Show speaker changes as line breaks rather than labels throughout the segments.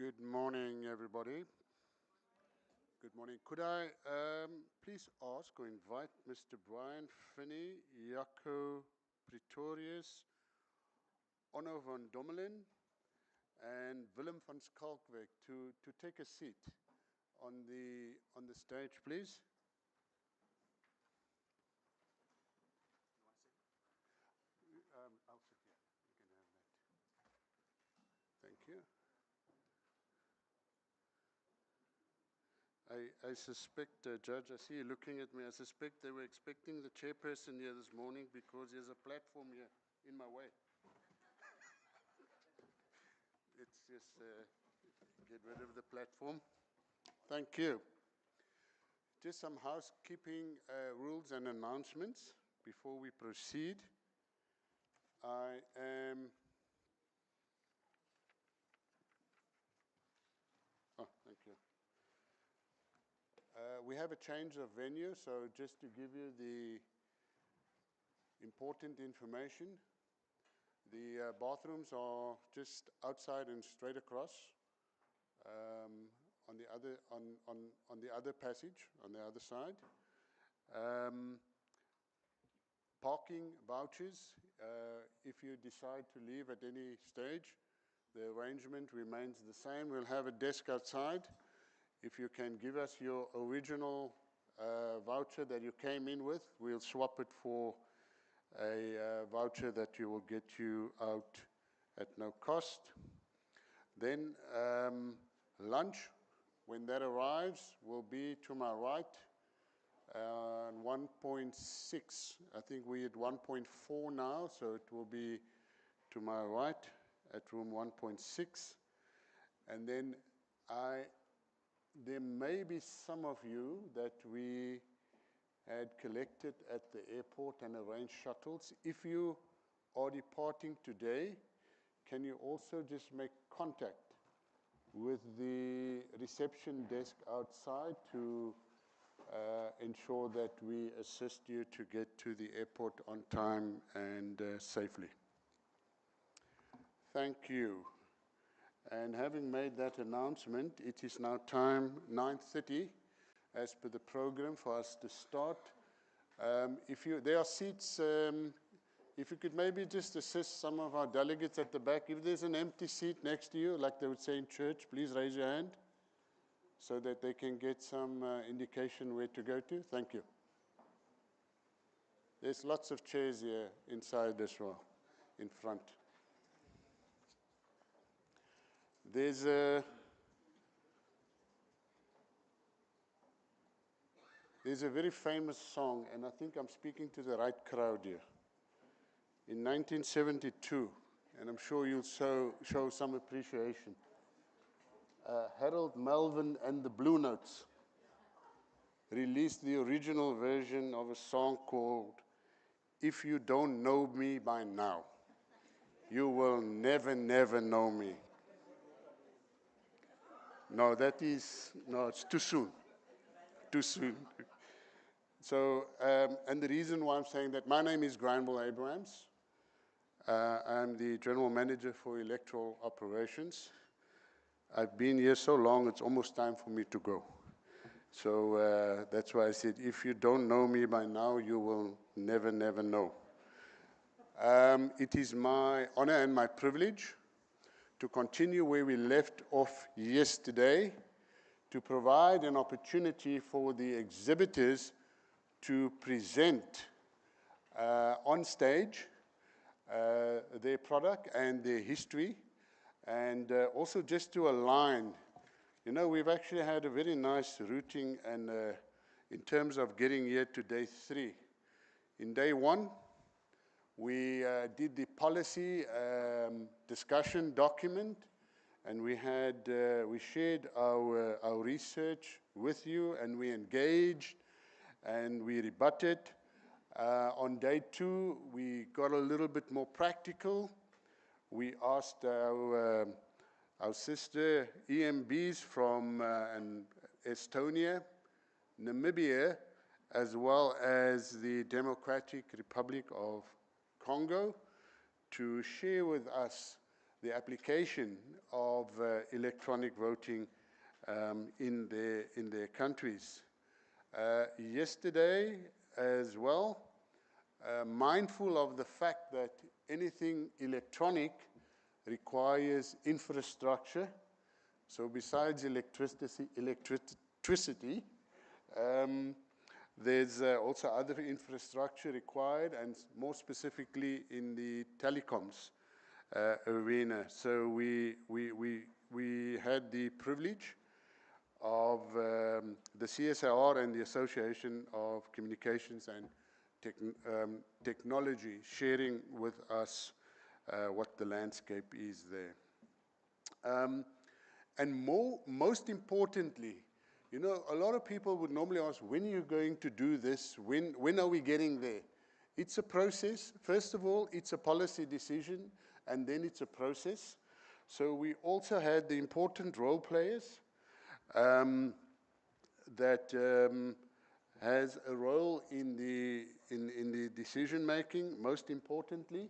Good morning, everybody. Good morning. Could I please ask or invite Mr. Brian Finney, Jaco Pretorius, Onno van Dommelen, and Willem van Skalkweg to take a seat on the stage, please. I'll sit here. You can have that. Thank you. I suspect, Judge, I see you looking at me. I suspect they were expecting the chairperson here this morning because there's a platform here in my way. Let's just get rid of the platform. Thank you. Just some housekeeping rules and announcements before we proceed. I am... Oh, thank you. We have a change of venue, so just to give you the important information, the bathrooms are just outside and straight across on the other passage, on the other side. Parking vouchers, if you decide to leave at any stage, the arrangement remains the same. We'll have a desk outside. If you can give us your original voucher that you came in with, we'll swap it for a voucher that will get you out at no cost. Then lunch, when that arrives, will be to my right, 1.6. I think we're at 1.4 now, so it will be to my right at room 1.6. And then there may be some of you that we had collected at the airport and arranged shuttles. If you are departing today, can you also just make contact with the reception desk outside to ensure that we assist you to get to the airport on time and safely. Thank you. And having made that announcement, it is now time 9:30, as per the program, for us to start. There are seats, if you could maybe just assist some of our delegates at the back. If there's an empty seat next to you, like they would say in church, please raise your hand so that they can get some indication where to go to. Thank you. There's lots of chairs here inside as well, in front. There's a very famous song, and I think I'm speaking to the right crowd here. In 1972, and I'm sure you'll show some appreciation, Harold Melvin and the Blue Notes released the original version of a song called "If You Don't Know Me By Now, You Will Never, Never Know Me." No, it's too soon. Too soon. So, and the reason why I'm saying that, my name is Granville Abrahams. I'm the General Manager for Electoral Operations. I've been here so long, it's almost time for me to go. So that's why I said, if you don't know me by now, you will never, never know. It is my honor and my privilege to continue where we left off yesterday, to provide an opportunity for the exhibitors to present on stage their product and their history, and also just to align. You know, we've actually had a very nice routing and in terms of getting here to day 3. In day 1, we did the policy discussion document, and we shared our research with you, and we engaged and we rebutted. On day 2, we got a little bit more practical. We asked our sister EMBs from Estonia, Namibia, as well as the Democratic Republic of Congo, to share with us the application of electronic voting in their countries. Yesterday as well, mindful of the fact that anything electronic requires infrastructure. So besides electricity, there's also other infrastructure required, and more specifically in the telecoms arena. So we had the privilege of the CSIR and the Association of Communications and Technology sharing with us what the landscape is there. And most importantly, you know, a lot of people would normally ask, when are you going to do this? When are we getting there? It's a process. First of all, it's a policy decision, and then it's a process. So we also had the important role players that has a role in the decision making. Most importantly,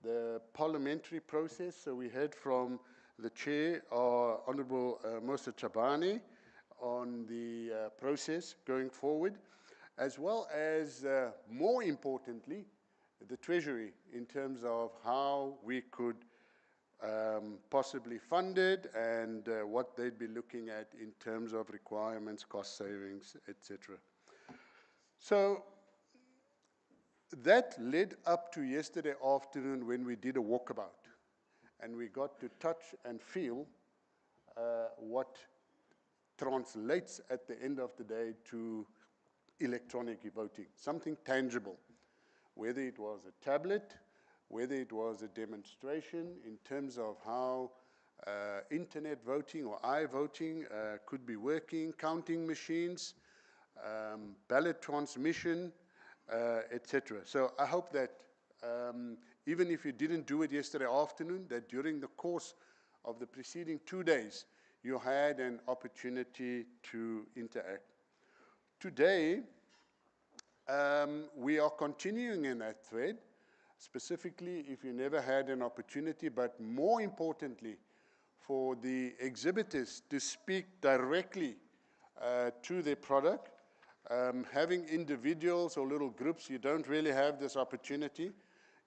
the parliamentary process. So we heard from the chair, Honourable Mr. Chabane, on the process going forward, as well as, more importantly, the Treasury in terms of how we could possibly fund it and what they'd be looking at in terms of requirements, cost savings, etc. So that led up to yesterday afternoon when we did a walkabout, and we got to touch and feel what translates at the end of the day to electronic voting, something tangible, whether it was a tablet, whether it was a demonstration in terms of how internet voting or i-voting could be working, counting machines, ballot transmission, etc. So I hope that even if you didn't do it yesterday afternoon, that during the course of the preceding 2 days, you had an opportunity to interact. Today, we are continuing in that thread, specifically if you never had an opportunity, but more importantly, for the exhibitors to speak directly to their product. Having individuals or little groups, you don't really have this opportunity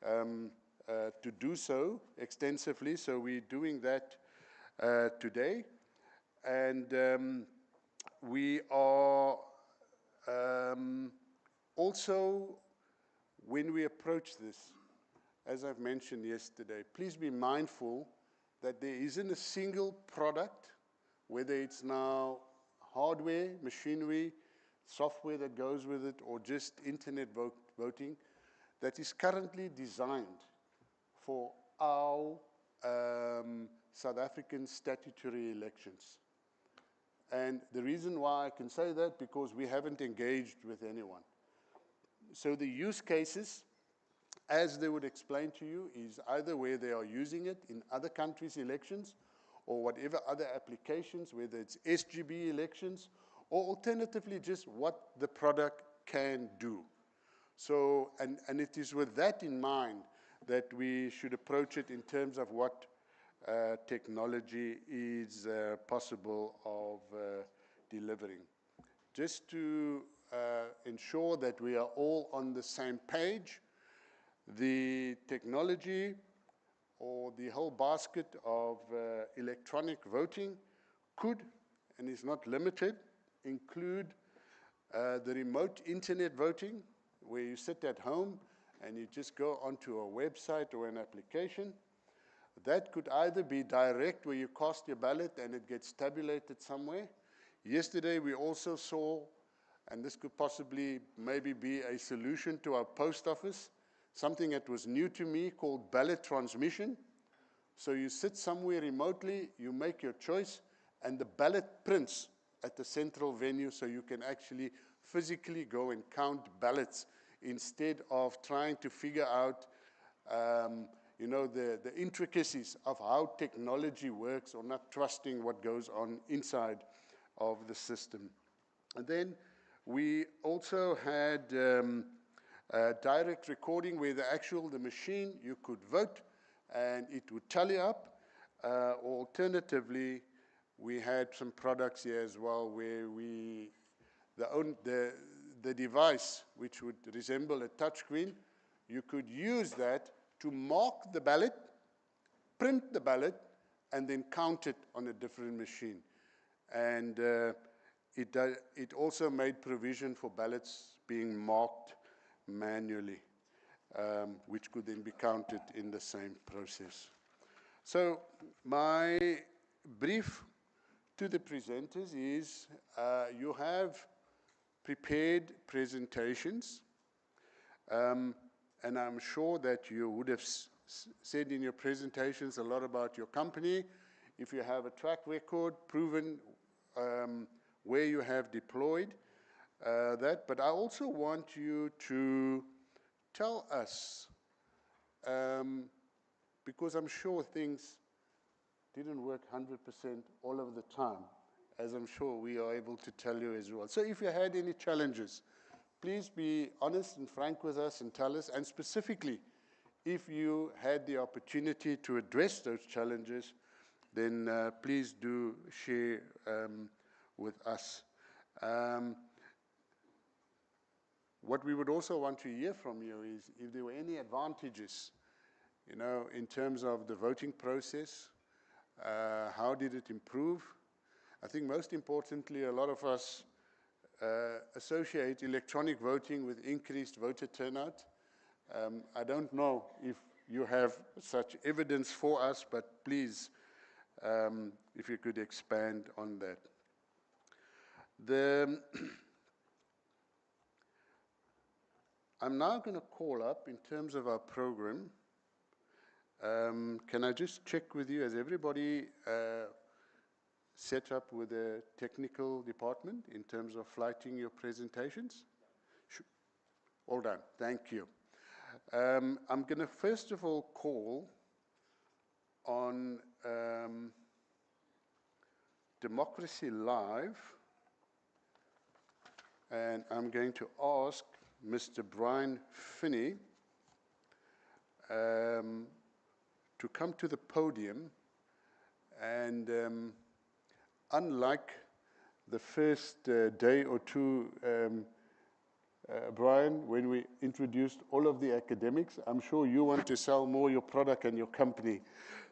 to do so extensively, so we're doing that today. And we are also, when we approach this, as I've mentioned yesterday, please be mindful that there isn't a single product, whether it's now hardware, machinery, software that goes with it, or just internet voting, that is currently designed for our South African statutory elections. And the reason why I can say that, because we haven't engaged with anyone. So the use cases, as they would explain to you, is either where they are using it in other countries' elections, or whatever other applications, whether it's SGB elections, or alternatively just what the product can do. So, and it is with that in mind that we should approach it in terms of what technology is possible of delivering. Just to ensure that we are all on the same page, the technology or the whole basket of electronic voting could, and is not limited, include the remote internet voting, where you sit at home and you just go onto a website or an application. That could either be direct, where you cast your ballot and it gets tabulated somewhere. Yesterday we also saw, and this could possibly maybe be a solution to our post office, something that was new to me called ballot transmission. So you sit somewhere remotely, you make your choice, and the ballot prints at the central venue, so you can actually physically go and count ballots instead of trying to figure out you know, the intricacies of how technology works, or not trusting what goes on inside of the system. And then we also had direct recording, where the machine, you could vote and it would tally up, Alternatively, we had some products here as well where the device, which would resemble a touchscreen, you could use that to mark the ballot, print the ballot, and then count it on a different machine. And it also made provision for ballots being marked manually, which could then be counted in the same process. So my brief to the presenters is you have prepared presentations, and I'm sure that you would have said in your presentations a lot about your company. If you have a track record, proven where you have deployed that. But I also want you to tell us, because I'm sure things didn't work 100% all of the time, as I'm sure we are able to tell you as well. So if you had any challenges, please be honest and frank with us and tell us. And specifically, if you had the opportunity to address those challenges, then please do share with us. What we would also want to hear from you is if there were any advantages, you know, in terms of the voting process. How did it improve? I think most importantly, a lot of us associate electronic voting with increased voter turnout. I don't know if you have such evidence for us, but please, if you could expand on that. I'm now going to call up, in terms of our program, can I just check with you, has everybody set up with a technical department in terms of flighting your presentations? All done, thank you. I'm going to first of all call on Democracy Live, and I'm going to ask Mr. Brian Finney to come to the podium, and unlike the first day or two, Brian, when we introduced all of the academics, I'm sure you want to sell more your product and your company.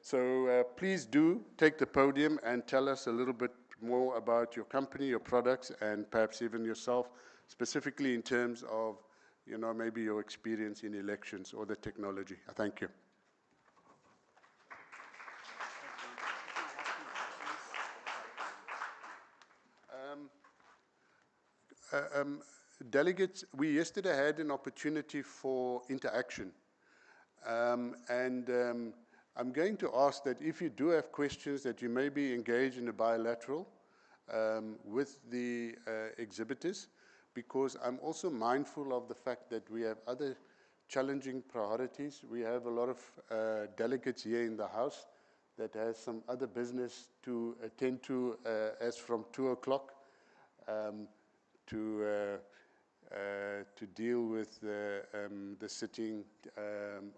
So please do take the podium and tell us a little bit more about your company, your products, and perhaps even yourself, specifically in terms of, you know, maybe your experience in elections or the technology. Thank you. Delegates, we yesterday had an opportunity for interaction. I'm going to ask that if you do have questions, that you may be engaged in a bilateral with the exhibitors, because I'm also mindful of the fact that we have other challenging priorities. We have a lot of delegates here in the House that has some other business to attend to as from 2 o'clock. To deal with the sitting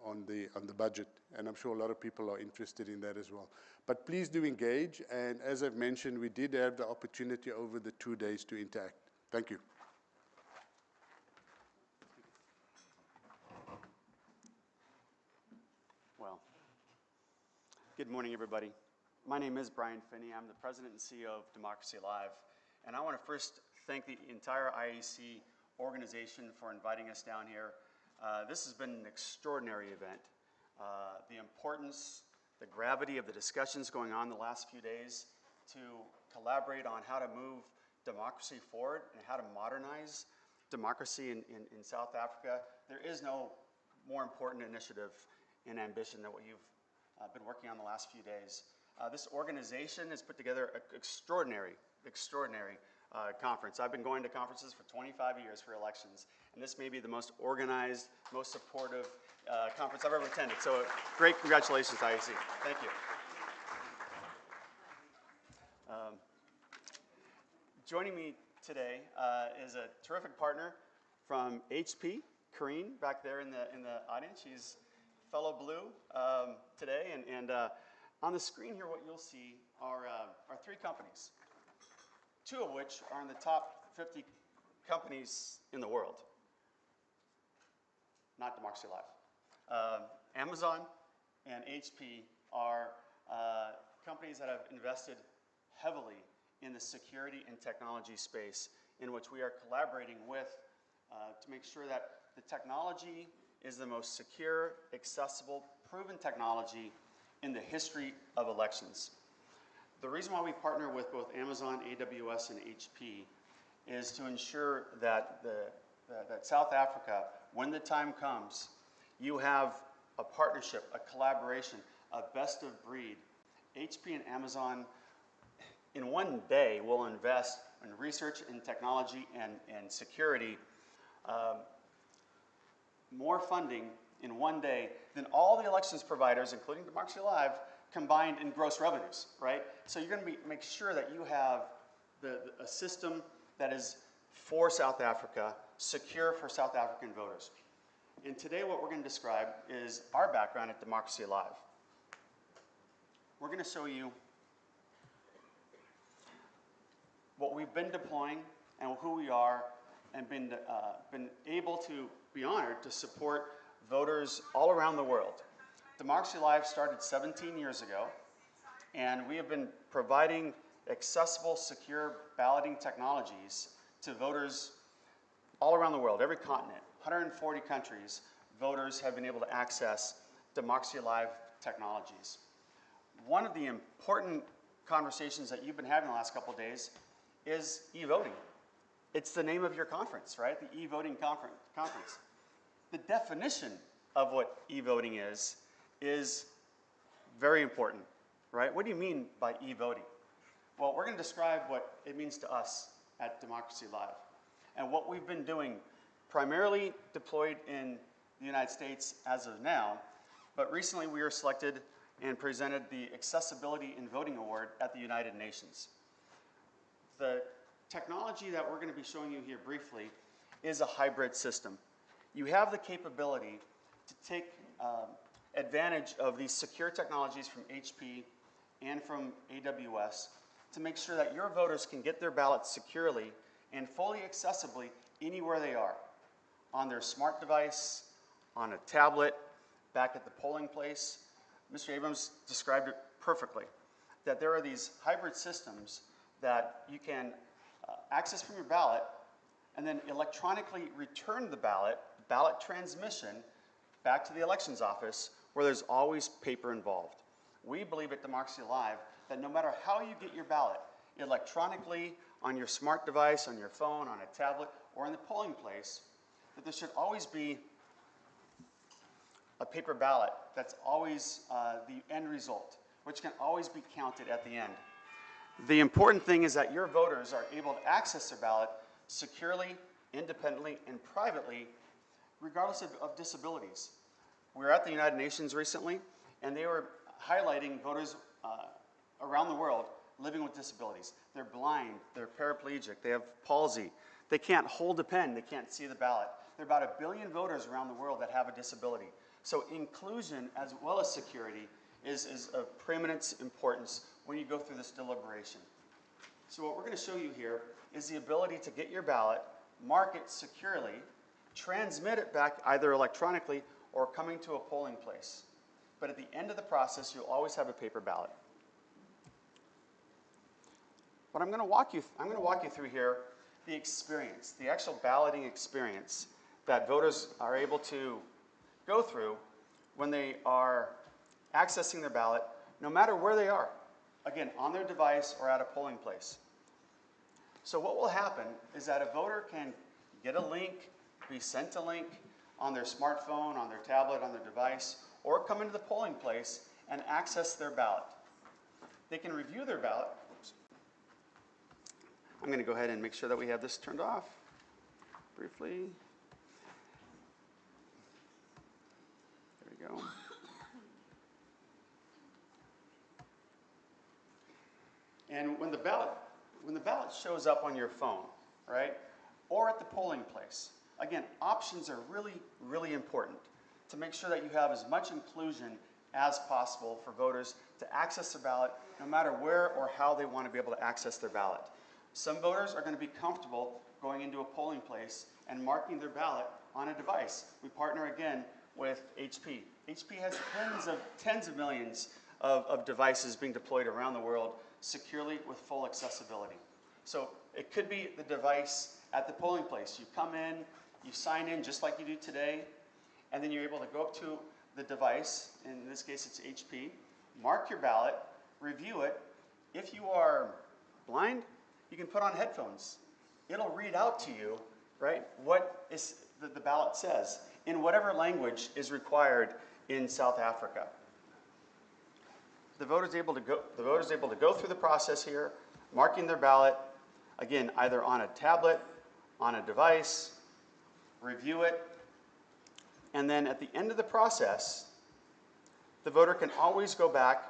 on the budget, and I'm sure a lot of people are interested in that as well. But please do engage, and as I've mentioned, we did have the opportunity over the 2 days to interact. Thank you.
Well, good morning, everybody. My name is Brian Finney. I'm the president and CEO of Democracy Live, and I want to first thank the entire IAC organization for inviting us down here. This has been an extraordinary event. The importance, the gravity of the discussions going on the last few days to collaborate on how to move democracy forward and how to modernize democracy in South Africa. There is no more important initiative and ambition than what you've been working on the last few days. This organization has put together an extraordinary conference. I've been going to conferences for 25 years for elections, and this may be the most organized, most supportive conference I've ever attended. So great congratulations to IAC. Thank you. Joining me today is a terrific partner from HP, Karine, back there in the audience. She's fellow Blue today, and On the screen here, what you'll see are 3 companies, 2 of which are in the top 50 companies in the world. Not Democracy Live. Amazon and HP are companies that have invested heavily in the security and technology space, in which we are collaborating with to make sure that the technology is the most secure, accessible, proven technology in the history of elections. The reason why we partner with both Amazon, AWS, and HP is to ensure that that South Africa, when the time comes, you have a partnership, a collaboration, a best of breed. HP and Amazon in one day will invest in research and technology and security more funding in one day than all the elections providers, including Democracy Live, combined in gross revenues, right? So you're going to make sure that you have a system that is for South Africa, secure for South African voters. And today what we're going to describe is our background at Democracy Live. We're going to show you what we've been deploying and who we are, and been able to be honored to support voters all around the world. Democracy Live started 17 years ago, and we have been providing accessible, secure balloting technologies to voters all around the world, every continent, 140 countries. Voters have been able to access Democracy Live technologies. One of the important conversations that you've been having the last couple of days is e-voting. It's the name of your conference, right? The e-voting conference. The definition of what e-voting is very important, right? What do you mean by e-voting? Well, we're going to describe what it means to us at Democracy Live, and what we've been doing, primarily deployed in the United States as of now, but recently we were selected and presented the Accessibility in Voting Award at the United Nations. The technology that we're going to be showing you here briefly is a hybrid system. You have the capability to take advantage of these secure technologies from HP and from AWS to make sure that your voters can get their ballots securely and fully accessibly anywhere they are, on their smart device, on a tablet, back at the polling place. Mr. Abrams described it perfectly, that there are these hybrid systems that you can access from your ballot and then electronically return the ballot transmission, back to the elections office, where there's always paper involved. We believe at Democracy Live that no matter how you get your ballot, electronically, on your smart device, on your phone, on a tablet, or in the polling place, that there should always be a paper ballot that's always the end result, which can always be counted at the end. The important thing is that your voters are able to access their ballot securely, independently, and privately, regardless of disabilities. We were at the United Nations recently, and they were highlighting voters around the world living with disabilities. They're blind, they're paraplegic, they have palsy, they can't hold a pen, they can't see the ballot. There are about 1 billion voters around the world that have a disability. So inclusion as well as security is of preeminent importance when you go through this deliberation. So what we're going to show you here is the ability to get your ballot, mark it securely, transmit it back either electronically or coming to a polling place. But at the end of the process, you'll always have a paper ballot. But I'm going to walk you through here the experience, the actual balloting experience that voters are able to go through when they are accessing their ballot, no matter where they are. Again, on their device or at a polling place. So what will happen is that a voter can get a link, be sent a link on their smartphone, on their tablet, on their device, or come into the polling place and access their ballot. They can review their ballot. Oops. I'm going to go ahead and make sure that we have this turned off briefly. There we go. And when the ballot shows up on your phone, right, or at the polling place, again, options are really, really important to make sure that you have as much inclusion as possible for voters to access their ballot no matter where or how they want to be able to access their ballot. Some voters are going to be comfortable going into a polling place and marking their ballot on a device. We partner again with HP. HP has tens of millions of devices being deployed around the world securely with full accessibility. So it could be the device at the polling place. You come in, you sign in just like you do today, and then you're able to go up to the device, in this case it's HP, mark your ballot, review it. If you are blind, you can put on headphones. It'll read out to you, right, what is the ballot says in whatever language is required in South Africa. The voter's able to go through the process here, marking their ballot, again, either on a tablet, on a device, review it, and then at the end of the process, the voter can always go back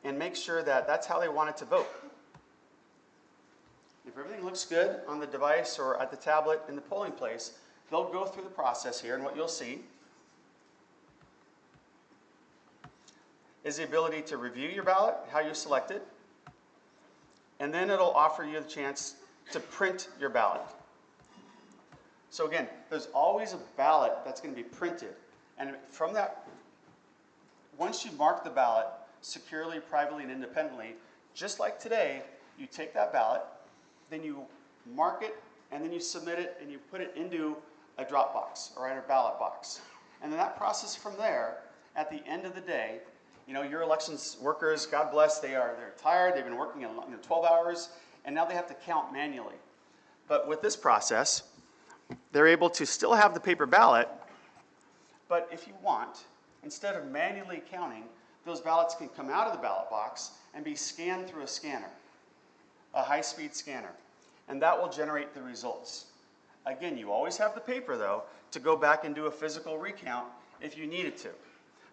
and make sure that that's how they wanted to vote. If everything looks good on the device or at the tablet in the polling place, they'll go through the process here, and what you'll see is the ability to review your ballot, how you select it, and then it'll offer you the chance to print your ballot. So again, there's always a ballot that's going to be printed, and from that, once you mark the ballot securely, privately, and independently, just like today, you take that ballot, then you mark it, and then you submit it, and you put it into a drop box or in a ballot box. And then that process from there, at the end of the day, you know, your elections workers, God bless, they're tired, they've been working 12 hours, and now they have to count manually. But with this process, they're able to still have the paper ballot, but if you want, instead of manually counting, those ballots can come out of the ballot box and be scanned through a scanner, a high-speed scanner, and that will generate the results. Again, you always have the paper, though, to go back and do a physical recount if you needed to.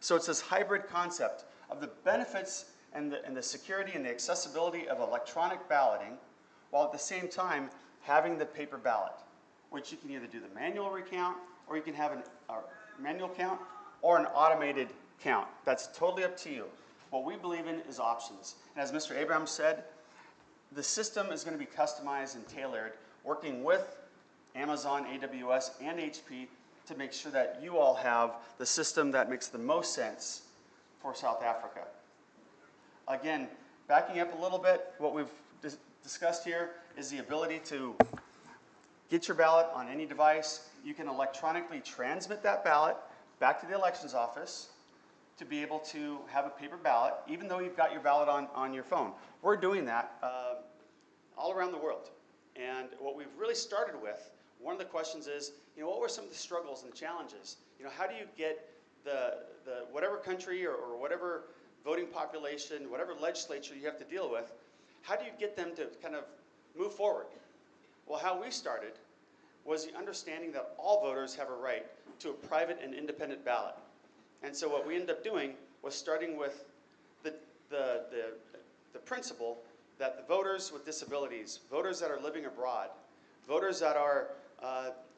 So it's this hybrid concept of the benefits and the security and the accessibility of electronic balloting, while at the same time having the paper ballot, which you can either do the manual recount, or you can have a manual count, or an automated count. That's totally up to you. What we believe in is options. And as Mr. Abrams said, the system is going to be customized and tailored, working with Amazon, AWS, and HP to make sure that you all have the system that makes the most sense for South Africa. Again, backing up a little bit, what we've discussed here is the ability to get your ballot on any device. You can electronically transmit that ballot back to the elections office to be able to have a paper ballot, even though you've got your ballot on your phone. We're doing that all around the world. And what we've really started with, one of the questions is, you know, what were some of the struggles and the challenges? You know, how do you get the whatever country or whatever voting population, whatever legislature you have to deal with, how do you get them to kind of move forward? Well, how we started was the understanding that all voters have a right to a private and independent ballot. And so what we ended up doing was starting with the principle that the voters with disabilities, voters that are living abroad, voters that are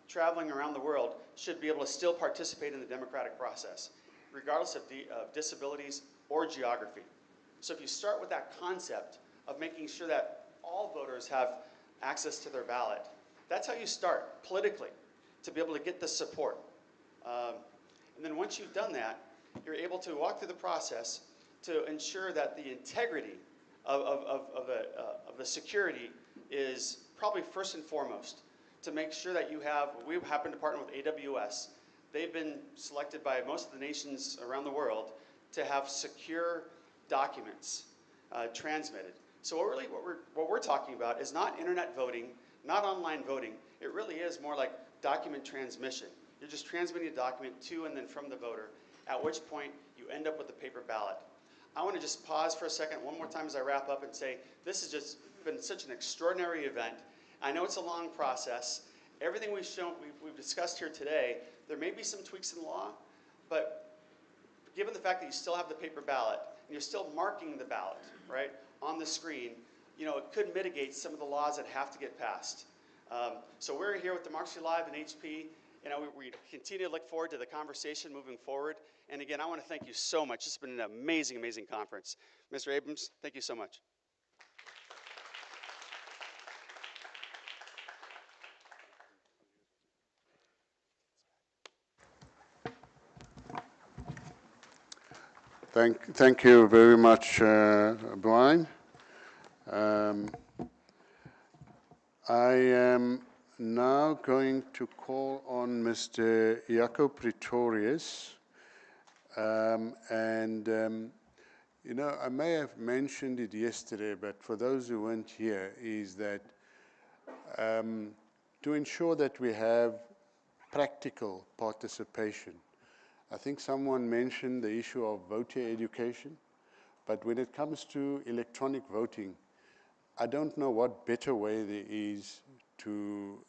traveling around the world should be able to still participate in the democratic process, regardless of disabilities or geography. So if you start with that concept of making sure that all voters have access to their ballot, that's how you start politically to be able to get the support. And then once you've done that, you're able to walk through the process to ensure that the integrity of the security is probably first and foremost, to make sure that you have, we happen to partner with AWS. They've been selected by most of the nations around the world to have secure documents transmitted. So what we're talking about is not internet voting, not online voting. It really is more like document transmission. You're just transmitting a document to and then from the voter, at which point you end up with a paper ballot. I want to just pause for a second one more time as I wrap up and say this has just been such an extraordinary event. I know it's a long process. Everything we've discussed here today, there may be some tweaks in the law, but given the fact that you still have the paper ballot and you're still marking the ballot, right, on the screen, you know, it could mitigate some of the laws that have to get passed. So we're here with Democracy Live and HP, We continue to look forward to the conversation moving forward. And again, I want to thank you so much. This has been an amazing, amazing conference. Mr. Abrams, thank you so much.
Thank you very much, Brian. I am now going to call on Mr. Jaco Pretorius. I may have mentioned it yesterday, but for those who weren't here, is that to ensure that we have practical participation. I think someone mentioned the issue of voter education, but when it comes to electronic voting, I don't know what better way there is to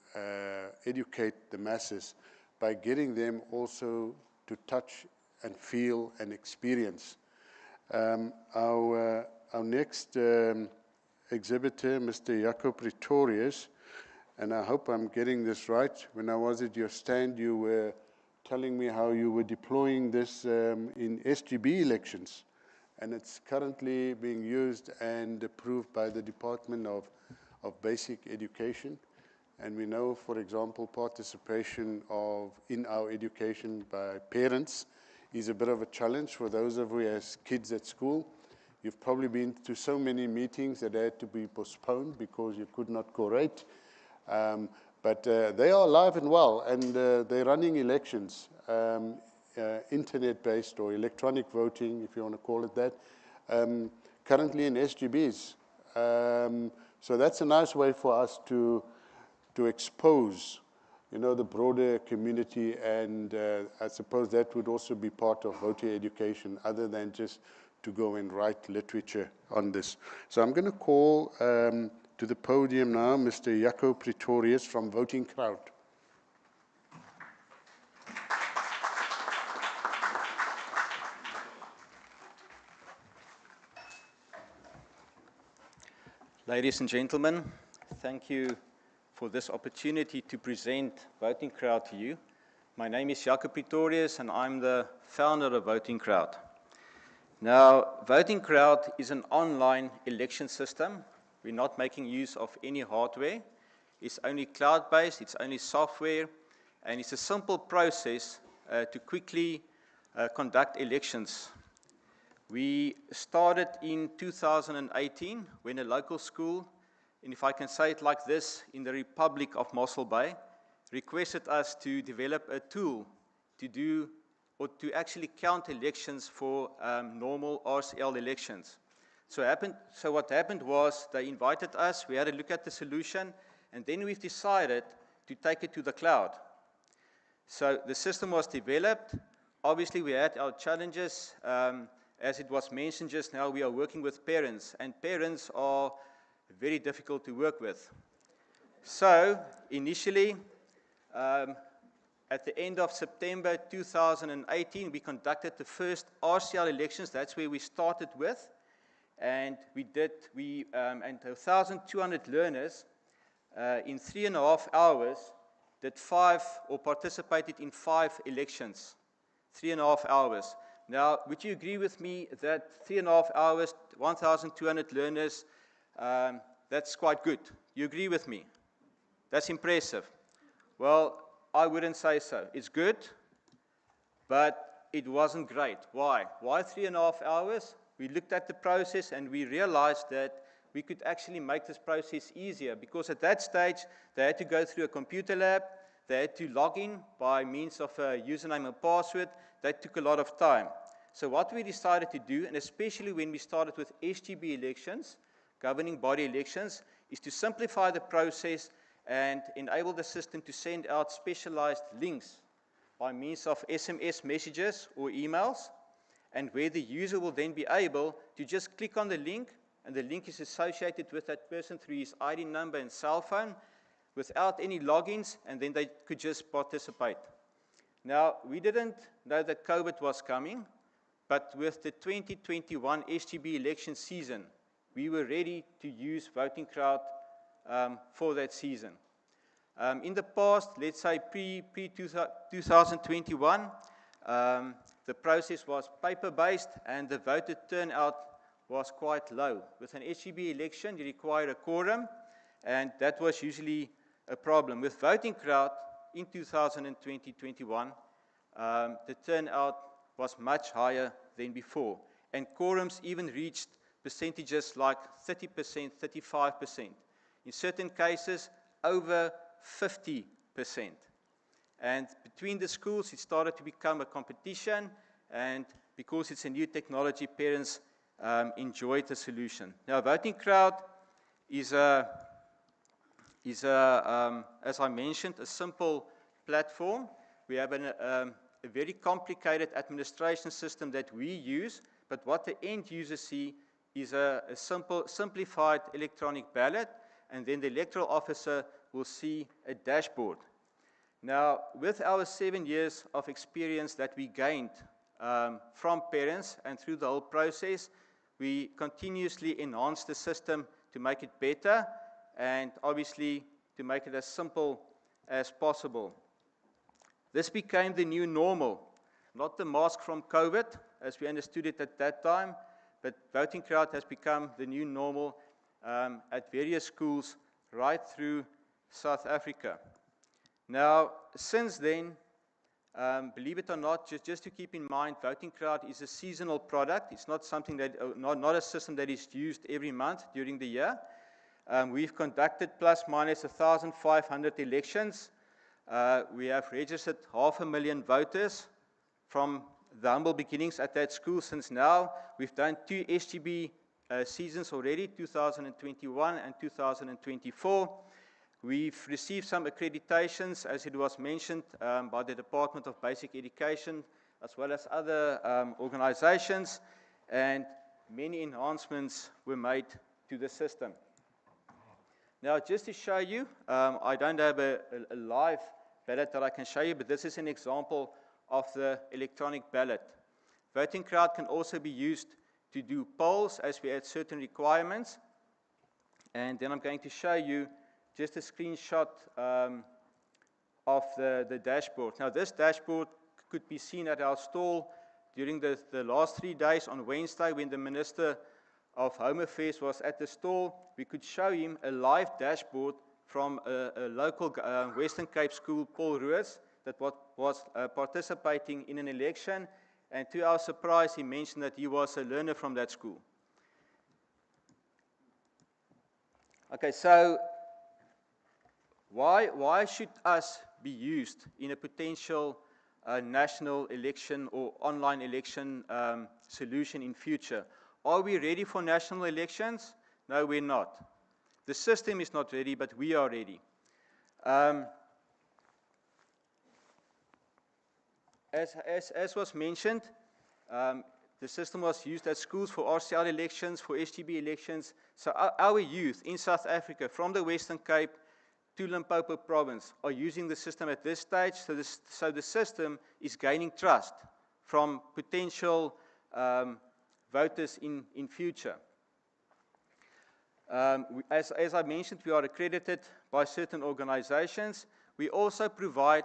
educate the masses by getting them also to touch and feel and experience. Our next exhibitor, Mr. Jaco Pretorius, and I hope I'm getting this right. When I was at your stand, you were telling me how you were deploying this in SGB elections. And it's currently being used and approved by the Department of Basic Education. And we know, for example, participation in our education by parents is a bit of a challenge for those of you as kids at school. You've probably been to so many meetings that had to be postponed because you could not co-rate. But they are alive and well, and they're running elections. Internet-based or electronic voting, if you want to call it that, currently in SGBs. So that's a nice way for us to expose, the broader community, and I suppose that would also be part of voter education, other than just to go and write literature on this. So I'm going to call to the podium now Mr. Jaco Pretorius from Voting Crowd.
Ladies and gentlemen, thank you for this opportunity to present Voting Crowd to you. My name is Jaco Pretorius, and I'm the founder of Voting Crowd. Now, Voting Crowd is an online election system. We're not making use of any hardware. It's only cloud-based, it's only software, and it's a simple process to quickly conduct elections. We started in 2018 when a local school, and if I can say it like this, in the Republic of Mossel Bay, requested us to develop a tool to do or to actually count elections for normal RCL elections. So what happened was they invited us, we had a look at the solution, and then we've decided to take it to the cloud. So the system was developed. Obviously, we had our challenges. As it was mentioned just now, we are working with parents, and parents are very difficult to work with. So initially, at the end of September 2018, we conducted the first RCL elections. That's where we started with. And and 1,200 learners in 3.5 hours did participated in 5 elections. 3.5 hours. Now, would you agree with me that 3.5 hours, 1,200 learners, that's quite good? You agree with me? That's impressive. Well, I wouldn't say so. It's good, but it wasn't great. Why? Why 3.5 hours? We looked at the process and we realized that we could actually make this process easier, because at that stage, they had to go through a computer lab, they had to log in by means of a username and password. That took a lot of time. So what we decided to do, and especially when we started with SGB elections, governing body elections, is to simplify the process and enable the system to send out specialized links by means of SMS messages or emails, and where the user will then be able to just click on the link, and the link is associated with that person through his ID number and cell phone without any logins, and then they could just participate. Now, we didn't know that COVID was coming, but with the 2021 SGB election season, we were ready to use Voting Crowd for that season. In the past, let's say pre-2021, the process was paper-based and the voter turnout was quite low. With an HGB election, you require a quorum, and that was usually a problem. With voting crowd in 2020-21, the turnout was much higher than before, and quorums even reached percentages like 30%, 35%. In certain cases, over 50%. And between the schools, it started to become a competition, and because it's a new technology, parents enjoyed the solution. Now, voting crowd is as I mentioned, a simple platform. We have a very complicated administration system that we use, but what the end users see is a simplified electronic ballot, and then the electoral officer will see a dashboard. Now, with our 7 years of experience that we gained from parents and through the whole process, we continuously enhance the system to make it better and obviously to make it as simple as possible. This became the new normal, not the mask from COVID, as we understood it at that time, but voting crowd has become the new normal at various schools right through South Africa. Now, since then, believe it or not, just to keep in mind, voting crowd is a seasonal product. It's not something that, not a system that is used every month during the year. We've conducted plus minus 1,500 elections. We have registered 500,000 voters from the humble beginnings at that school. Since now, we've done 2 SGB seasons already, 2021 and 2024. We've received some accreditations, as it was mentioned, by the Department of Basic Education, as well as other organizations, and many enhancements were made to the system. Now, just to show you, I don't have a live ballot that I can show you, but this is an example of the electronic ballot. Voting crowd can also be used to do polls as we add certain requirements. And then I'm going to show you just a screenshot of the dashboard. Now, this dashboard could be seen at our stall during the last 3 days. On Wednesday, when the Minister of Home Affairs was at the stall, we could show him a live dashboard from a local Western Cape school, Paul Roos, that was participating in an election. And to our surprise, he mentioned that he was a learner from that school. Okay, so why should us be used in a potential national election or online election solution in future? Are we ready for national elections? No, we're not. The system is not ready, but we are ready. As was mentioned, the system was used at schools for RCL elections, for SGB elections. So our youth in South Africa, from the Western Cape to Limpopo province, are using the system at this stage. So the system is gaining trust from potential voters in future. As I mentioned, we are accredited by certain organizations. We also provide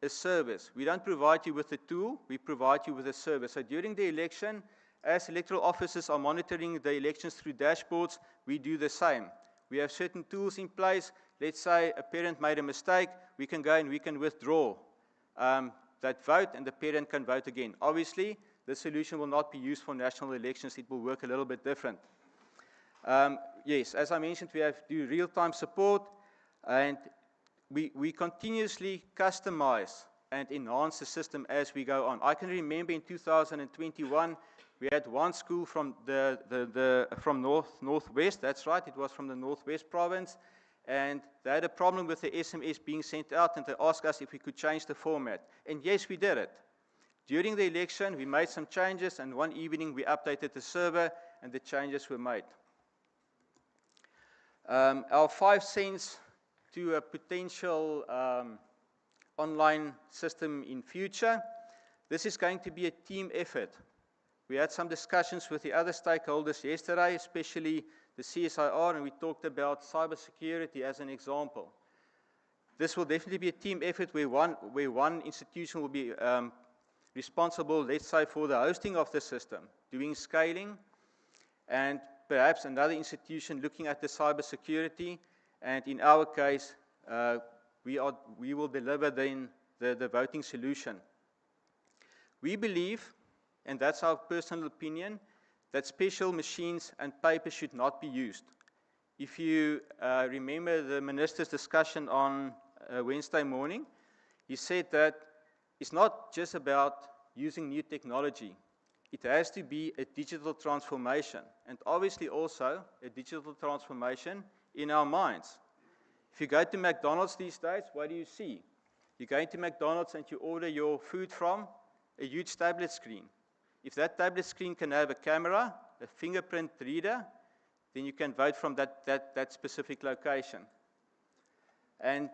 a service. We don't provide you with a tool, we provide you with a service. So during the election, as electoral officers are monitoring the elections through dashboards, we do the same. We have certain tools in place. Let's say a parent made a mistake, we can go and we can withdraw that vote, and the parent can vote again. Obviously, the solution will not be used for national elections. It will work a little bit different. Yes, as I mentioned, we have do real-time support, and we continuously customize and enhance the system as we go on. I can remember in 2021, we had one school from from Northwest. That's right, it was from the Northwest province, and they had a problem with the SMS being sent out, and they asked us if we could change the format. And yes, we did it. During the election, we made some changes, and one evening we updated the server, and the changes were made. Our 5 cents to a potential online system in future. This is going to be a team effort. We had some discussions with the other stakeholders yesterday, especially the CSIR, and we talked about cybersecurity as an example. This will definitely be a team effort where one institution will be responsible, let's say, for the hosting of the system, doing scaling, and perhaps another institution looking at the cybersecurity, and in our case, we will deliver then the voting solution. We believe, and that's our personal opinion, that special machines and paper should not be used. If you remember the minister's discussion on Wednesday morning, he said that it's not just about using new technology. It has to be a digital transformation, and obviously also a digital transformation in our minds. If you go to McDonald's these days, what do you see? You go into McDonald's and you order your food from a huge tablet screen. If that tablet screen can have a camera, a fingerprint reader, then you can vote from that specific location. And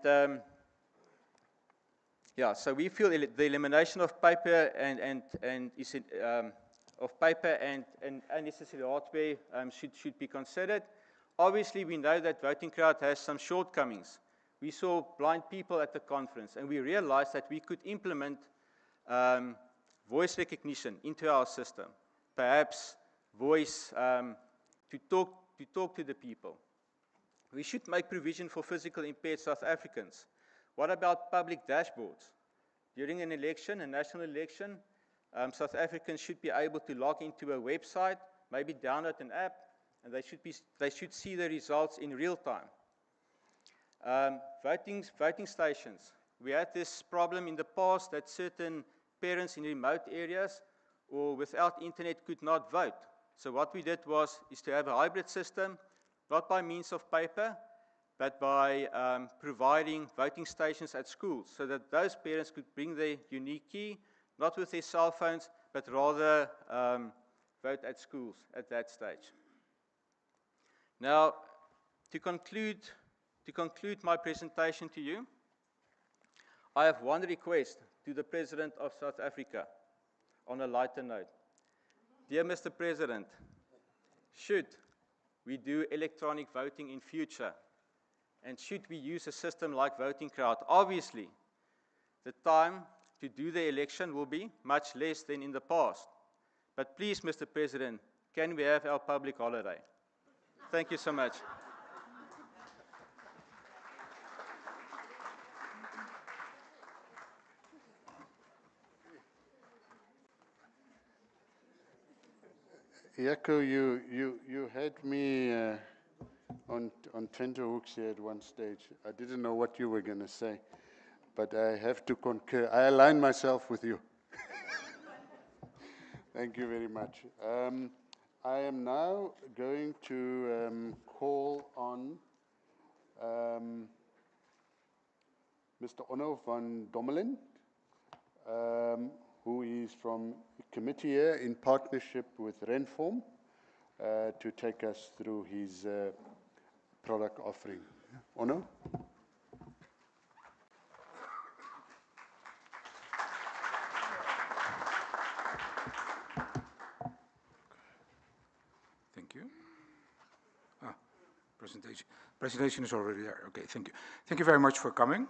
yeah, so we feel the elimination of paper and unnecessary hardware should be considered. Obviously, we know that voting crowd has some shortcomings. We saw blind people at the conference, and we realized that we could implement voice recognition into our system, perhaps voice to talk to the people. We should make provision for physical impaired South Africans. What about public dashboards? During an election, a national election, South Africans should be able to log into a website, maybe download an app, and they should see the results in real time. Voting stations. We had this problem in the past that certain parents in remote areas or without internet could not vote. So what we did is to have a hybrid system, not by means of paper, but by providing voting stations at schools, so that those parents could bring their unique key, not with their cell phones, but rather vote at schools at that stage. Now, to conclude my presentation to you, I have one request to the President of South Africa on a lighter note. Dear Mr. President, should we do electronic voting in future, and should we use a system like voting crowd, obviously the time to do the election will be much less than in the past. But please, Mr. President, can we have our public holiday? Thank you so much.
Jaco, you had me on tenterhooks here at one stage. I didn't know what you were going to say, but I have to concur. I align myself with you. Thank you very much. I am now going to call on Mr. Onno van Dommelen, who is from Comitia in partnership with Renform, to take us through his product offering. Onno?
Thank you. Presentation is already there. Okay, thank you. Thank you very much for coming.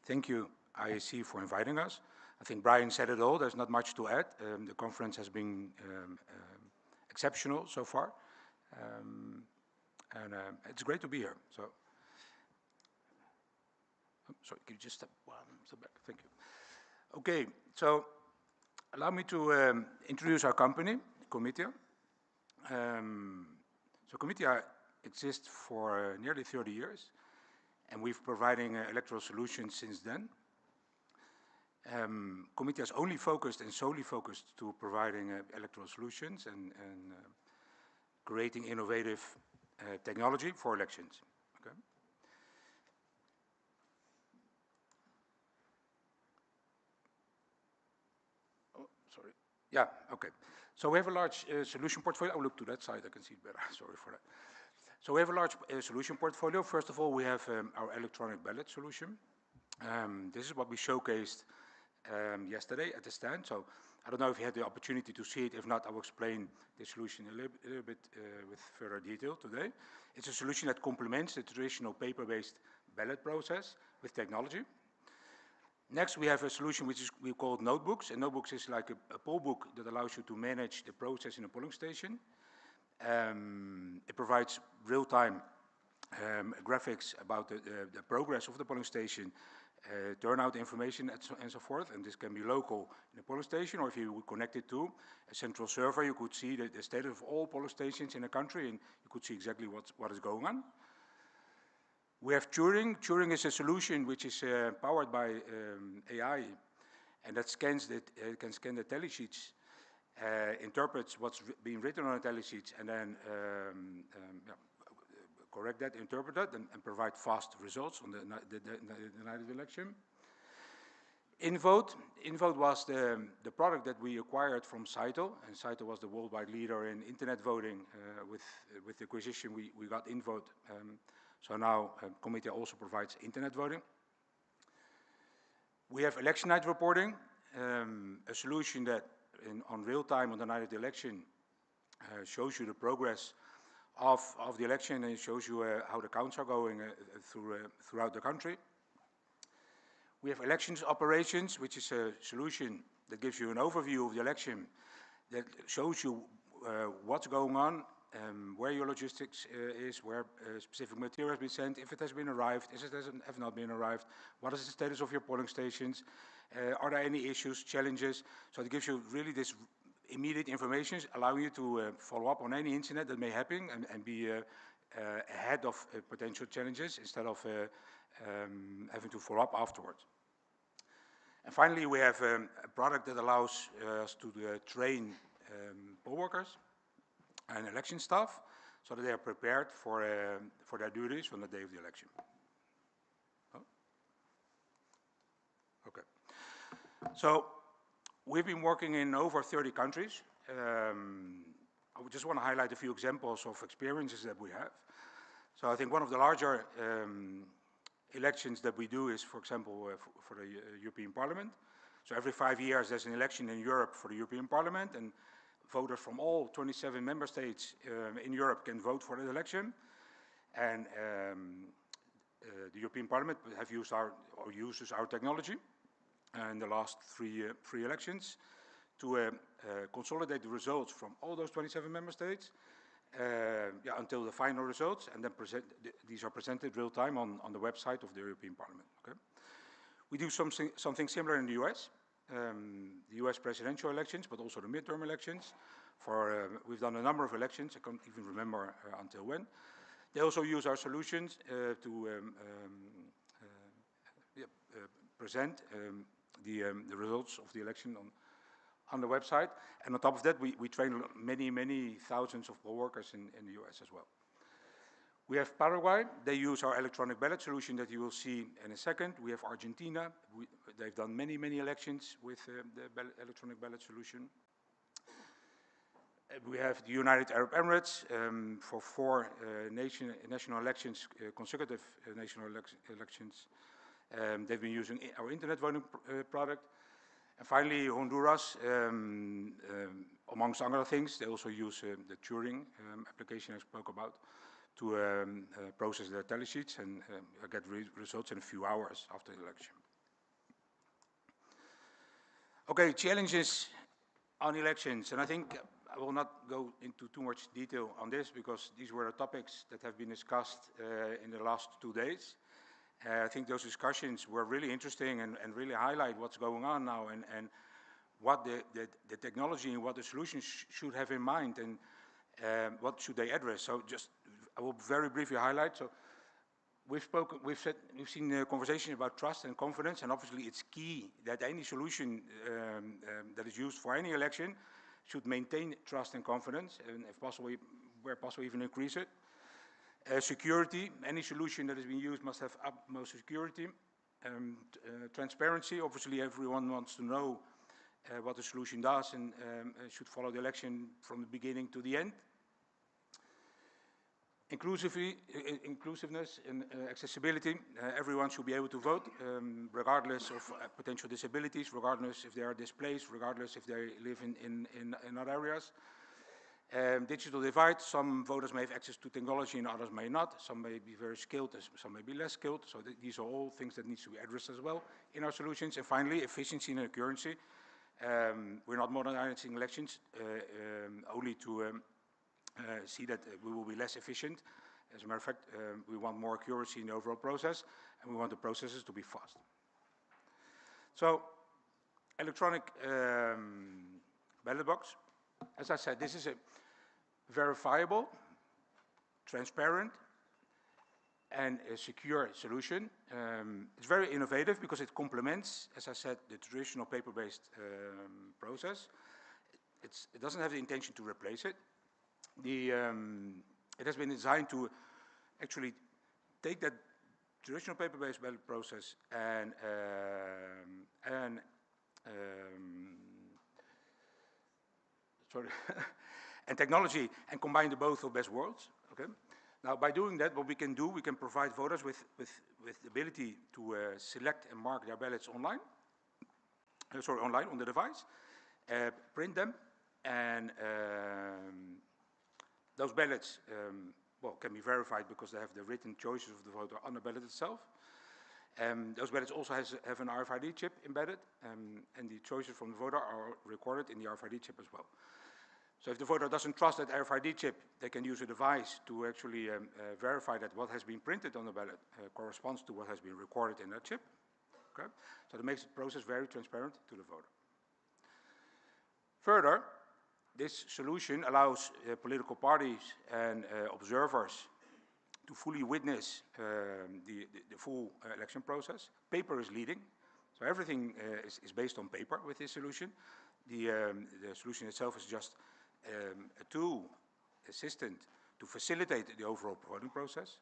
Thank you, IAC, for inviting us. I think Brian said it all. There's not much to add. The conference has been exceptional so far. And it's great to be here. So, sorry, can you just step one step back? Thank you. Okay, so allow me to introduce our company, Comitia. So Comitia exists for nearly 30 years, and we've providing electoral solutions since then. Comitia is only focused and solely focused to providing electoral solutions and creating innovative technology for elections. Okay. Oh, sorry. Yeah, okay. So we have a large solution portfolio. I'll look to that side, I can see it better. Sorry for that. So we have a large solution portfolio. First of all, we have our electronic ballot solution. This is what we showcased yesterday at the stand. So I don't know if you had the opportunity to see it. If not, I will explain the solution a little bit with further detail today. It's a solution that complements the traditional paper-based ballot process with technology. Next, we have a solution which we call notebooks, and notebooks is like a poll book that allows you to manage the process in a polling station. It provides real-time graphics about the progress of the polling station, turnout information and so forth, and this can be local in a polling station, or if you would connect it to a central server, you could see the status of all polling stations in a country, and you could see exactly what is going on. We have Turing. Turing is a solution which is powered by AI, and that scans can scan the tally sheets, interprets what's being written on the tally sheets, and then correct that, interpret that, and provide fast results on the night of the election. InVote. InVote was the product that we acquired from Saito, and Saito was the worldwide leader in internet voting. With the acquisition, we got InVote. So now Comitia also provides internet voting. We have election night reporting, a solution that on real time on the night of the election shows you the progress of the election, and it shows you how the counts are going throughout the country. We have elections operations, which is a solution that gives you an overview of the election, that shows you what's going on, where your logistics is, where specific material has been sent, if it has been arrived, if it have not been arrived, what is the status of your polling stations, are there any issues, challenges. So it gives you really this immediate information, allowing you to follow up on any incident that may happen and be ahead of potential challenges instead of having to follow up afterwards. And finally, we have a product that allows us to train poll workers and election staff so that they are prepared for their duties on the day of the election. Oh. Okay. So we've been working in over 30 countries. I would just want to highlight a few examples of experiences that we have. So I think one of the larger elections that we do is, for example, for the European Parliament. So every 5 years there's an election in Europe for the European Parliament, and voters from all 27 member states in Europe can vote for the election. And the European Parliament have used uses our technology in the last three elections to consolidate the results from all those 27 member states until the final results, and then these are presented real time on the website of the European Parliament. Okay? We do something similar in the US. The US presidential elections, but also the midterm elections. We've done a number of elections, I can't even remember until when. They also use our solutions to present the results of the election on the website. And on top of that, we train many thousands of poll workers in the US as well. We have Paraguay. They use our electronic ballot solution that you will see in a second. We have Argentina. They've done many elections with the electronic ballot solution. We have the United Arab Emirates for 4 national elections, consecutive national elections. They've been using our internet voting product. And finally, Honduras, amongst other things, they also use the Turing application I spoke about to process their tally sheets and get results in a few hours after the election. Okay, challenges on elections, and I think I will not go into too much detail on this because these were the topics that have been discussed in the last 2 days. I think those discussions were really interesting and really highlight what's going on now and what the technology and what the solutions should have in mind and what should they address. So just, I will very briefly highlight. So we've seen a conversation about trust and confidence, and obviously it's key that any solution that is used for any election should maintain trust and confidence, and if possible, where possible, even increase it. Security, any solution that is being used must have utmost security. Transparency, obviously everyone wants to know what the solution does and should follow the election from the beginning to the end. Inclusiveness and accessibility, everyone should be able to vote, regardless of potential disabilities, regardless if they are displaced, regardless if they live in other areas. Digital divide, some voters may have access to technology and others may not. Some may be very skilled, some may be less skilled. So these are all things that need to be addressed as well in our solutions. And finally, efficiency and accuracy. We're not modernizing elections only to see that we will be less efficient. As a matter of fact, we want more accuracy in the overall process, and we want the processes to be fast. So, electronic ballot box. As I said, this is a verifiable, transparent, and a secure solution. It's very innovative because it complements, as I said, the traditional paper-based process. It doesn't have the intention to replace it. It has been designed to actually take that traditional paper-based ballot process and and technology and combine the both of best worlds. Okay. Now, by doing that, what we can do, we can provide voters with the ability to select and mark their ballots online. Online on the device, print them, and those ballots, can be verified because they have the written choices of the voter on the ballot itself. Those ballots also have an RFID chip embedded, and the choices from the voter are recorded in the RFID chip as well. So if the voter doesn't trust that RFID chip, they can use a device to actually verify that what has been printed on the ballot corresponds to what has been recorded in that chip. Okay? So that makes the process very transparent to the voter. Further, this solution allows political parties and observers to fully witness the full election process. Paper is leading, so everything is based on paper with this solution. The solution itself is just a tool, assistant, to facilitate the overall voting process.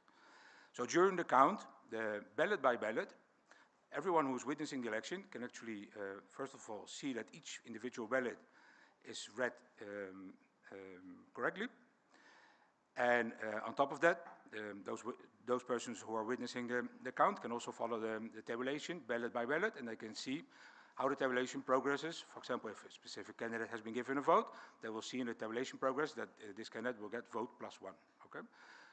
So during the count, the ballot by ballot, everyone who's witnessing the election can actually, first of all, see that each individual ballot is read correctly. And on top of that, those persons who are witnessing the count can also follow the tabulation ballot by ballot, and they can see how the tabulation progresses. For example, if a specific candidate has been given a vote, they will see in the tabulation progress that this candidate will get vote +1. Okay?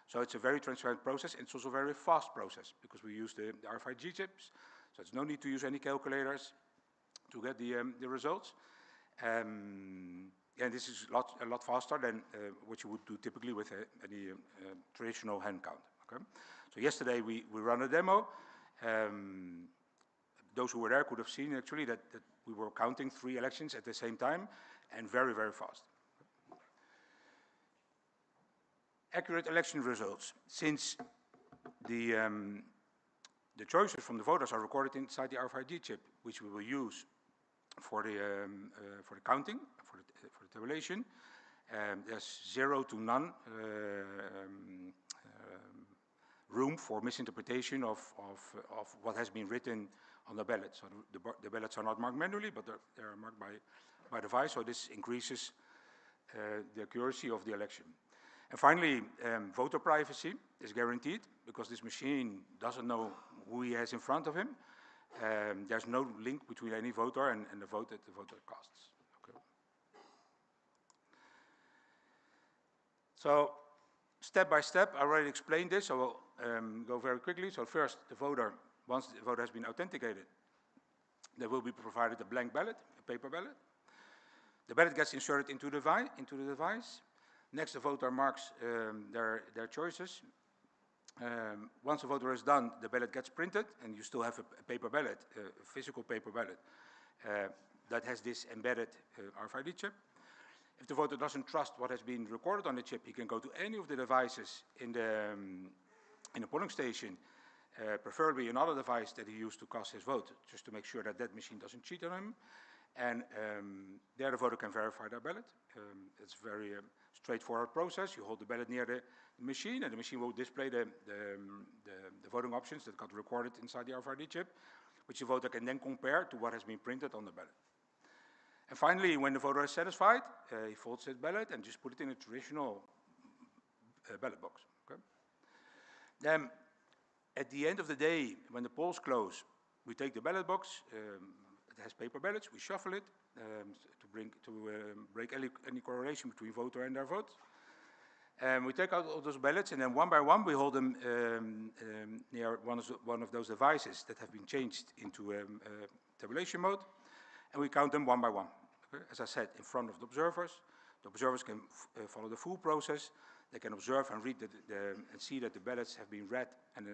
So it's a very transparent process, and it's also a very fast process because we use the RFID chips, so there's no need to use any calculators to get the results. And this is a lot faster than what you would do typically with any traditional hand count. Okay? So yesterday we ran a demo. Those who were there could have seen actually that we were counting 3 elections at the same time, and very, very fast. Accurate election results. Since the choices from the voters are recorded inside the RFID chip, which we will use for the counting, for the tabulation, there's 0 to none room for misinterpretation of what has been written on the ballot. So the ballots are not marked manually, but they're marked by device, so this increases the accuracy of the election. And finally, voter privacy is guaranteed because this machine doesn't know who he has in front of him. There's no link between any voter and the vote that the voter casts. Okay. So, step by step, I already explained this, so I'll go very quickly. So first, once the voter has been authenticated, they will be provided a blank ballot, a paper ballot. The ballot gets inserted into the device. Next, the voter marks their choices. Once the voter is done, the ballot gets printed, and you still have a paper ballot, a physical paper ballot, that has this embedded RFID chip. If the voter doesn't trust what has been recorded on the chip, he can go to any of the devices in the polling station, preferably another device that he used to cast his vote, just to make sure that that machine doesn't cheat on him. And there the voter can verify their ballot. It's a very straightforward process. You hold the ballot near the machine, and the machine will display the voting options that got recorded inside the RFID chip, which the voter can then compare to what has been printed on the ballot. And finally, when the voter is satisfied, he folds his ballot and just put it in a traditional ballot box. Okay? Then, at the end of the day, when the polls close, we take the ballot box. It it has paper ballots. We shuffle it to break any correlation between voter and their vote. We take out all those ballots, and then one by one we hold them near one of those devices that have been changed into tabulation mode, and we count them one by one. Okay? As I said, in front of the observers. The observers can follow the full process. They can observe and read and see that the ballots have been read and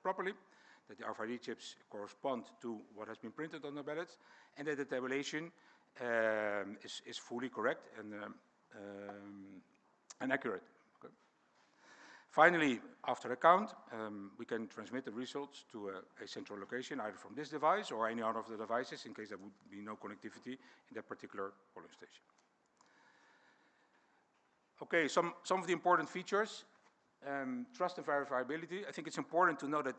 properly, that the RFID chips correspond to what has been printed on the ballots, and that the tabulation is fully correct and accurate. Okay. Finally, after a count, we can transmit the results to a central location, either from this device or any other of the devices, in case there would be no connectivity in that particular polling station. Okay, some of the important features, trust and verifiability. I think it's important to know that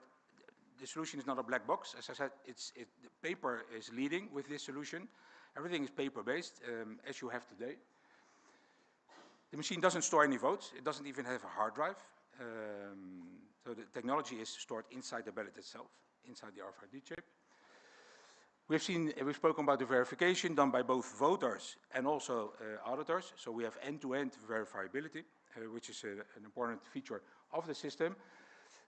the solution is not a black box. As I said, the paper is leading with this solution. Everything is paper-based, as you have today. The machine doesn't store any votes. It doesn't even have a hard drive. So the technology is stored inside the ballot itself, inside the RFID chip. We've spoken about the verification done by both voters and also auditors. So we have end-to-end verifiability, which is an important feature of the system.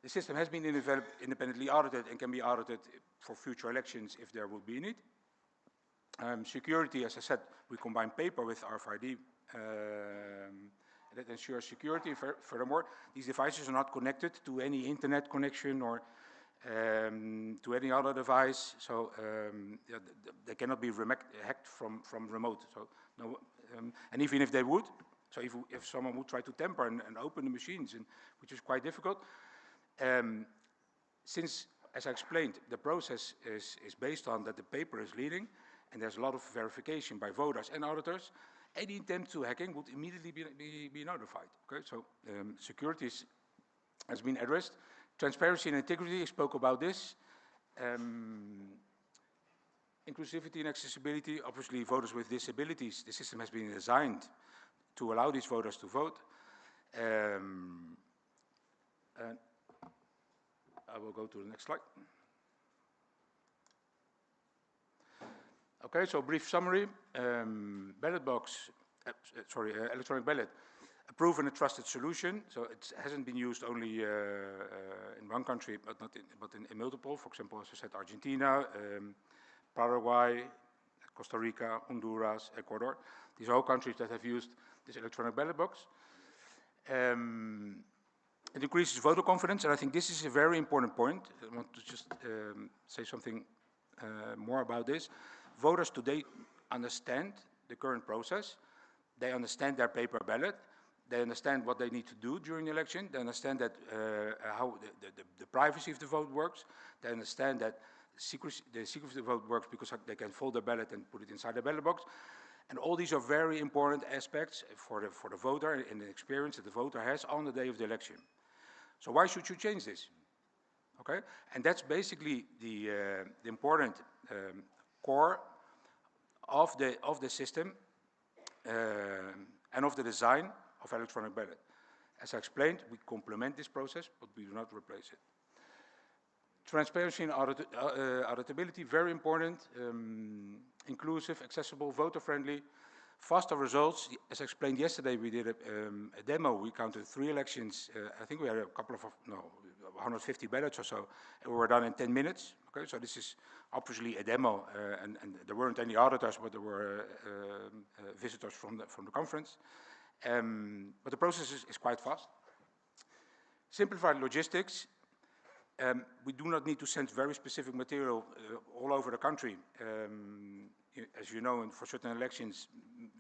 The system has been independently audited and can be audited for future elections if there would be a need. Security, as I said, we combine paper with RFID. That ensures security. Furthermore, these devices are not connected to any internet connection or to any other device, so yeah, they cannot be hacked from remote. So no, and even if they would, so if someone would try to tamper and open the machines, which is quite difficult, since, as I explained, the process is based on that the paper is leading, and there's a lot of verification by voters and auditors, any attempt to hacking would immediately be notified. Okay, so security has been addressed. Transparency and integrity, I spoke about this. Inclusivity and accessibility, obviously voters with disabilities, the system has been designed to allow these voters to vote. And I will go to the next slide. Okay, so brief summary. Ballot box, electronic ballot, a proven and trusted solution. So it hasn't been used only in one country, but in multiple. For example, as I said, Argentina, Paraguay, Costa Rica, Honduras, Ecuador. These are all countries that have used this electronic ballot box. It increases voter confidence, and I think this is a very important point. I want to just say something more about this. Voters today understand the current process. They understand their paper ballot. They understand what they need to do during the election. They understand that how the privacy of the vote works. They understand that the secrecy of the vote works because they can fold the ballot and put it inside the ballot box. And all these are very important aspects for the voter and the experience that the voter has on the day of the election. So why should you change this? Okay, and that's basically the important core of the system and of the design of electronic ballot. As I explained, we complement this process, but we do not replace it. Transparency and auditability, very important. Inclusive, accessible, voter-friendly, faster results. As I explained yesterday, we did a demo. We counted 3 elections. I think we had a couple of, 150 ballots or so, and we were done in 10 minutes. Okay, so this is obviously a demo, and there weren't any auditors, but there were visitors from the conference. But the process is quite fast. Simplified logistics. We do not need to send very specific material all over the country. As you know, for certain elections,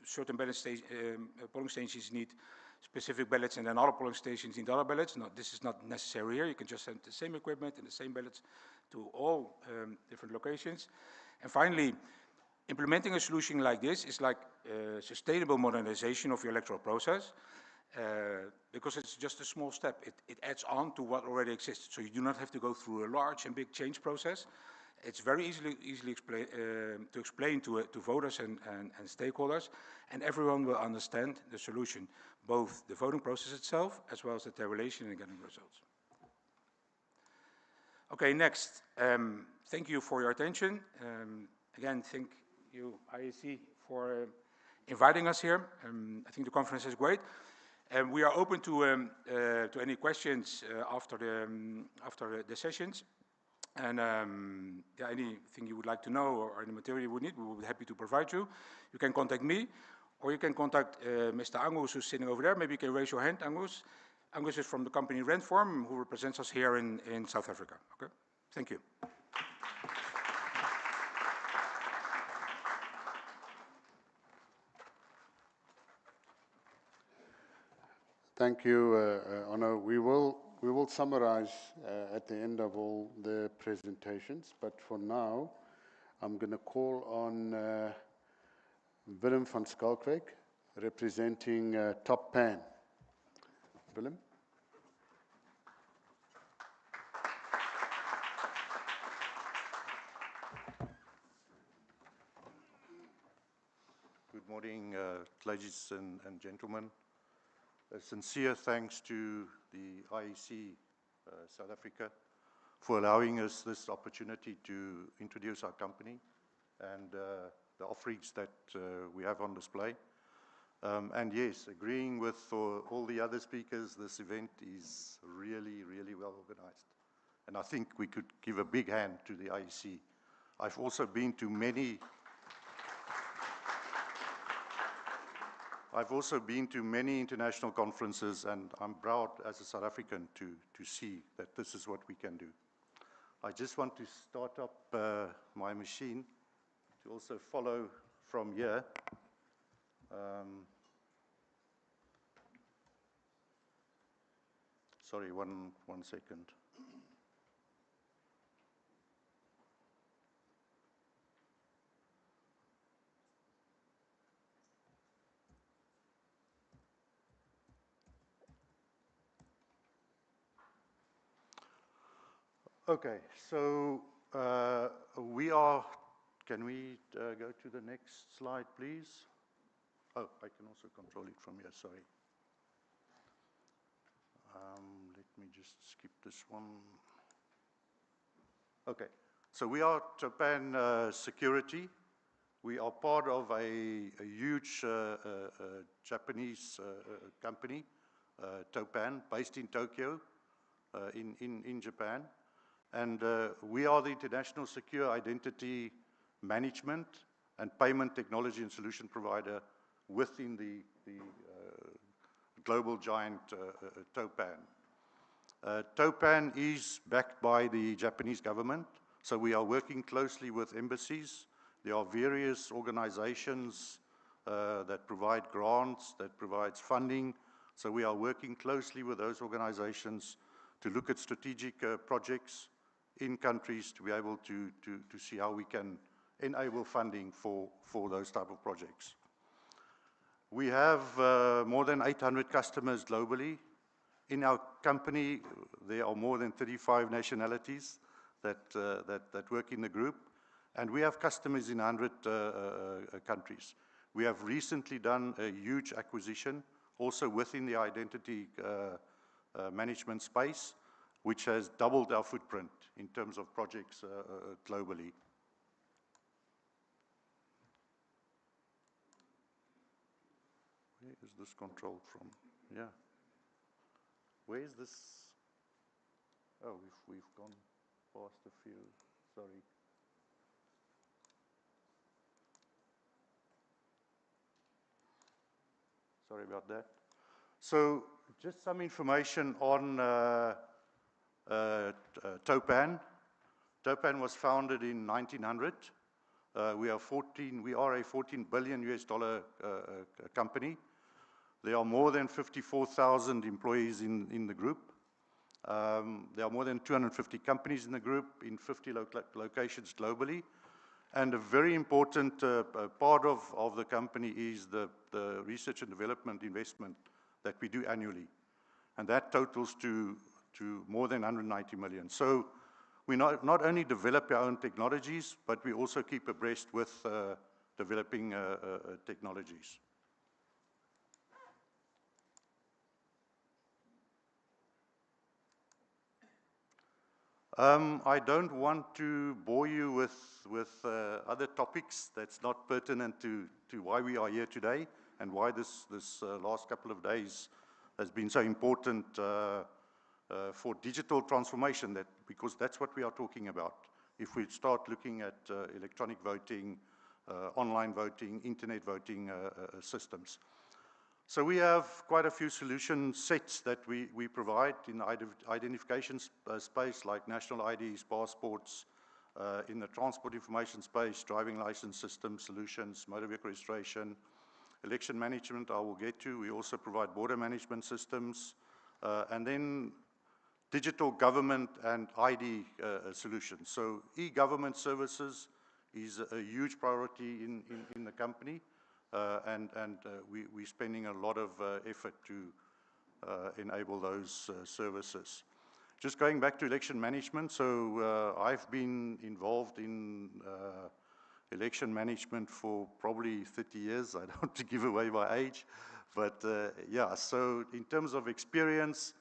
certain polling stations need specific ballots, and then other polling stations need other ballots. No, this is not necessary here. You can just send the same equipment and the same ballots to all different locations. And finally, implementing a solution like this is like sustainable modernization of your electoral process, because it's just a small step. It adds on to what already exists. So you do not have to go through a large and big change process. It's very easily to explain to voters and stakeholders, and everyone will understand the solution, both the voting process itself as well as the tabulation and getting results. Okay, next. Thank you for your attention. Again, thank you, IAC, for inviting us here. I think the conference is great. We are open to any questions after the sessions. And yeah, anything you would like to know or any material you would need, we will be happy to provide you. You can contact me, or you can contact Mr. Angus, who's sitting over there. Maybe you can raise your hand, Angus. Angus is from the company Rentform, who represents us here in South Africa. Okay, thank you.
Thank you, Onno. We will summarize at the end of all the presentations, but for now, I'm going to call on Willem van Skalkwyk, representing Topan. Willem?
Good morning, ladies and gentlemen. A sincere thanks to the IEC South Africa for allowing us this opportunity to introduce our company and the offerings that we have on display. And yes, agreeing with all the other speakers, this event is really, really well organized. And I think we could give a big hand to the IEC. I've also been to many international conferences, and I'm proud as a South African to see that this is what we can do. I just want to start up my machine to also follow from here. Sorry, one second. Okay, so can we go to the next slide, please? Oh, I can also control it from here, sorry. Let me just skip this one. Okay, so we are Topan Security. We are part of a huge Japanese company, Topan, based in Tokyo, in Japan. And we are the international secure identity management and payment technology and solution provider within the global giant Topan. Topan is backed by the Japanese government, so we are working closely with embassies. There are various organizations that provide grants, that provides funding, so we are working closely with those organizations to look at strategic projects in countries to be able to see how we can enable funding for those type of projects. We have more than 800 customers globally. In our company, there are more than 35 nationalities that work in the group, and we have customers in 100 countries. We have recently done a huge acquisition, also within the identity management space, which has doubled our footprint in terms of projects globally. Where is this controlled from? Yeah. Where is this? Oh, we've gone past a few. Sorry. Sorry about that. So just some information on Topan. Topan was founded in 1900. We are a $14 billion company. There are more than 54,000 employees in the group. There are more than 250 companies in the group in 50 locations globally. And a very important part of the company is the research and development investment that we do annually. And that totals to more than 190 million. So we not only develop our own technologies, but we also keep abreast with developing technologies. I don't want to bore you with other topics that's not pertinent to why we are here today and why this last couple of days has been so important for digital transformation, because that's what we are talking about. If we start looking at electronic voting, online voting, internet voting systems. So we have quite a few solution sets that we provide in the identification space, like national IDs, passports, in the transport information space, driving license system solutions, motor vehicle registration, election management I will get to. We also provide border management systems, and then digital government and ID solutions. So e-government services is a huge priority in the company. And we're spending a lot of effort to enable those services. Just going back to election management, so I've been involved in election management for probably 30 years. I don't want to give away my age, but yeah, so in terms of experience,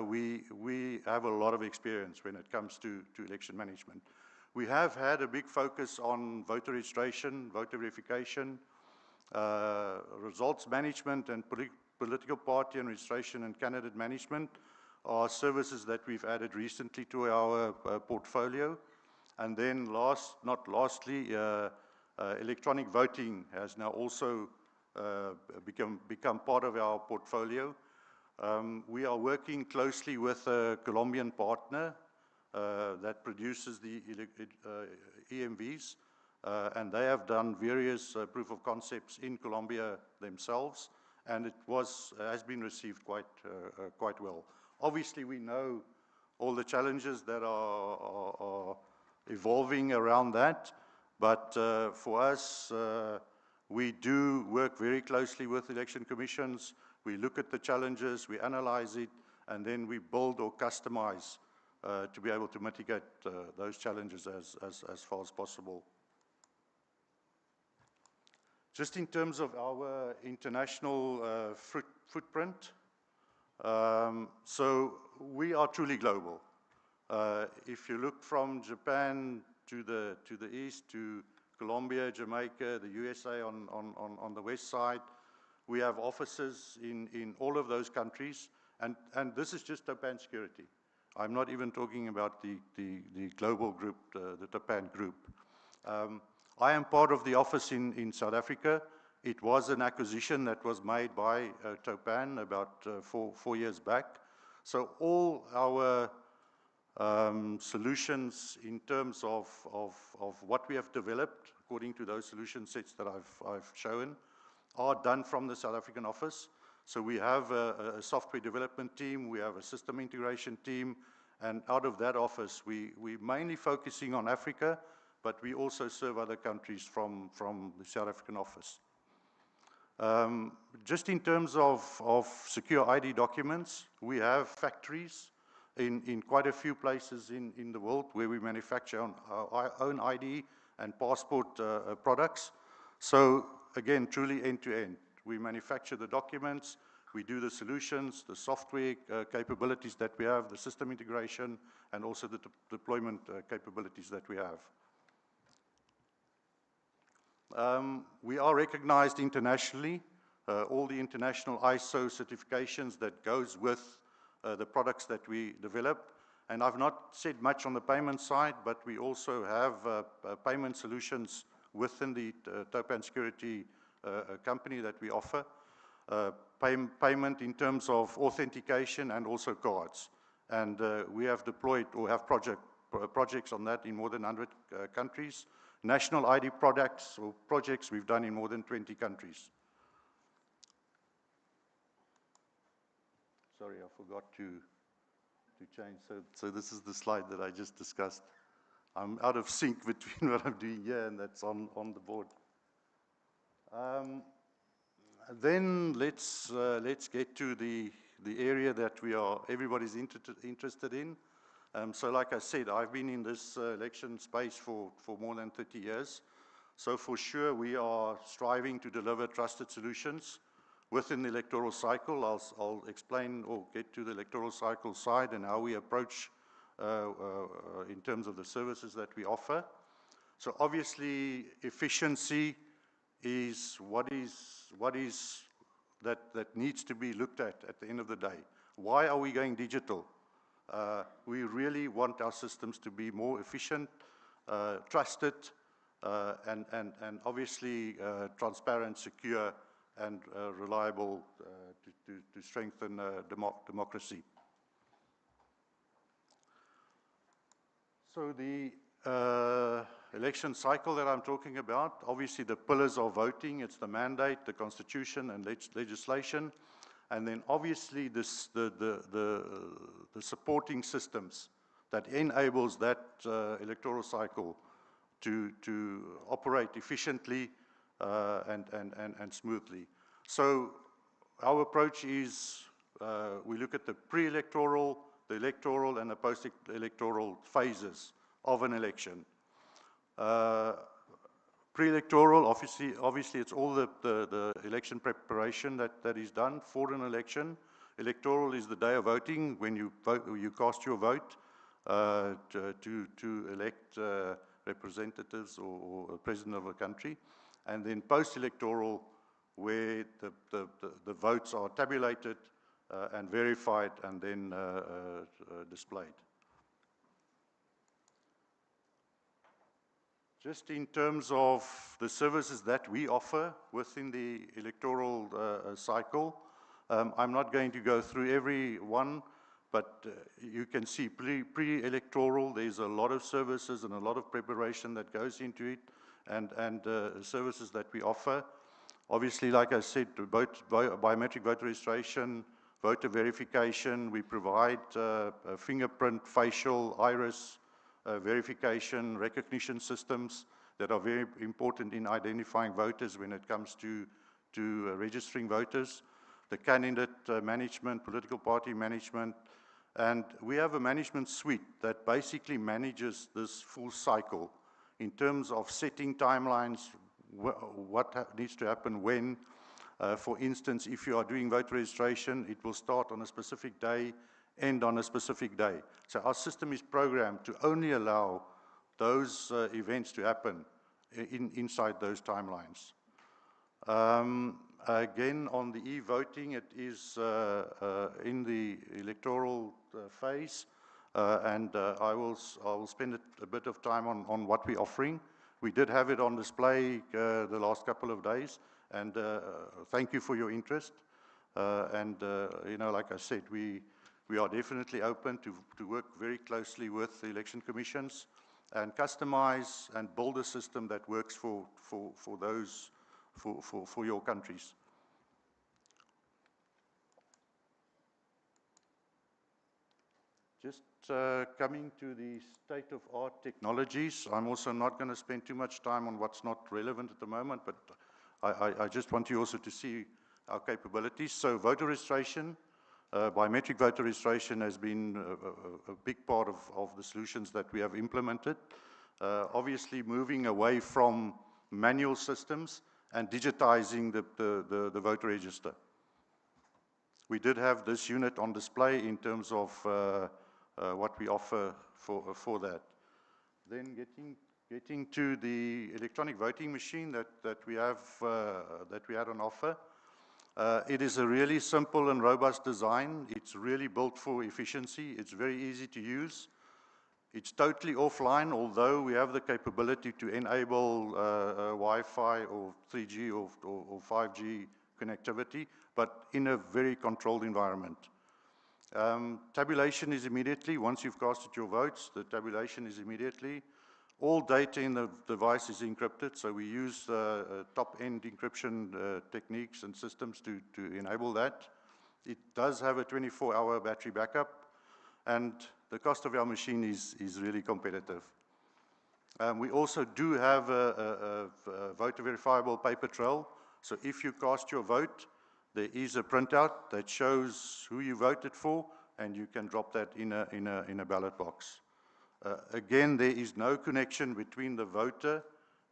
we have a lot of experience when it comes to election management. We have had a big focus on voter registration, voter verification, results management, and political party and registration and candidate management are services that we've added recently to our portfolio. And then not lastly, electronic voting has now also become part of our portfolio. We are working closely with a Colombian partner that produces the EMVs. And they have done various proof of concepts in Colombia themselves, and it has been received quite well. Obviously, we know all the challenges that are evolving around that, but for us, we do work very closely with election commissions. We look at the challenges, we analyze it, and then we build or customize to be able to mitigate those challenges as far as possible. Just in terms of our international footprint, so we are truly global. If you look from Japan to the east, to Colombia, Jamaica, the USA on the west side, we have offices in all of those countries, and this is just Topan Security. I'm not even talking about the global group, the Topan group. I am part of the office in South Africa. It was an acquisition that was made by Topan about 4 years back. So all our solutions in terms of what we have developed, according to those solution sets that I've shown, are done from the South African office. So we have a software development team, we have a system integration team, and out of that office, we're mainly focusing on Africa, but we also serve other countries from the South African office. Just in terms of secure ID documents, we have factories in quite a few places in the world where we manufacture our own ID and passport products. So again, truly end-to-end. We manufacture the documents, we do the solutions, the software capabilities that we have, the system integration, and also the deployment capabilities that we have. We are recognized internationally. All the international ISO certifications that goes with the products that we develop. And I've not said much on the payment side, but we also have payment solutions within the Topan Security company that we offer. Payment in terms of authentication and also cards. And we have deployed or have projects on that in more than 100 countries. National ID products or projects we've done in more than 20 countries. Sorry, I forgot to change. So this is the slide that I just discussed. I'm out of sync between what I'm doing here and that's on the board. Then let's get to the area that everybody's interested in. So like I said, I've been in this election space for more than 30 years. So for sure, we are striving to deliver trusted solutions within the electoral cycle. I'll explain or get to the electoral cycle side and how we approach in terms of the services that we offer. So obviously, efficiency is what that needs to be looked at the end of the day. Why are we going digital? We really want our systems to be more efficient, trusted, and obviously transparent, secure, and reliable to strengthen democracy. So the election cycle that I'm talking about, obviously the pillars of voting, it's the mandate, the constitution, and legislation. And then obviously the supporting systems that enables that electoral cycle to operate efficiently and smoothly. So our approach is we look at the pre-electoral, the electoral, and the post-electoral phases of an election. Pre-electoral, obviously it's all the election preparation that is done for an election. Electoral is the day of voting, when you vote, you cast your vote to elect representatives or president of a country. And then post-electoral, where the votes are tabulated and verified and then displayed. Just in terms of the services that we offer within the electoral cycle, I'm not going to go through every one, but you can see pre-electoral, there's a lot of services and a lot of preparation that goes into it, and services that we offer. Obviously, like I said, biometric voter registration, voter verification, we provide fingerprint, facial, iris, verification, recognition systems that are very important in identifying voters when it comes to registering voters, the candidate management, political party management, and we have a management suite that basically manages this full cycle in terms of setting timelines, what needs to happen when. For instance, if you are doing voter registration, it will start on a specific day, end on a specific day. So our system is programmed to only allow those events to happen inside those timelines. Again, on the e-voting, it is in the electoral phase, and I will spend a bit of time on what we're offering. We did have it on display the last couple of days, and thank you for your interest. You know, like I said, we are definitely open to work very closely with the election commissions and customize and build a system that works for your countries. Just coming to the state-of-art technologies, I'm also not going to spend too much time on what's not relevant at the moment, but I just want you also to see our capabilities. So voter registration, biometric voter registration has been a big part of the solutions that we have implemented. Obviously moving away from manual systems and digitizing the voter register. We did have this unit on display in terms of what we offer for that. Then getting to the electronic voting machine that we had on offer. It is a really simple and robust design. It's really built for efficiency. It's very easy to use. It's totally offline, although we have the capability to enable Wi-Fi or 3G or 5G connectivity, but in a very controlled environment. Tabulation is immediately. Once you've casted your votes, the tabulation is immediately. All data in the device is encrypted, so we use top-end encryption techniques and systems to enable that. It does have a 24-hour battery backup, and the cost of our machine is really competitive. We also do have a voter verifiable paper trail, so if you cast your vote, there is a printout that shows who you voted for, and you can drop that in a ballot box. Again, there is no connection between the voter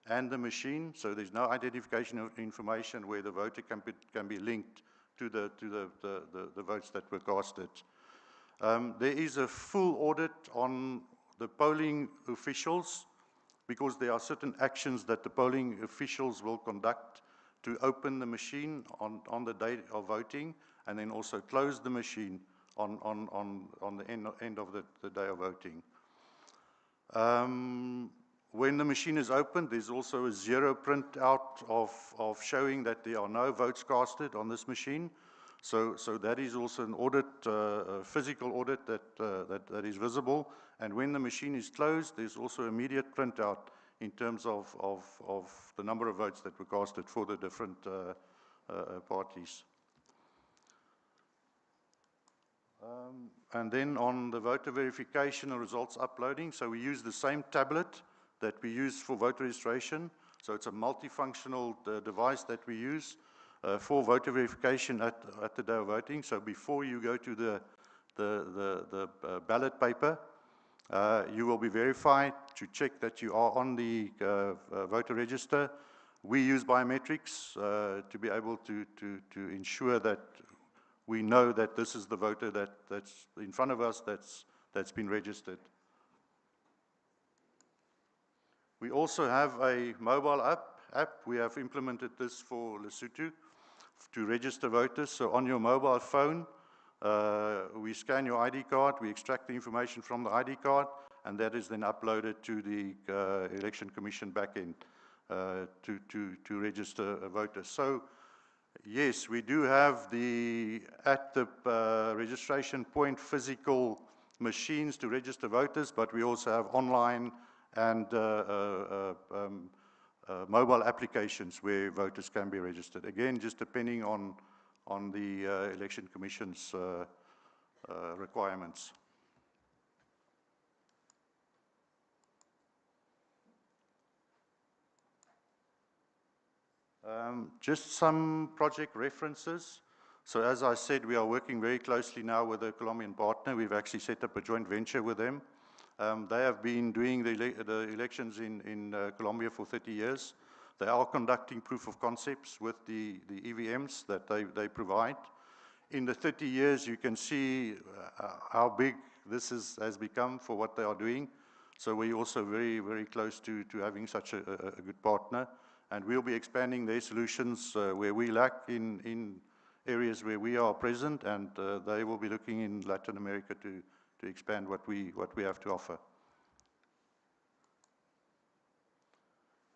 and the machine, so there's no identification of information where the voter can be linked to the votes that were casted. There is a full audit on the polling officials because there are certain actions that the polling officials will conduct to open the machine on the day of voting and then also close the machine on the end of the day of voting. When the machine is opened, there's also a zero printout of showing that there are no votes casted on this machine. So that is also an audit, a physical audit that is visible. And when the machine is closed, there's also immediate printout in terms of the number of votes that were casted for the different parties. And then on the voter verification and results uploading, so we use the same tablet that we use for voter registration. So it's a multifunctional device that we use for voter verification at the day of voting. So before you go to the ballot paper, you will be verified to check that you are on the voter register. We use biometrics to be able to ensure that we know that this is the voter that's in front of us that's been registered. We also have a mobile app. We have implemented this for Lesotho to register voters. So on your mobile phone, we scan your ID card, we extract the information from the ID card, and that is then uploaded to the Election Commission backend to register a voter. So yes, we do have at the registration point physical machines to register voters, but we also have online and mobile applications where voters can be registered. Again, just depending on the Election Commission's requirements. Just some project references. So as I said, we are working very closely now with a Colombian partner. We've actually set up a joint venture with them. They have been doing the elections in Colombia for 30 years. They are conducting proof of concepts with the EVMs that they provide. In the 30 years, you can see how big this has become for what they are doing. So we're also very, very close to having such a good partner. And we'll be expanding their solutions where we lack in areas where we are present, and they will be looking in Latin America to expand what we have to offer.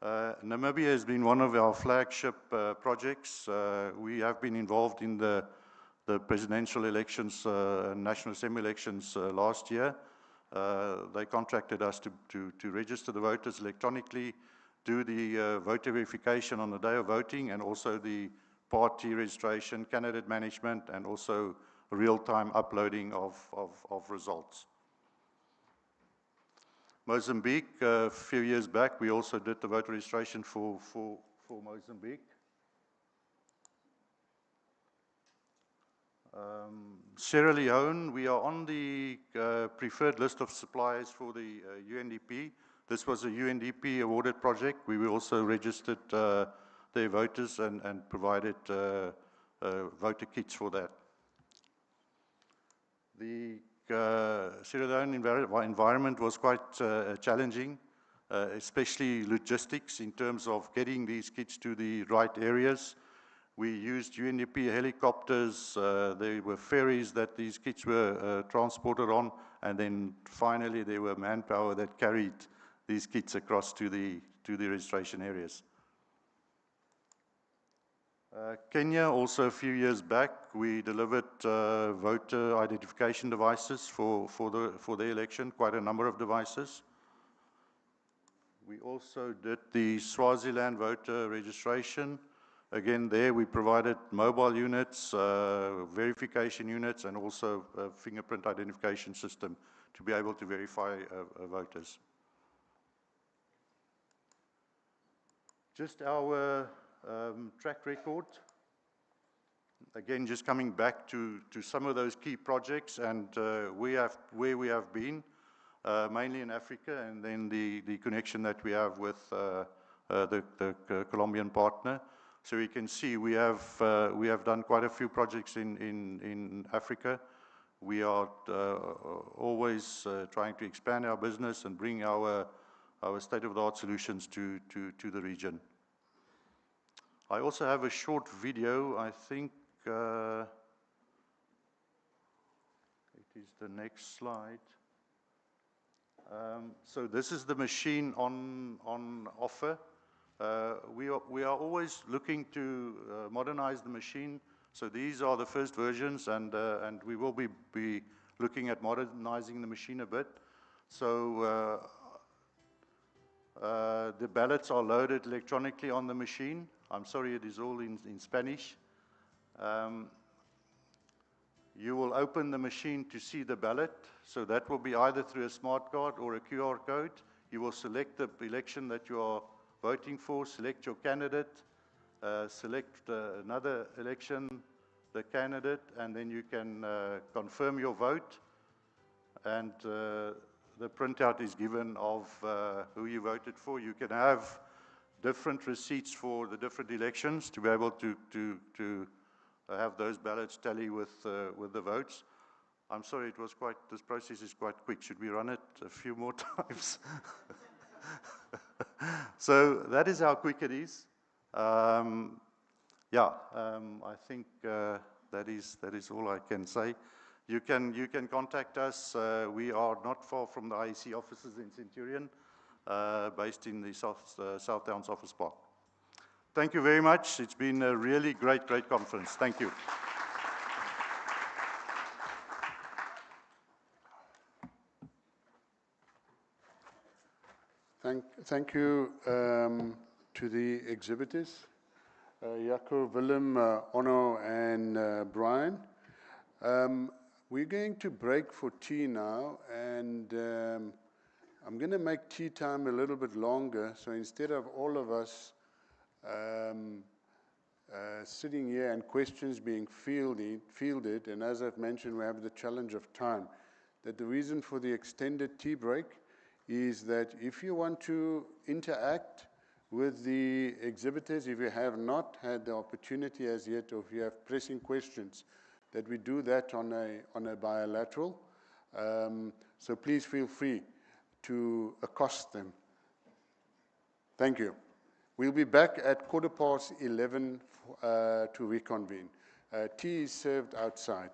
Namibia has been one of our flagship projects. We have been involved in the presidential elections, National Assembly elections last year. They contracted us to register the voters electronically, do the voter verification on the day of voting, and also the party registration, candidate management, and also real-time uploading of results. Mozambique, a few years back, we also did the voter registration for Mozambique. Sierra Leone, we are on the preferred list of suppliers for the UNDP. This was a UNDP awarded project. We also registered their voters and provided voter kits for that. The Sierra Leone environment was quite challenging, especially logistics in terms of getting these kits to the right areas. We used UNDP helicopters, there were ferries that these kits were transported on, and then finally there were manpower that carried these kits across to the registration areas. Kenya, also a few years back, we delivered voter identification devices for the election, quite a number of devices. We also did the Swaziland voter registration. Again, there we provided mobile units, verification units, and also a fingerprint identification system to be able to verify voters. Just our track record. Again, just coming back to some of those key projects and where we have been, mainly in Africa, and then the connection that we have with the Colombian partner. So you can see we have done quite a few projects in Africa. We are always trying to expand our business and bring our state-of-the-art solutions to the region. I also have a short video, I think it is the next slide. So this is the machine on offer. We are always looking to modernize the machine. So these are the first versions, and we will be looking at modernizing the machine a bit. So the ballots are loaded electronically on the machine. I'm sorry, it is all in Spanish. You will open the machine to see the ballot. So that will be either through a smart card or a QR code. You will select the election that you are voting for, select your candidate, select another election, the candidate, and then you can confirm your vote. And the printout is given of who you voted for. You can have different receipts for the different elections to be able to have those ballots tally with the votes. I'm sorry, this process is quite quick. Should we run it a few more times? So that is how quick it is. I think that is all I can say. You can contact us. We are not far from the IEC offices in Centurion, based in the South Downs Office Park. Thank you very much. It's been a really great conference. Thank you.
Thank you to the exhibitors, Jaco, Willem, Onno, and Brian. We're going to break for tea now, and I'm going to make tea time a little bit longer. So instead of all of us sitting here and questions being fielded, and as I've mentioned, we have the challenge of time, that the reason for the extended tea break is that if you want to interact with the exhibitors, if you have not had the opportunity as yet, or if you have pressing questions, that we do that on a bilateral. So please feel free to accost them. Thank you. We'll be back at 11:15 to reconvene. Tea is served outside.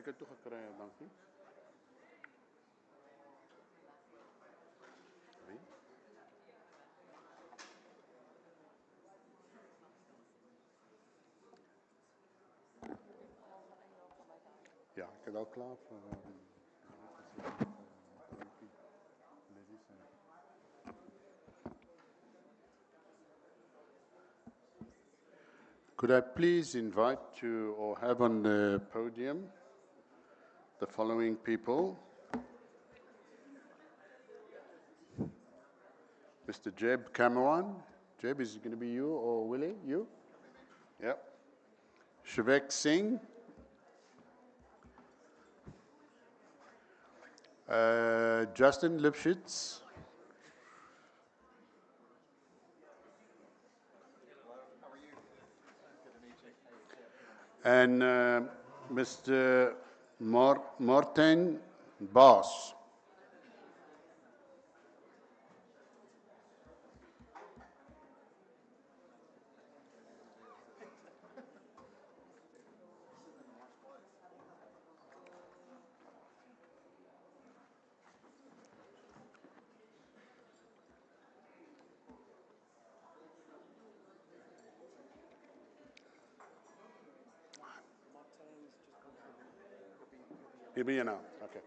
ek dit toe gekry het, dankie. Wie? Ja, ek het al klaar vir Could I please invite to, or have on the podium, the following people? Mr. Jeb Cameron. Jeb, is it going to be you or Willie? You? Yep. Shivek Singh. Justin Lipschitz. And Mr. Martin Baas. He'll be here now. Okay.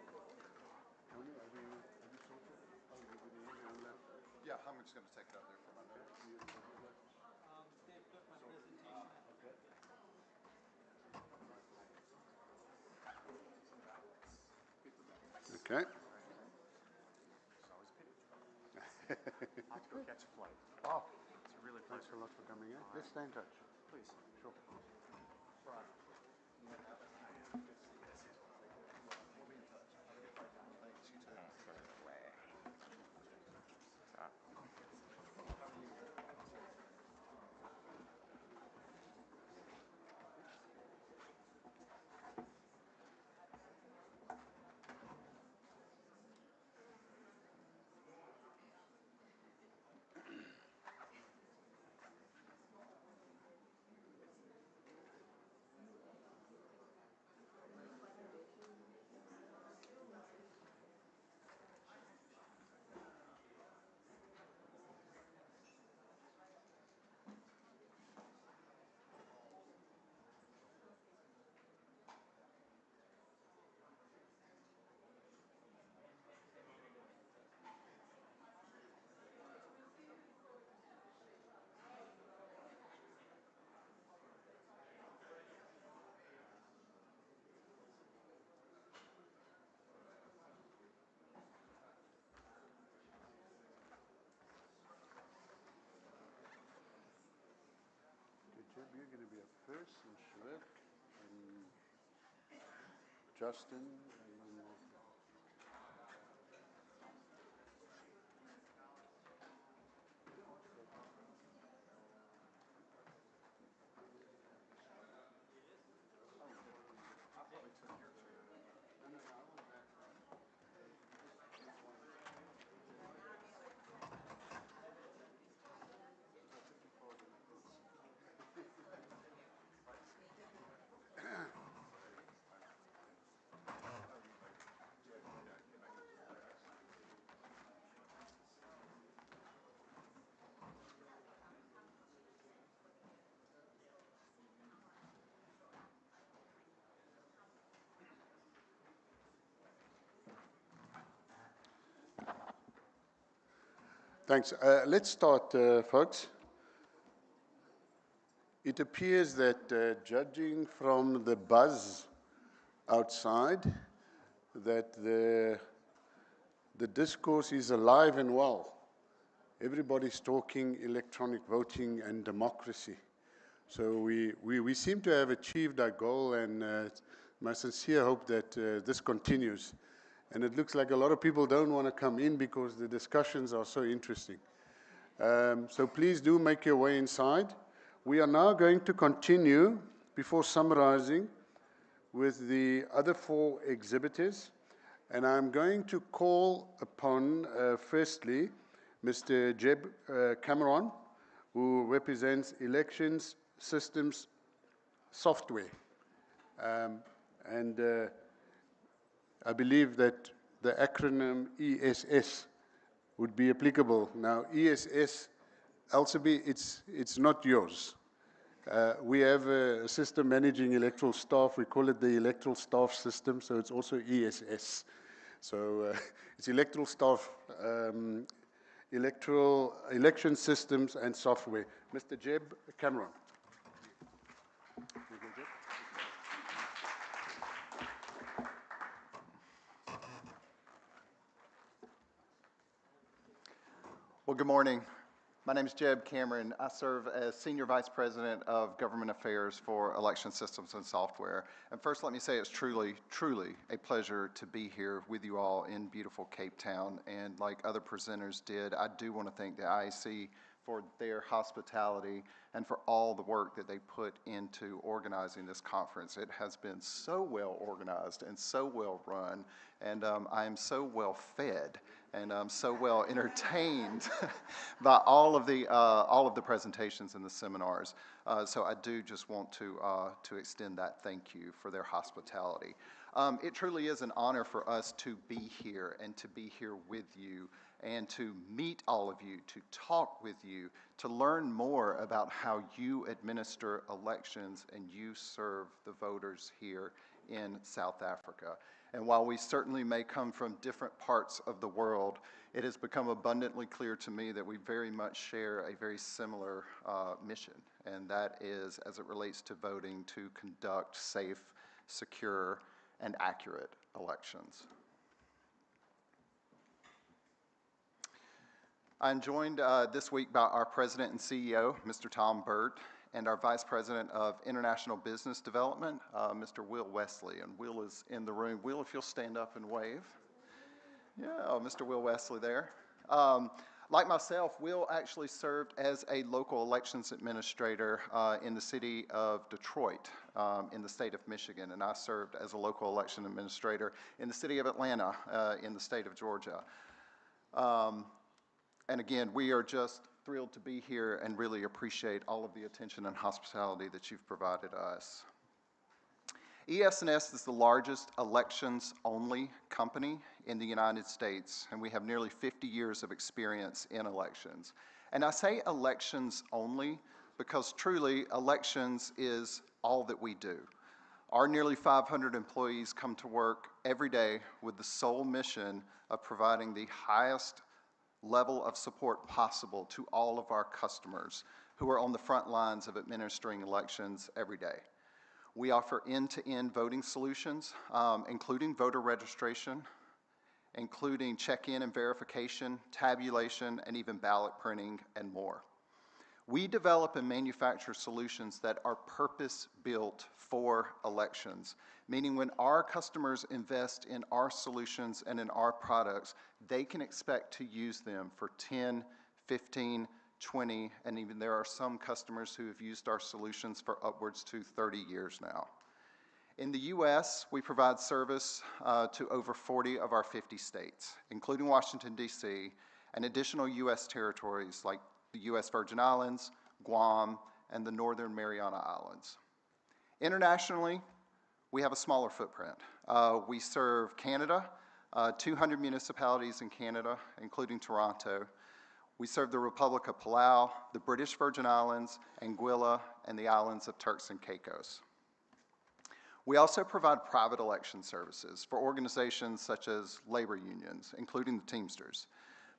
Yeah, I'm just going to take it out there for my notes.
Okay.
I have to go catch a flight.
Oh,
It's a really
thanks
pleasure.
a lot for coming in. Let's stay in touch.
Please.
Sure. Jeb, you're going to be up first, and Shivek, and Justin, and then Thanks. Let's start, folks. It appears that, judging from the buzz outside, that the discourse is alive and well. Everybody's talking electronic voting and democracy. So we seem to have achieved our goal, and my sincere hope that this continues. And it looks like a lot of people don't want to come in because the discussions are so interesting. So please do make your way inside. We are now going to continue, before summarizing, with the other four exhibitors. And I'm going to call upon, firstly, Mr. Jeb Cameron, who represents Elections Systems Software. And I believe that the acronym ESS would be applicable. Now, ESS, Elsaby, it's not yours. We have a system managing electoral staff. We call it the electoral staff system, so it's also ESS. So it's electoral staff, election systems and software. Mr. Jeb Cameron.
Well, good morning. My name is Jeb Cameron. I serve as Senior Vice President of Government Affairs for Election Systems and Software. And first, let me say it's truly, truly a pleasure to be here with you all in beautiful Cape Town. And like other presenters did, I do want to thank the IAC for their hospitality and for all the work that they put into organizing this conference. It has been so well organized and so well run, and I am so well fed and so well entertained by all of the presentations and the seminars. So I do just want to extend that thank you for their hospitality. It truly is an honor for us to be here and to be here with you and to meet all of you, to talk with you, to learn more about how you administer elections and you serve the voters here in South Africa. And while we certainly may come from different parts of the world, it has become abundantly clear to me that we very much share a very similar mission, and that is, as it relates to voting, to conduct safe, secure, and accurate elections. I'm joined this week by our President and CEO, Mr. Tom Burt, and our Vice President of International Business Development, Mr. Will Wesley. And Will is in the room. Will, if you'll stand up and wave. Yeah, Mr. Will Wesley there. Like myself, Will actually served as a local elections administrator in the city of Detroit in the state of Michigan, and I served as a local election administrator in the city of Atlanta in the state of Georgia. And again, we are just thrilled to be here and really appreciate all of the attention and hospitality that you've provided us. ES&S is the largest elections-only company in the United States, and we have nearly 50 years of experience in elections. And I say elections only because truly elections is all that we do. Our nearly 500 employees come to work every day with the sole mission of providing the highest level of support possible to all of our customers who are on the front lines of administering elections every day. We offer end-to-end voting solutions, including voter registration, including check-in and verification, tabulation, and even ballot printing, and more. We develop and manufacture solutions that are purpose-built for elections, meaning when our customers invest in our solutions and in our products, they can expect to use them for 10, 15, 20, and even there are some customers who have used our solutions for upwards to 30 years now. In the U.S., we provide service to over 40 of our 50 states, including Washington, D.C., and additional U.S. territories like the U.S. Virgin Islands, Guam, and the Northern Mariana Islands. Internationally, we have a smaller footprint. We serve Canada, 200 municipalities in Canada, including Toronto. We serve the Republic of Palau, the British Virgin Islands, Anguilla, and the islands of Turks and Caicos. We also provide private election services for organizations such as labor unions, including the Teamsters.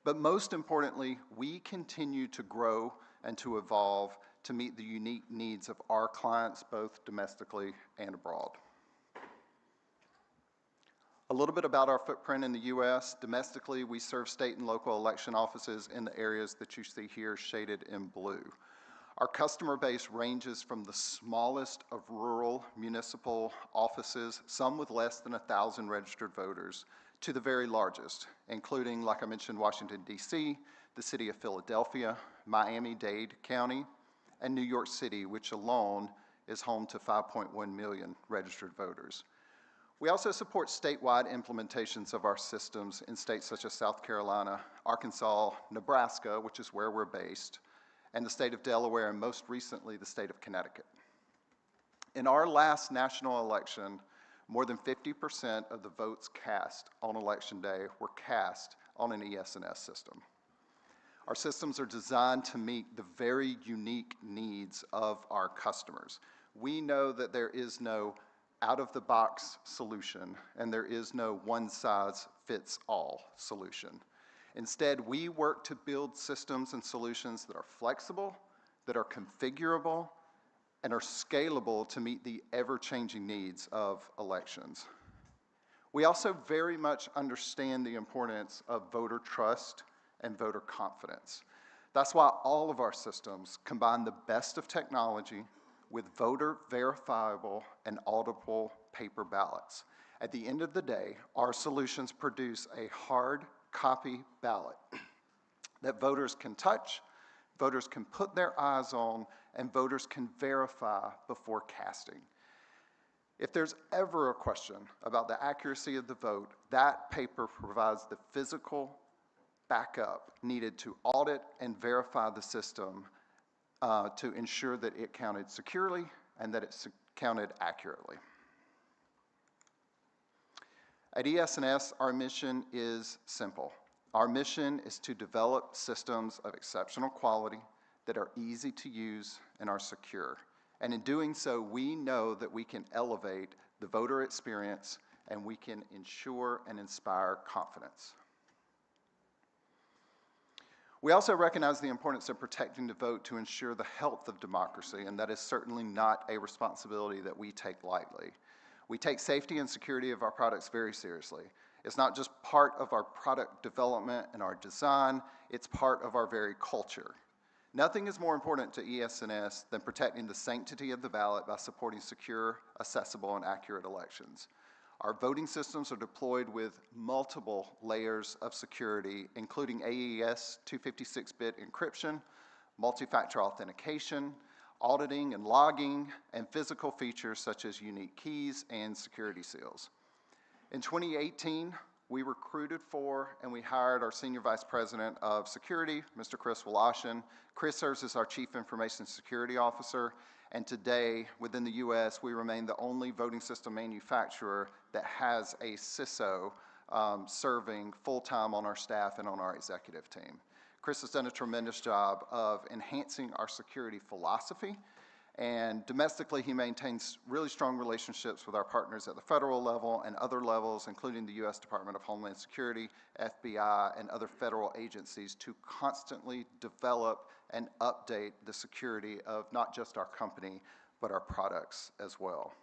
But most importantly, we continue to grow and to evolve to meet the unique needs of our clients, both domestically and abroad. A little bit about our footprint in the U.S. Domestically, we serve state and local election offices in the areas that you see here shaded in blue. Our customer base ranges from the smallest of rural municipal offices, some with less than 1,000 registered voters, to the very largest, including, like I mentioned, Washington, D.C., the city of Philadelphia, Miami-Dade County, and New York City, which alone is home to 5.1 million registered voters. We also support statewide implementations of our systems in states such as South Carolina, Arkansas, Nebraska, which is where we're based, and the state of Delaware, and most recently, the state of Connecticut. In our last national election, More than 50% of the votes cast on Election Day were cast on an ES&S system. Our systems are designed to meet the very unique needs of our customers. We know that there is no out-of-the-box solution, and there is no one-size-fits-all solution. Instead, we work to build systems and solutions that are flexible, that are configurable, and are scalable to meet the ever-changing needs of elections. We also very much understand the importance of voter trust and voter confidence. That's why all of our systems combine the best of technology with voter verifiable and auditable paper ballots. At the end of the day, our solutions produce a hard copy ballot that voters can touch, voters can put their eyes on, and voters can verify before casting. If there's ever a question about the accuracy of the vote, that paper provides the physical backup needed to audit and verify the system to ensure that it counted securely and that it counted accurately. At ES&S, our mission is simple. Our mission is to develop systems of exceptional quality that are easy to use and are secure. And in doing so, we know that we can elevate the voter experience and we can ensure and inspire confidence. We also recognize the importance of protecting the vote to ensure the health of democracy, and that is certainly not a responsibility that we take lightly. We take safety and security of our products very seriously. It's not just part of our product development and our design, it's part of our very culture. Nothing is more important to ES&S than protecting the sanctity of the ballot by supporting secure, accessible, and accurate elections. Our voting systems are deployed with multiple layers of security, including AES 256-bit encryption, multi-factor authentication, auditing and logging, and physical features such as unique keys and security seals. In 2018, we recruited for and we hired our Senior Vice President of Security, Mr. Chris Woloshyn. Chris serves as our Chief Information Security Officer, and today, within the U.S., we remain the only voting system manufacturer that has a CISO serving full-time on our staff and on our executive team. Chris has done a tremendous job of enhancing our security philosophy, and domestically, he maintains really strong relationships with our partners at the federal level and other levels, including the U.S. Department of Homeland Security, FBI, and other federal agencies to constantly develop and update the security of not just our company, but our products as well.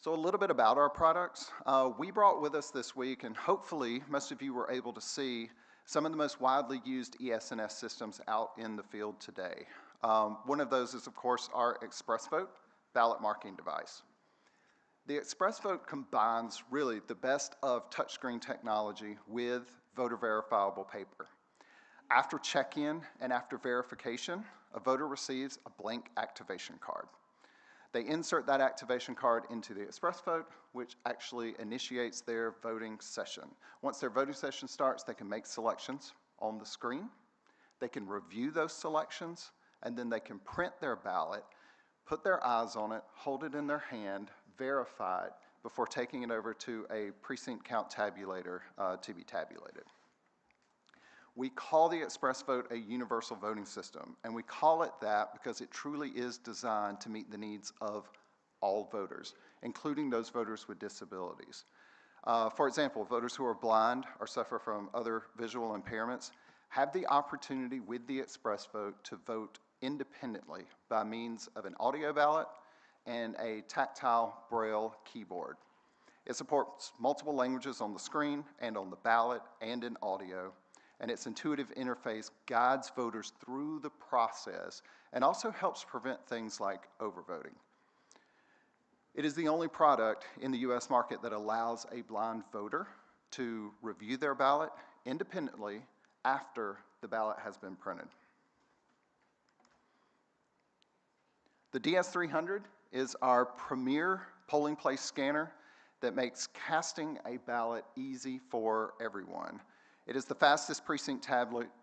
So a little bit about our products. We brought with us this week, and hopefully most of you were able to see some of the most widely used ES&S systems out in the field today. One of those is, of course, our ExpressVote ballot marking device. The ExpressVote combines really the best of touchscreen technology with voter verifiable paper. After check-in and after verification, a voter receives a blank activation card. They insert that activation card into the ExpressVote, which actually initiates their voting session. Once their voting session starts, they can make selections on the screen. They can review those selections, and then they can print their ballot, put their eyes on it, hold it in their hand, verify it before taking it over to a precinct count tabulator to be tabulated. We call the ExpressVote a universal voting system, and we call it that because it truly is designed to meet the needs of all voters, including those voters with disabilities. For example, voters who are blind or suffer from other visual impairments have the opportunity with the ExpressVote to vote independently by means of an audio ballot and a tactile Braille keyboard. It supports multiple languages on the screen and on the ballot and in audio, and its intuitive interface guides voters through the process and also helps prevent things like overvoting. It is the only product in the U.S. market that allows a blind voter to review their ballot independently after the ballot has been printed. The DS300 is our premier polling place scanner that makes casting a ballot easy for everyone. It is the fastest precinct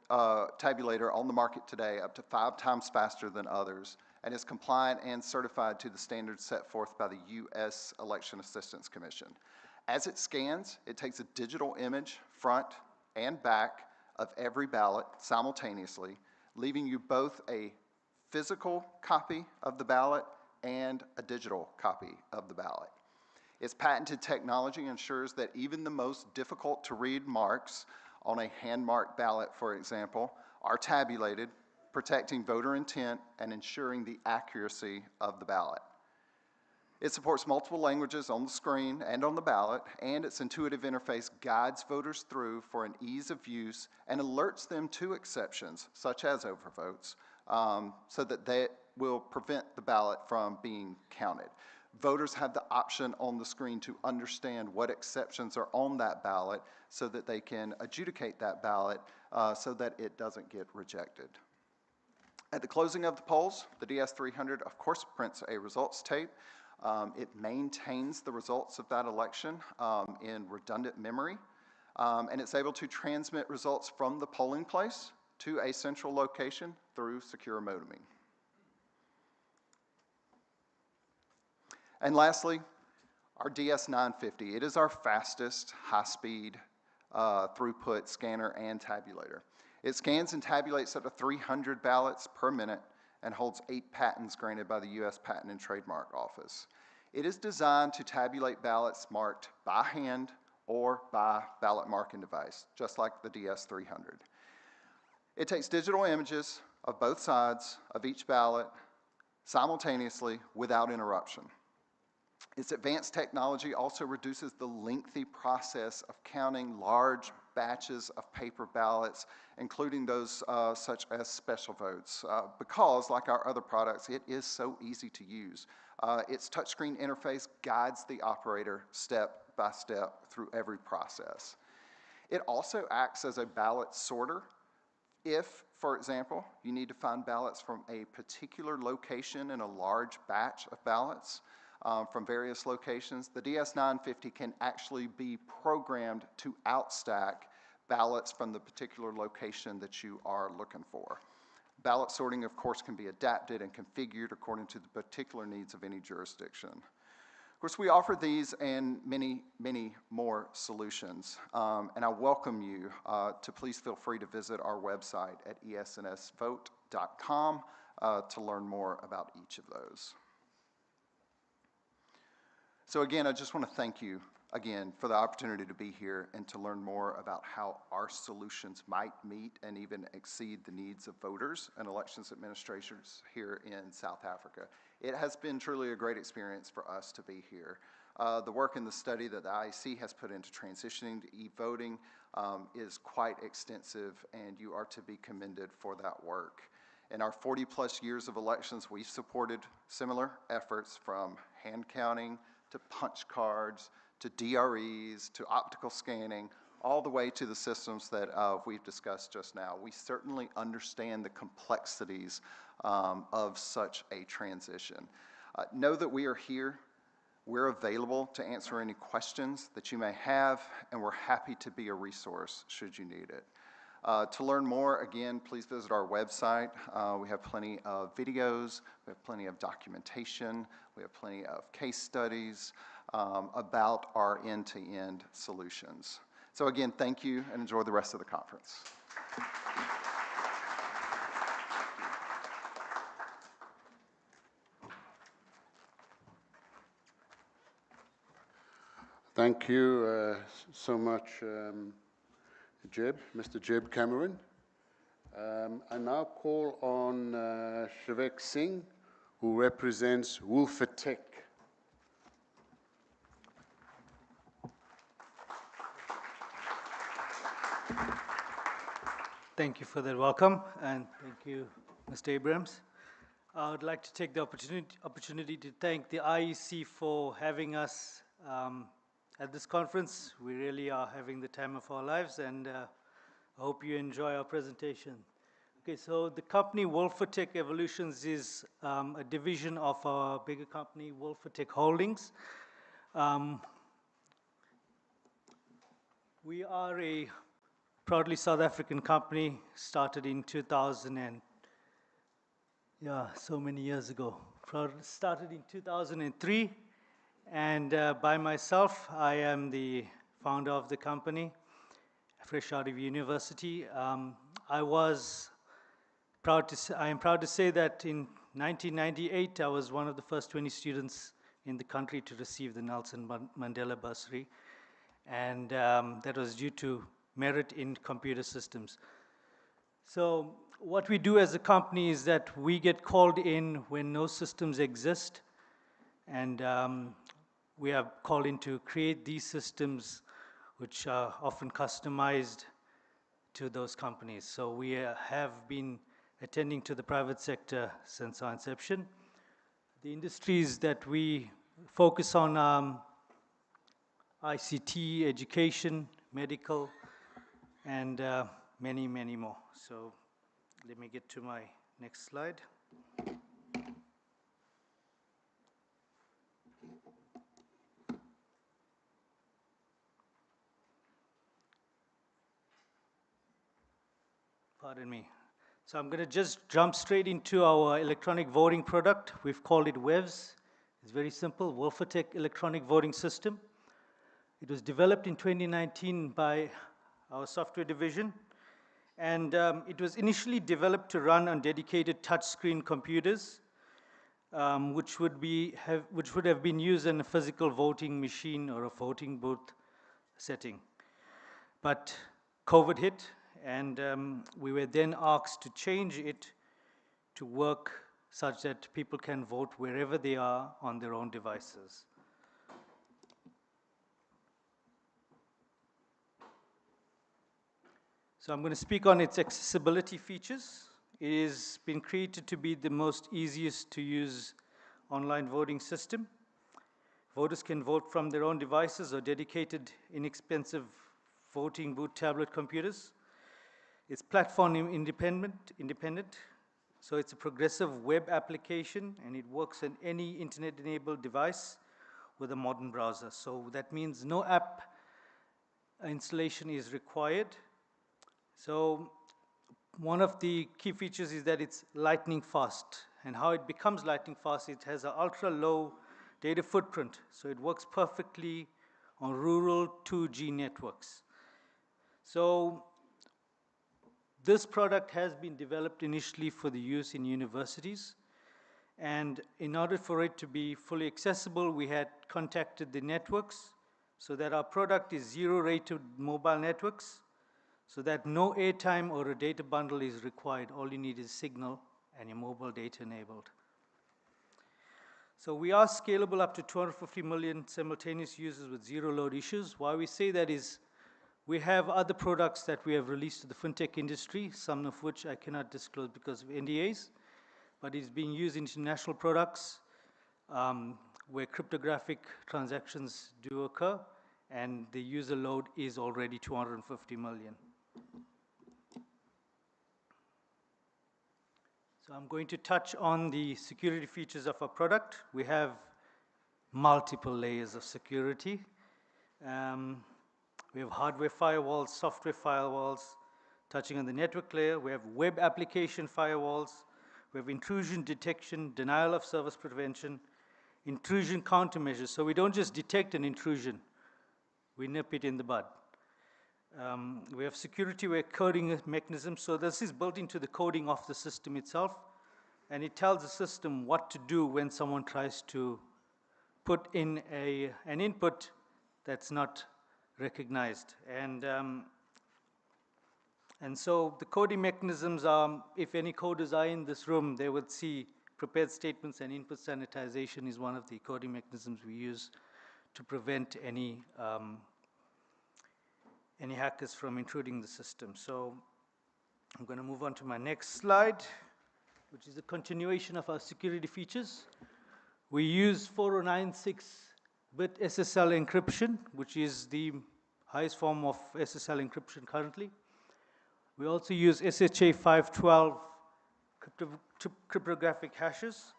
tabulator on the market today, up to 5 times faster than others, and is compliant and certified to the standards set forth by the U.S. Election Assistance Commission. As it scans, it takes a digital image, front and back, of every ballot simultaneously, leaving you both a physical copy of the ballot and a digital copy of the ballot. Its patented technology ensures that even the most difficult to read marks on a hand-marked ballot, for example, are tabulated, protecting voter intent and ensuring the accuracy of the ballot. It supports multiple languages on the screen and on the ballot, and its intuitive interface guides voters through for an ease of use and alerts them to exceptions, such as overvotes, so that they will prevent the ballot from being counted. Voters have the option on the screen to understand what exceptions are on that ballot so that they can adjudicate that ballot so that it doesn't get rejected. At the closing of the polls, the DS300, of course, prints a results tape. It maintains the results of that election in redundant memory, and it's able to transmit results from the polling place to a central location through secure modeming. And lastly, our DS950. It is our fastest, high-speed throughput scanner and tabulator. It scans and tabulates up to 300 ballots per minute and holds 8 patents granted by the U.S. Patent and Trademark Office. It is designed to tabulate ballots marked by hand or by ballot marking device, just like the DS300. It takes digital images of both sides of each ballot simultaneously without interruption. Its advanced technology also reduces the lengthy process of counting large batches of paper ballots, including those such as special votes, because, like our other products, it is so easy to use. Its touchscreen interface guides the operator step by step through every process. It also acts as a ballot sorter. If, for example, you need to find ballots from a particular location in a large batch of ballots, from various locations, the DS950 can actually be programmed to outstack ballots from the particular location that you are looking for. Ballot sorting, of course, can be adapted and configured according to the particular needs of any jurisdiction. Of course, we offer these and many, many more solutions, and I welcome you to please feel free to visit our website at esnsvote.com to learn more about each of those. So again, I just want to thank you again for the opportunity to be here and to learn more about how our solutions might meet and even exceed the needs of voters and elections administrators here in South Africa. It has been truly a great experience for us to be here. The work and the study that the IEC has put into transitioning to e-voting is quite extensive, and you are to be commended for that work. In our 40-plus years of elections, we've supported similar efforts, from hand counting to punch cards, to DREs, to optical scanning, all the way to the systems that we've discussed just now. We certainly understand the complexities of such a transition. Know that we are here. We're available to answer any questions that you may have, and we're happy to be a resource should you need it. To learn more, again, please visit our website. We have plenty of videos, we have plenty of documentation, we have plenty of case studies about our end-to-end solutions. So again, thank you, and enjoy the rest of the conference.
Thank you so much, Mr. Jeb Cameron. I now call on Shivek Singh, who represents Wolfotech.
Thank you for that welcome, and thank you, Mr. Abrams. I would like to take the opportunity to thank the IEC for having us at this conference. We really are having the time of our lives, and I hope you enjoy our presentation. Okay, so the company Wolfotech Evolutions is a division of our bigger company, Wolfotech Holdings. We are a proudly South African company, started in 2000 and, yeah, so many years ago. Started in 2003, and by myself, I am the founder of the company, fresh out of university. I am proud to say that in 1998, I was one of the first 20 students in the country to receive the Nelson Mandela bursary, and that was due to merit in computer systems. So what we do as a company is that we get called in when no systems exist, and we are called in to create these systems, which are often customized to those companies. So we have been attending to the private sector since our inception. The industries that we focus on ICT, education, medical, and many, many more. So let me get to my next slide. Pardon me. So I'm going to just jump straight into our electronic voting product. We've called it WEVS. It's very simple, Wolfertech electronic voting system. It was developed in 2019 by our software division, and it was initially developed to run on dedicated touchscreen computers, which would have been used in a physical voting machine or a voting booth setting. But COVID hit, and we were then asked to change it to work such that people can vote wherever they are on their own devices. So I'm going to speak on its accessibility features. It has been created to be the most easiest to use online voting system. Voters can vote from their own devices or dedicated, inexpensive voting booth tablet computers. It's platform independent, so it's a progressive web application, and it works on any internet-enabled device with a modern browser. So that means no app installation is required. So one of the key features is that it's lightning fast. And how it becomes lightning fast, it has an ultra-low data footprint. So it works perfectly on rural 2G networks. So this product has been developed initially for the use in universities. And in order for it to be fully accessible, we had contacted the networks so that our product is zero-rated mobile networks, so that no airtime or a data bundle is required. All you need is signal and your mobile data enabled. So we are scalable up to 250 million simultaneous users with zero load issues. Why we say that is we have other products that we have released to the fintech industry, some of which I cannot disclose because of NDAs, but it's being used in international products where cryptographic transactions do occur, and the user load is already 250 million. So I'm going to touch on the security features of our product. We have multiple layers of security. We have hardware firewalls, software firewalls, touching on the network layer. We have web application firewalls. We have intrusion detection, denial of service prevention, intrusion countermeasures. So we don't just detect an intrusion, we nip it in the bud. We have security-aware coding mechanisms. So this is built into the coding of the system itself, and it tells the system what to do when someone tries to put in an input that's not recognized. And so the coding mechanisms are, if any coders are in this room, they would see prepared statements, and input sanitization is one of the coding mechanisms we use to prevent any hackers from intruding the system. So I'm going to move on to my next slide, which is a continuation of our security features. We use 4096-bit SSL encryption, which is the highest form of SSL encryption currently. We also use SHA 512 cryptographic hashes.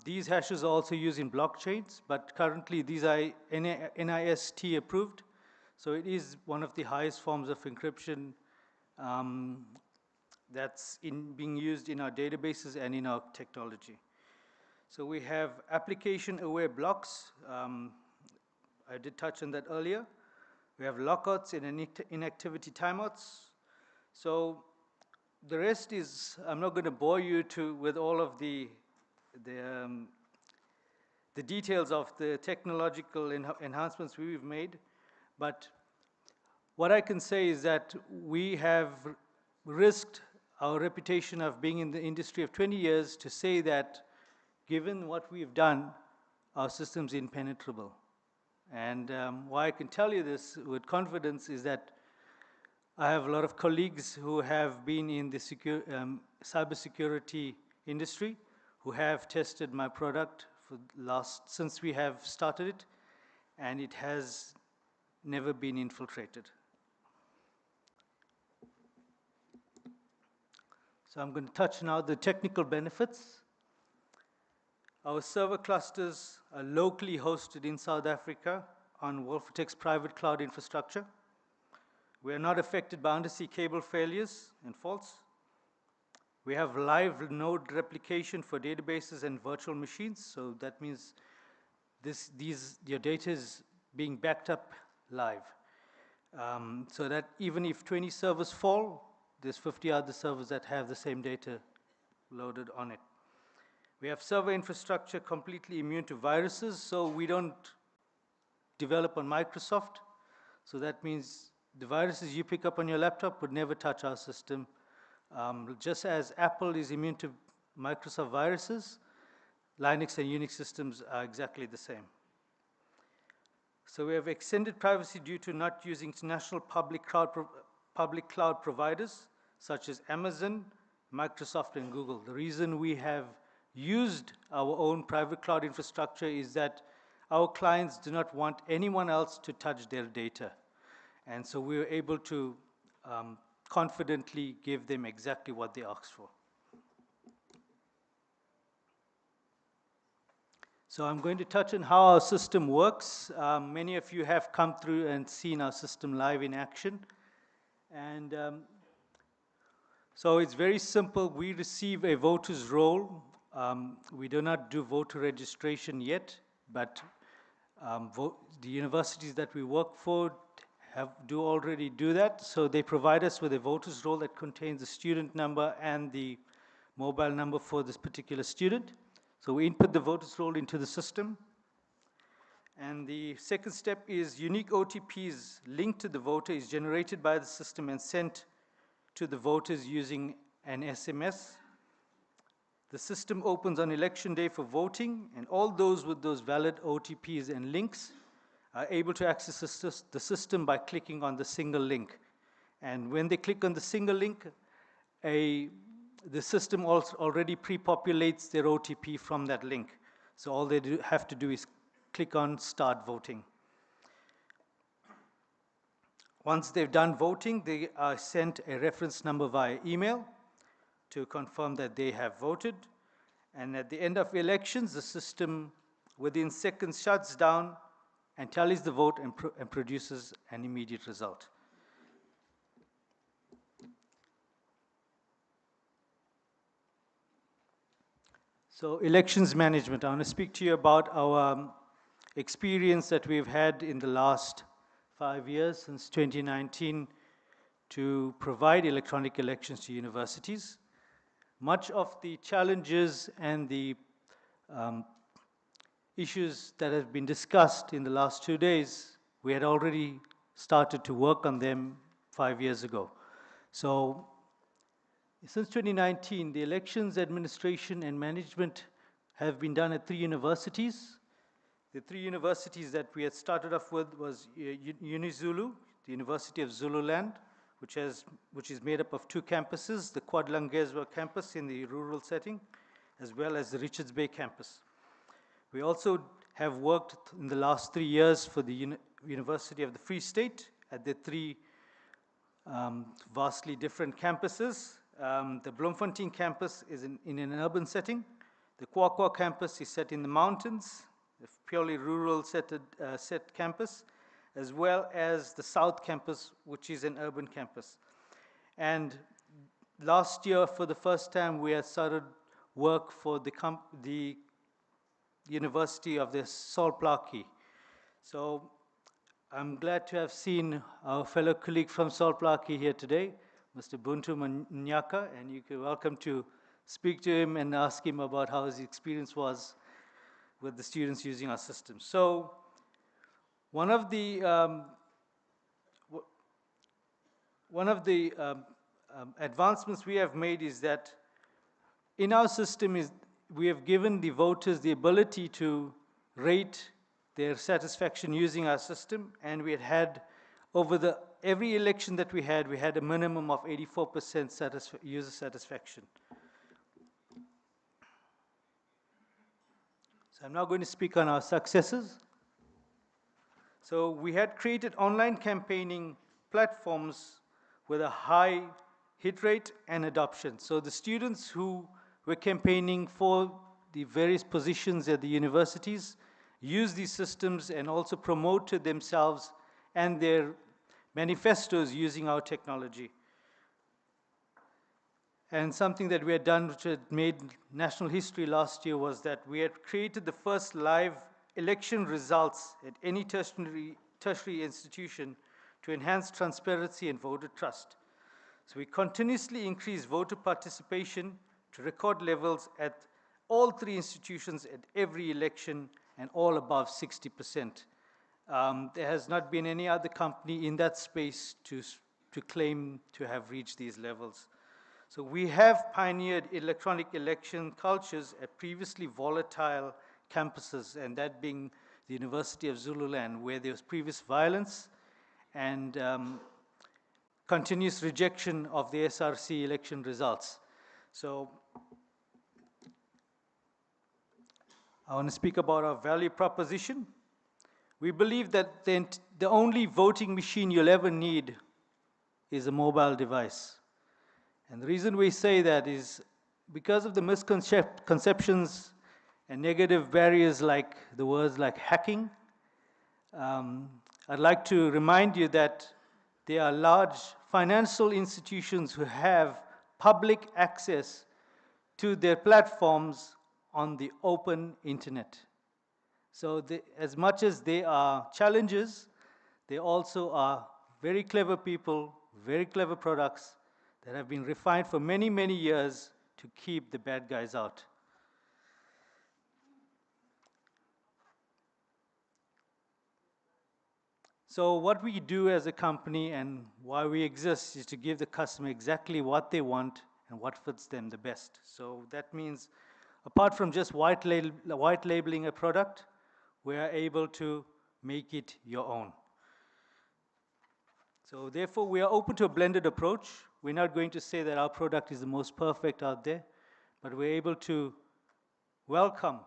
These hashes are also used in blockchains, but currently these are NIST approved. So it is one of the highest forms of encryption that's being used in our databases and in our technology. So we have application-aware blocks. I did touch on that earlier. We have lockouts and inactivity timeouts. So the rest is, I'm not going to bore you with all of the details of the technological enhancements we've made, but what I can say is that we have risked our reputation of being in the industry of 20 years to say that, given what we've done, our system's impenetrable. And why I can tell you this with confidence is that I have a lot of colleagues who have been in the cybersecurity industry, who have tested my product since we have started it, and it has never been infiltrated. So I'm going to touch now the technical benefits. Our server clusters are locally hosted in South Africa on Wolfotech's private cloud infrastructure. We are not affected by undersea cable failures and faults. We have live node replication for databases and virtual machines. So that means your data is being backed up live. So that even if 20 servers fall, there's 50 other servers that have the same data loaded on it. We have server infrastructure completely immune to viruses, so we don't develop on Microsoft. So that means the viruses you pick up on your laptop would never touch our system. Just as Apple is immune to Microsoft viruses, Linux and Unix systems are exactly the same. So we have extended privacy due to not using international public cloud providers such as Amazon, Microsoft, and Google. The reason we have used our own private cloud infrastructure is that our clients do not want anyone else to touch their data. And so we were able to confidently give them exactly what they asked for. So I'm going to touch on how our system works. Many of you have come through and seen our system live in action. And so it's very simple. We receive a voter's roll. We do not do voter registration yet, but the universities that we work for do already do that. So they provide us with a voter's roll that contains the student number and the mobile number for this particular student. So we input the voter's roll into the system. And the second step is unique OTPs linked to the voter is generated by the system and sent to the voters using an SMS. The system opens on election day for voting, and all those with those valid OTPs and links are able to access the system by clicking on the single link. And when they click on the single link, the system also already pre-populates their OTP from that link. So all they have to do is click on Start Voting. Once they've done voting, they are sent a reference number via email to confirm that they have voted. And at the end of elections, the system within seconds shuts down and tallies the vote and produces an immediate result. So elections management, I want to speak to you about our experience that we've had in the last 5 years, since 2019, to provide electronic elections to universities. Much of the challenges and the issues that have been discussed in the last 2 days, we had already started to work on them 5 years ago. So since 2019, the elections administration and management have been done at 3 universities. The 3 universities that we had started off with was UniZulu, the University of Zululand, which is made up of 2 campuses, the KwaDlangezwa campus in the rural setting, as well as the Richards Bay campus. We also have worked in the last 3 years for the University of the Free State at the 3 vastly different campuses. The Bloemfontein campus is in an urban setting. The Kwakwa campus is set in the mountains, a purely rural set campus. as well as the South Campus, which is an urban campus. And last year, for the first time, we had started work for the University of the Solplaki. So I'm glad to have seen our fellow colleague from Solplaki here today, Mr. Buntu Mnyaka, and you're welcome to speak to him and ask him about how his experience was with the students using our system. So one of the advancements we have made is that in our system we have given the voters the ability to rate their satisfaction using our system, and we had over every election that we had a minimum of 84% user satisfaction. So I'm now going to speak on our successes. So we had created online campaigning platforms with a high hit rate and adoption. So the students who were campaigning for the various positions at the universities used these systems and also promoted themselves and their manifestos using our technology. And something that we had done which had made national history last year was that we had created the first live election results at any tertiary institution to enhance transparency and voter trust. So we continuously increase voter participation to record levels at all 3 institutions at every election and all above 60%. There has not been any other company in that space to claim to have reached these levels. So we have pioneered electronic election cultures at previously volatile campuses, and that being the University of Zululand, where there was previous violence and continuous rejection of the SRC election results. So I want to speak about our value proposition. We believe that the only voting machine you'll ever need is a mobile device. And the reason we say that is because of the misconceptions and negative barriers like the words like hacking. I'd like to remind you that there are large financial institutions who have public access to their platforms on the open internet. So as much as they are challenges, they also are very clever people, very clever products that have been refined for many, many years to keep the bad guys out. So what we do as a company and why we exist is to give the customer exactly what they want and what fits them the best. So that means apart from just white labeling a product, we are able to make it your own. So therefore, we are open to a blended approach. We're not going to say that our product is the most perfect out there, but we're able to welcome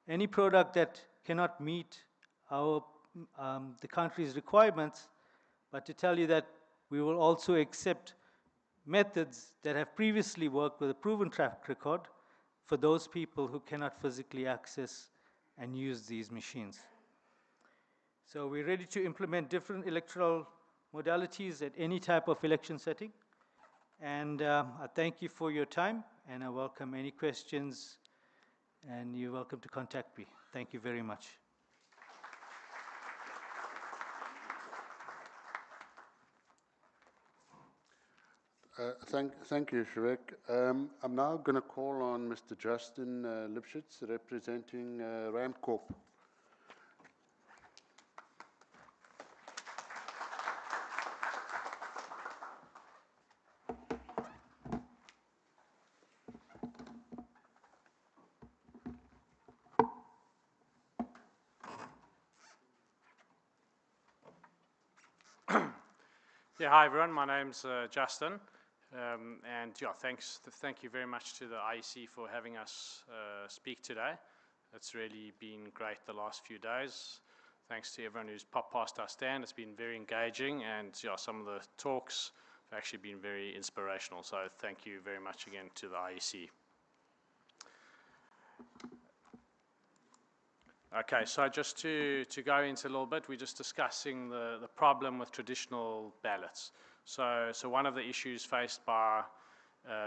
any product that cannot meet the country's requirements, but to tell you that we will also accept methods that have previously worked with a proven track record for those people who cannot physically access and use these machines. So we're ready to implement different electoral modalities at any type of election setting. And I thank you for your time, and I welcome any questions, and you're welcome to contact me. Thank you very much.
Thank you, Shrek. I'm now going to call on Mr. Justin Lipschitz, representing Randcorp.
Yeah, hi everyone. My name's Justin, and yeah, thank you very much to the IEC for having us speak today. It's really been great the last few days. Thanks to everyone who's popped past our stand. It's been very engaging, and yeah, some of the talks have actually been very inspirational. So thank you very much again to the IEC. Okay, so just to go into a little bit, we're just discussing the problem with traditional ballots. So one of the issues faced by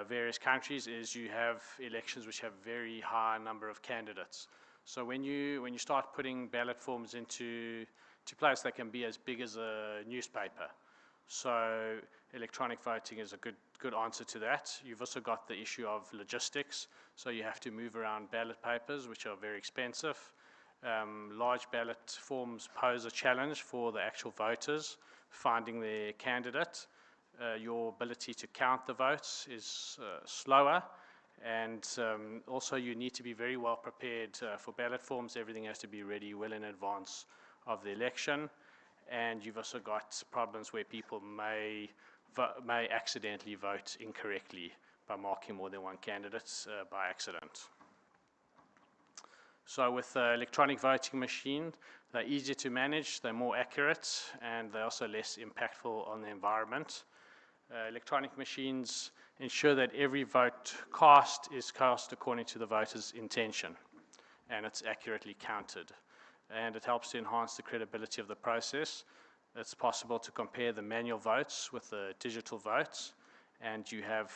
various countries is you have elections which have very high number of candidates. So when you start putting ballot forms into place, they can be as big as a newspaper. So electronic voting is a good answer to that. You've also got the issue of logistics. So you have to move around ballot papers, which are very expensive. Large ballot forms pose a challenge for the actual voters finding their candidate. Your ability to count the votes is slower, and also you need to be very well prepared for ballot forms. Everything has to be ready well in advance of the election, and you've also got problems where people may accidentally vote incorrectly by marking more than one candidate by accident. So with the electronic voting machine, they're easier to manage, they're more accurate, and they're also less impactful on the environment. Electronic machines ensure that every vote cast is cast according to the voter's intention, and it's accurately counted. And it helps to enhance the credibility of the process. It's possible to compare the manual votes with the digital votes, and you have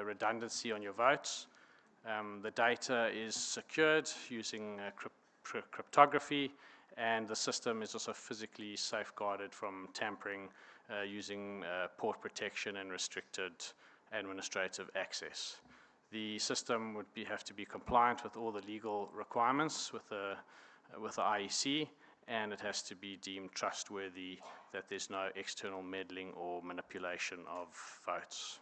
redundancy on your votes. The data is secured using cryptography, and the system is also physically safeguarded from tampering using port protection and restricted administrative access. The system would have to be compliant with all the legal requirements with the IEC, and it has to be deemed trustworthy, that there's no external meddling or manipulation of votes.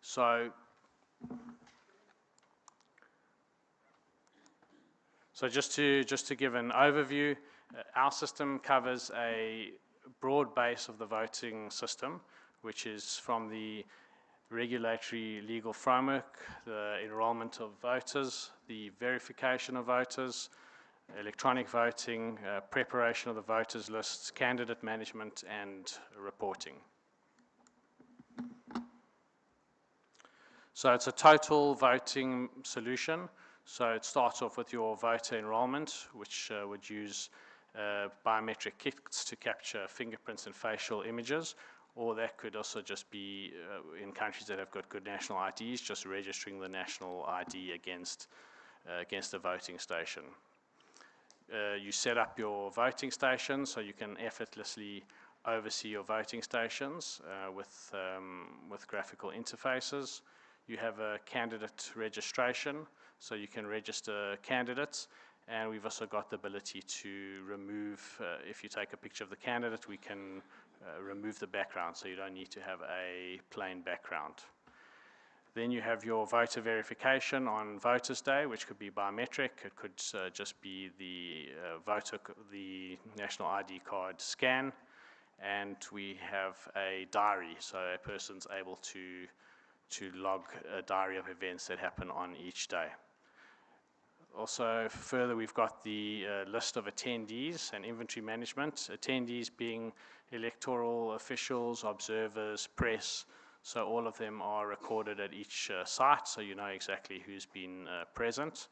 So just to give an overview, our system covers a broad base of the voting system, which is from the regulatory legal framework, the enrollment of voters, the verification of voters, electronic voting, preparation of the voters lists, candidate management, and reporting. So it's a total voting solution. So it starts off with your voter enrollment, which would use biometric kits to capture fingerprints and facial images, or that could also just be, in countries that have got good national IDs, just registering the national ID against a voting station. You set up your voting station so you can effortlessly oversee your voting stations with graphical interfaces. You have a candidate registration, so you can register candidates, and we've also got the ability to remove, if you take a picture of the candidate, we can remove the background, so you don't need to have a plain background. Then you have your voter verification on Voters' Day, which could be biometric. It could just be the the national ID card scan, and we have a diary, so a person's able to log a diary of events that happen on each day. Also, further, we've got the list of attendees and inventory management. Attendees being electoral officials, observers, press. So all of them are recorded at each site, so you know exactly who's been present.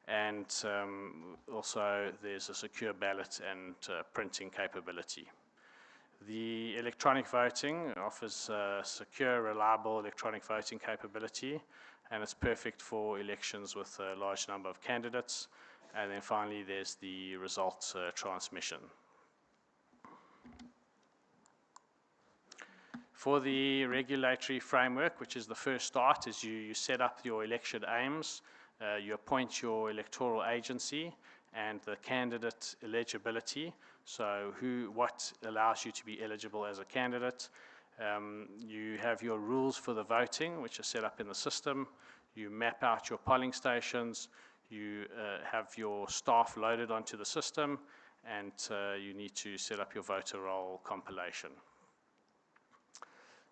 And also, there's a secure ballot and printing capability. The electronic voting offers secure, reliable electronic voting capability, and it's perfect for elections with a large number of candidates. And then finally, there's the results transmission. For the regulatory framework, which is the first start, is you set up your election aims, you appoint your electoral agency, and the candidate eligibility, so what allows you to be eligible as a candidate. You have your rules for the voting, which are set up in the system. You map out your polling stations. You have your staff loaded onto the system, and you need to set up your voter roll compilation.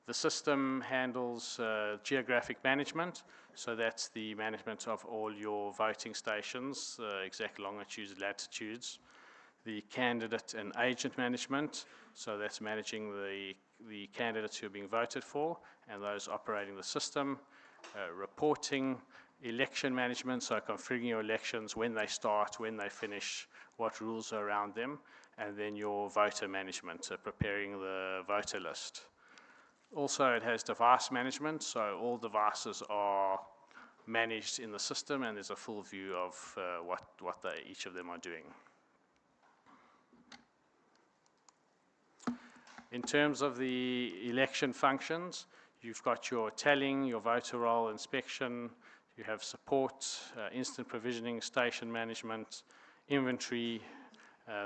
The system handles geographic management, so that's the management of all your voting stations, exact longitudes, latitudes. The candidate and agent management, so that's managing the candidates who are being voted for and those operating the system. Reporting election management, so configuring your elections, when they start, when they finish, what rules are around them, and then your voter management, so preparing the voter list. Also, it has device management, so all devices are managed in the system, and there's a full view of what each of them are doing. In terms of the election functions, you've got your tallying, your voter roll inspection, you have support, instant provisioning, station management, inventory,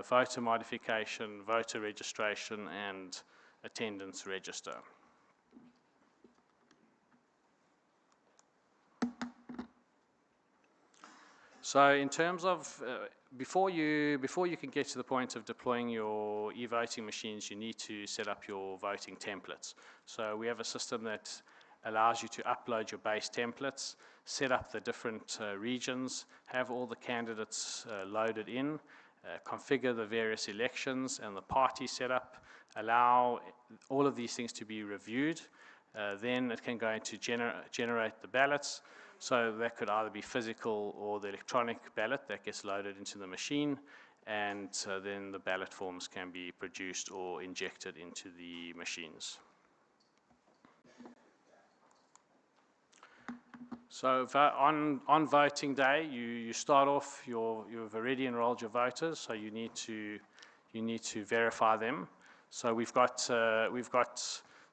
voter modification, voter registration, and attendance register. So in terms of, before you can get to the point of deploying your e-voting machines, you need to set up your voting templates. So we have a system that allows you to upload your base templates, set up the different regions, have all the candidates loaded in, configure the various elections and the party setup, allow all of these things to be reviewed. Then it can go into generate the ballots. So that could either be physical or the electronic ballot that gets loaded into the machine, and then the ballot forms can be produced or injected into the machines. So on voting day, you start off, you've already enrolled your voters, so you need to verify them. So we've got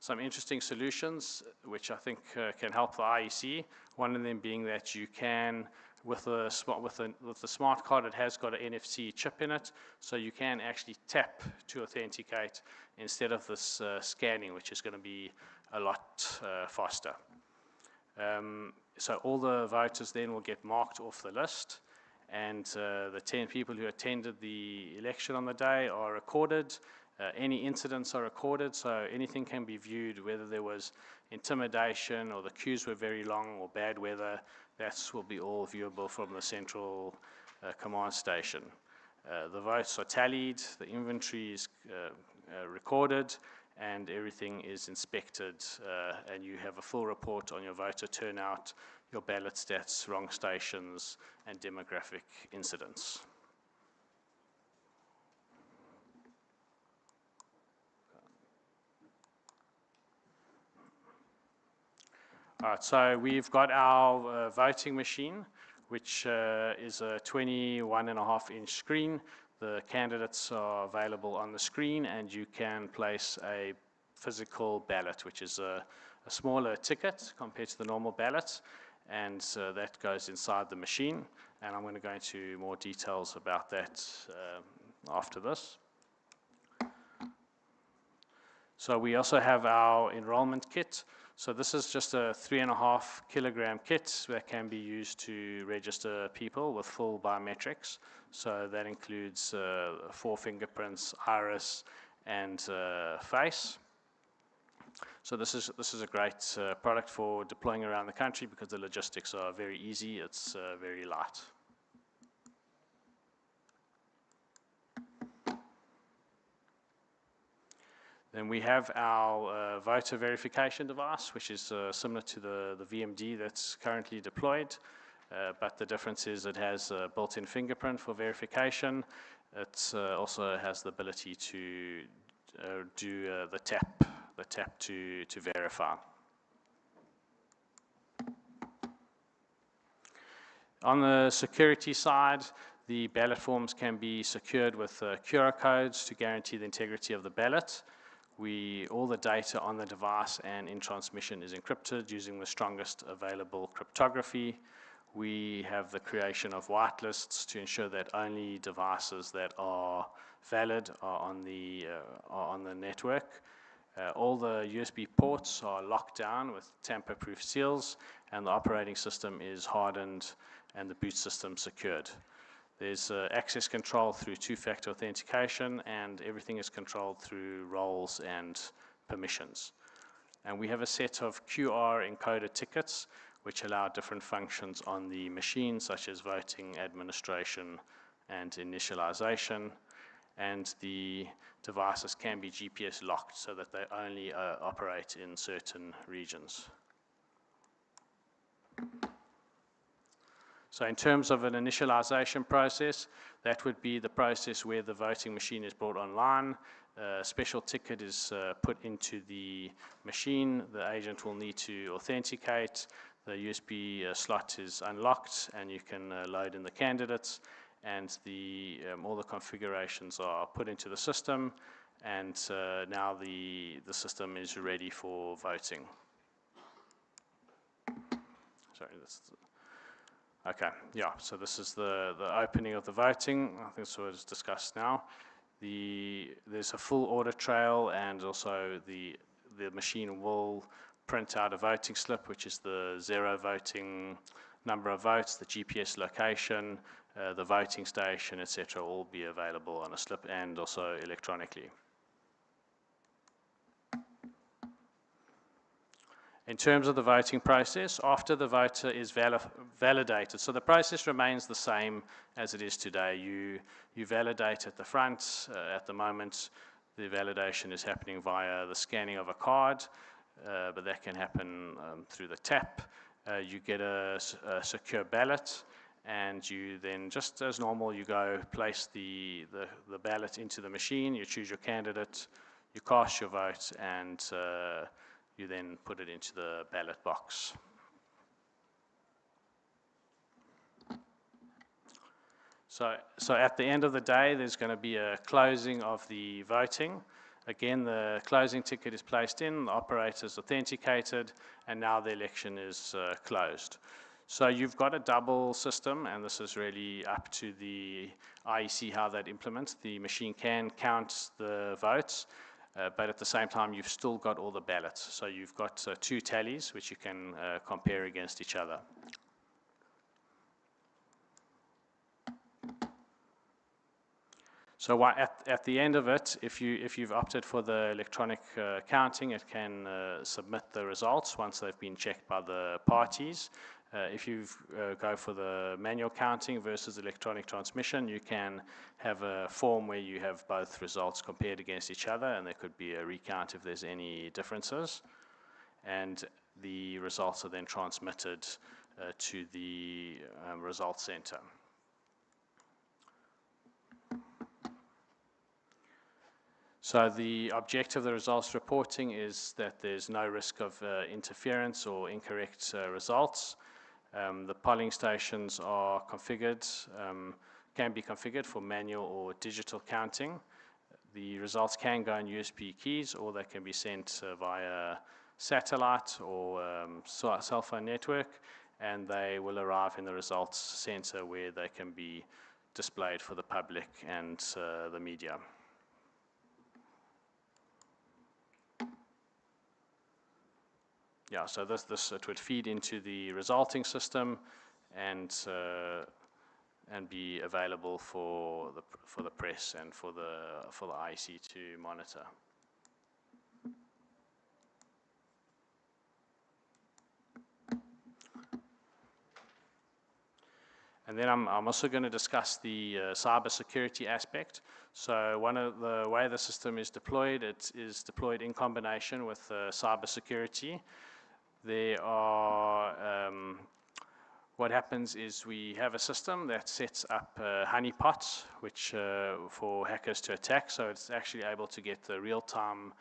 some interesting solutions which I think can help the IEC. One of them being that you can, with the smart card, it has got an NFC chip in it, so you can actually tap to authenticate instead of this scanning, which is going to be a lot faster. So all the voters then will get marked off the list, and the 10 people who attended the election on the day are recorded. Any incidents are recorded, so anything can be viewed, whether there was intimidation or the queues were very long or bad weather. That will be all viewable from the central command station. The votes are tallied, the inventory is recorded, and everything is inspected, and you have a full report on your voter turnout, your ballot stats, wrong stations, and demographic incidents. All right, so we've got our voting machine, which is a 21.5-inch screen. The candidates are available on the screen, and you can place a physical ballot, which is a smaller ticket compared to the normal ballot, and that goes inside the machine. And I'm going to go into more details about that after this. So we also have our enrollment kit. So this is just a 3.5 kilogram kit that can be used to register people with full biometrics. So that includes 4 fingerprints, iris, and face. So this is a great product for deploying around the country because the logistics are very easy. It's very light. Then we have our voter verification device, which is similar to the VMD that's currently deployed, but the difference is it has a built-in fingerprint for verification. It also has the ability to do the tap to verify. On the security side, the ballot forms can be secured with QR codes to guarantee the integrity of the ballot. All the data on the device and in transmission is encrypted using the strongest available cryptography. We have the creation of whitelists to ensure that only devices that are valid are on the network. All the USB ports are locked down with tamper-proof seals, and the operating system is hardened and the boot system secured. There's access control through two-factor authentication, and everything is controlled through roles and permissions. And we have a set of QR encoded tickets which allow different functions on the machine, such as voting, administration, and initialization. And the devices can be GPS locked so that they only operate in certain regions. So in terms of an initialization process, that would be the process where the voting machine is brought online. A special ticket is put into the machine. The agent will need to authenticate. The USB slot is unlocked, and you can load in the candidates. And all the configurations are put into the system, and now the system is ready for voting. Sorry, okay, yeah, so this is the opening of the voting. I think so it's discussed now. There's a full audit trail, and also the machine will print out a voting slip, which is the 0 voting number of votes, the GPS location, the voting station, etc., all be available on a slip and also electronically. In terms of the voting process, after the voter is validated, so the process remains the same as it is today. You validate at the front. At the moment, the validation is happening via the scanning of a card, but that can happen through the tap. You get a secure ballot, and you then, just as normal, you go place the ballot into the machine, you choose your candidate, you cast your vote, and you then put it into the ballot box. So at the end of the day, there's going to be a closing of the voting. Again, the closing ticket is placed in, the operator is authenticated, and now the election is closed. So you've got a double system, and this is really up to the IEC how that implements. The machine can count the votes, but at the same time, you've still got all the ballots. So you've got 2 tallies, which you can compare against each other. So at the end of it, if you've opted for the electronic counting, it can submit the results once they've been checked by the parties. If you go for the manual counting versus electronic transmission, you can have a form where you have both results compared against each other, and there could be a recount if there's any differences. And the results are then transmitted to the results center. So the objective of the results reporting is that there's no risk of interference or incorrect results. The polling stations are configured, can be configured for manual or digital counting. The results can go on USB keys, or they can be sent via satellite or cell phone network, and they will arrive in the results center where they can be displayed for the public and the media. Yeah, so it would feed into the resulting system and be available for the press and for the IEC to monitor. And then I'm also going to discuss the cyber security aspect. So one of the way the system is deployed, it is deployed in combination with cyber security. There are, what happens is we have a system that sets up honeypots, which for hackers to attack. So it's actually able to get the real-time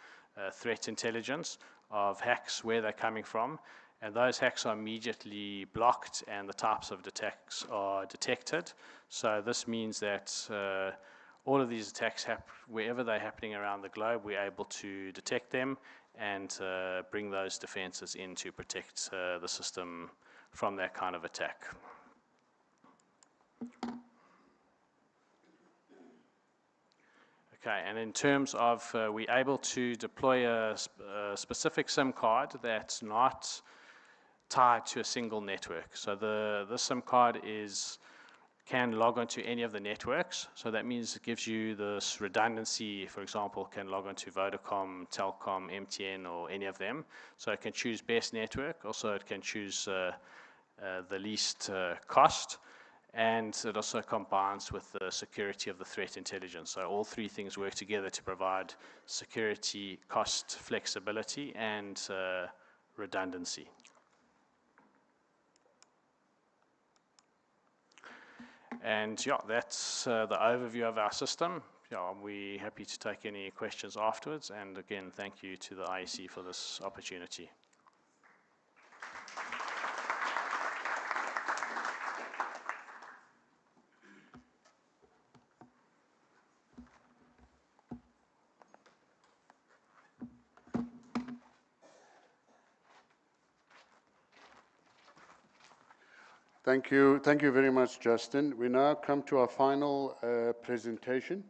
threat intelligence of hacks, where they're coming from. And those hacks are immediately blocked, and the types of attacks are detected. So this means that all of these attacks, wherever they're happening around the globe, we're able to detect them and bring those defenses in to protect the system from that kind of attack. Okay, and in terms of we're able to deploy a specific SIM card that's not tied to a single network. So the SIM card can log onto any of the networks. So that means it gives you this redundancy. For example, can log onto Vodacom, Telkom, MTN, or any of them. So it can choose best network. Also, it can choose the least cost. And it also combines with the security of the threat intelligence. So all 3 things work together to provide security, cost, flexibility, and redundancy. And yeah, that's the overview of our system. Yeah, we're happy to take any questions afterwards. And again, thank you to the IEC for this opportunity.
Thank you very much, Justin. We now come to our final presentation,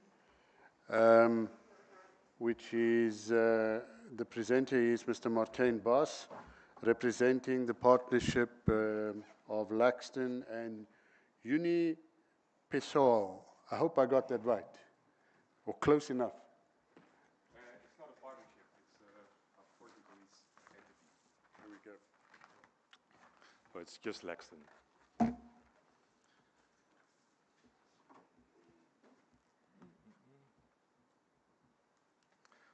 which is, the presenter is Mr. Martin Bos, representing the partnership of Laxton and Pessoal. I hope I got that right, or close enough.
It's not a partnership, it's a Portuguese entity.
Here we go.
Oh, it's just Laxton.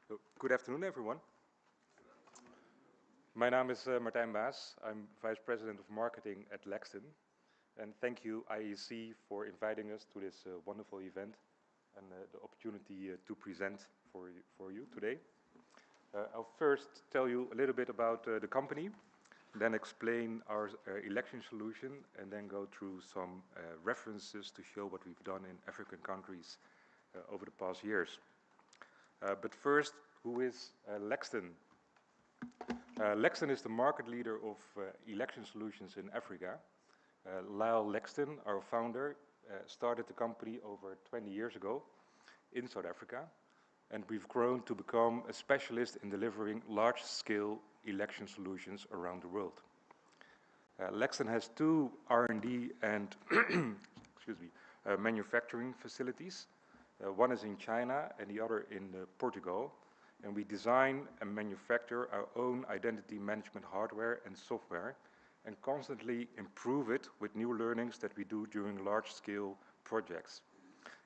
So, good afternoon, everyone. My name is Martijn Baas. I'm Vice President of Marketing at Laxton. And thank you, IEC, for inviting us to this wonderful event and the opportunity to present for you today. I'll first tell you a little bit about the company, then explain our election solution, and then go through some references to show what we've done in African countries over the past years. But first, who is Laxton? Laxton is the market leader of election solutions in Africa. Lyle Laxton, our founder, started the company over 20 years ago in South Africa, and we've grown to become a specialist in delivering large-scale election solutions around the world. Laxton has two R&D and manufacturing facilities. One is in China and the other in Portugal, and we design and manufacture our own identity management hardware and software, and constantly improve it with new learnings that we do during large-scale projects.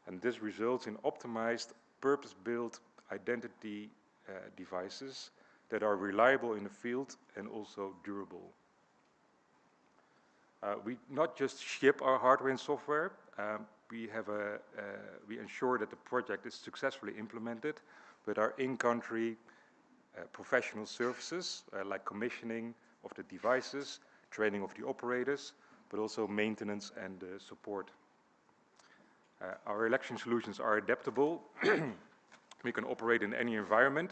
And this results in optimized, purpose-built identity devices that are reliable in the field and also durable. We not just ship our hardware and software, we ensure that the project is successfully implemented with our in-country professional services, like commissioning of the devices, training of the operators, but also maintenance and support. Our election solutions are adaptable. We can operate in any environment,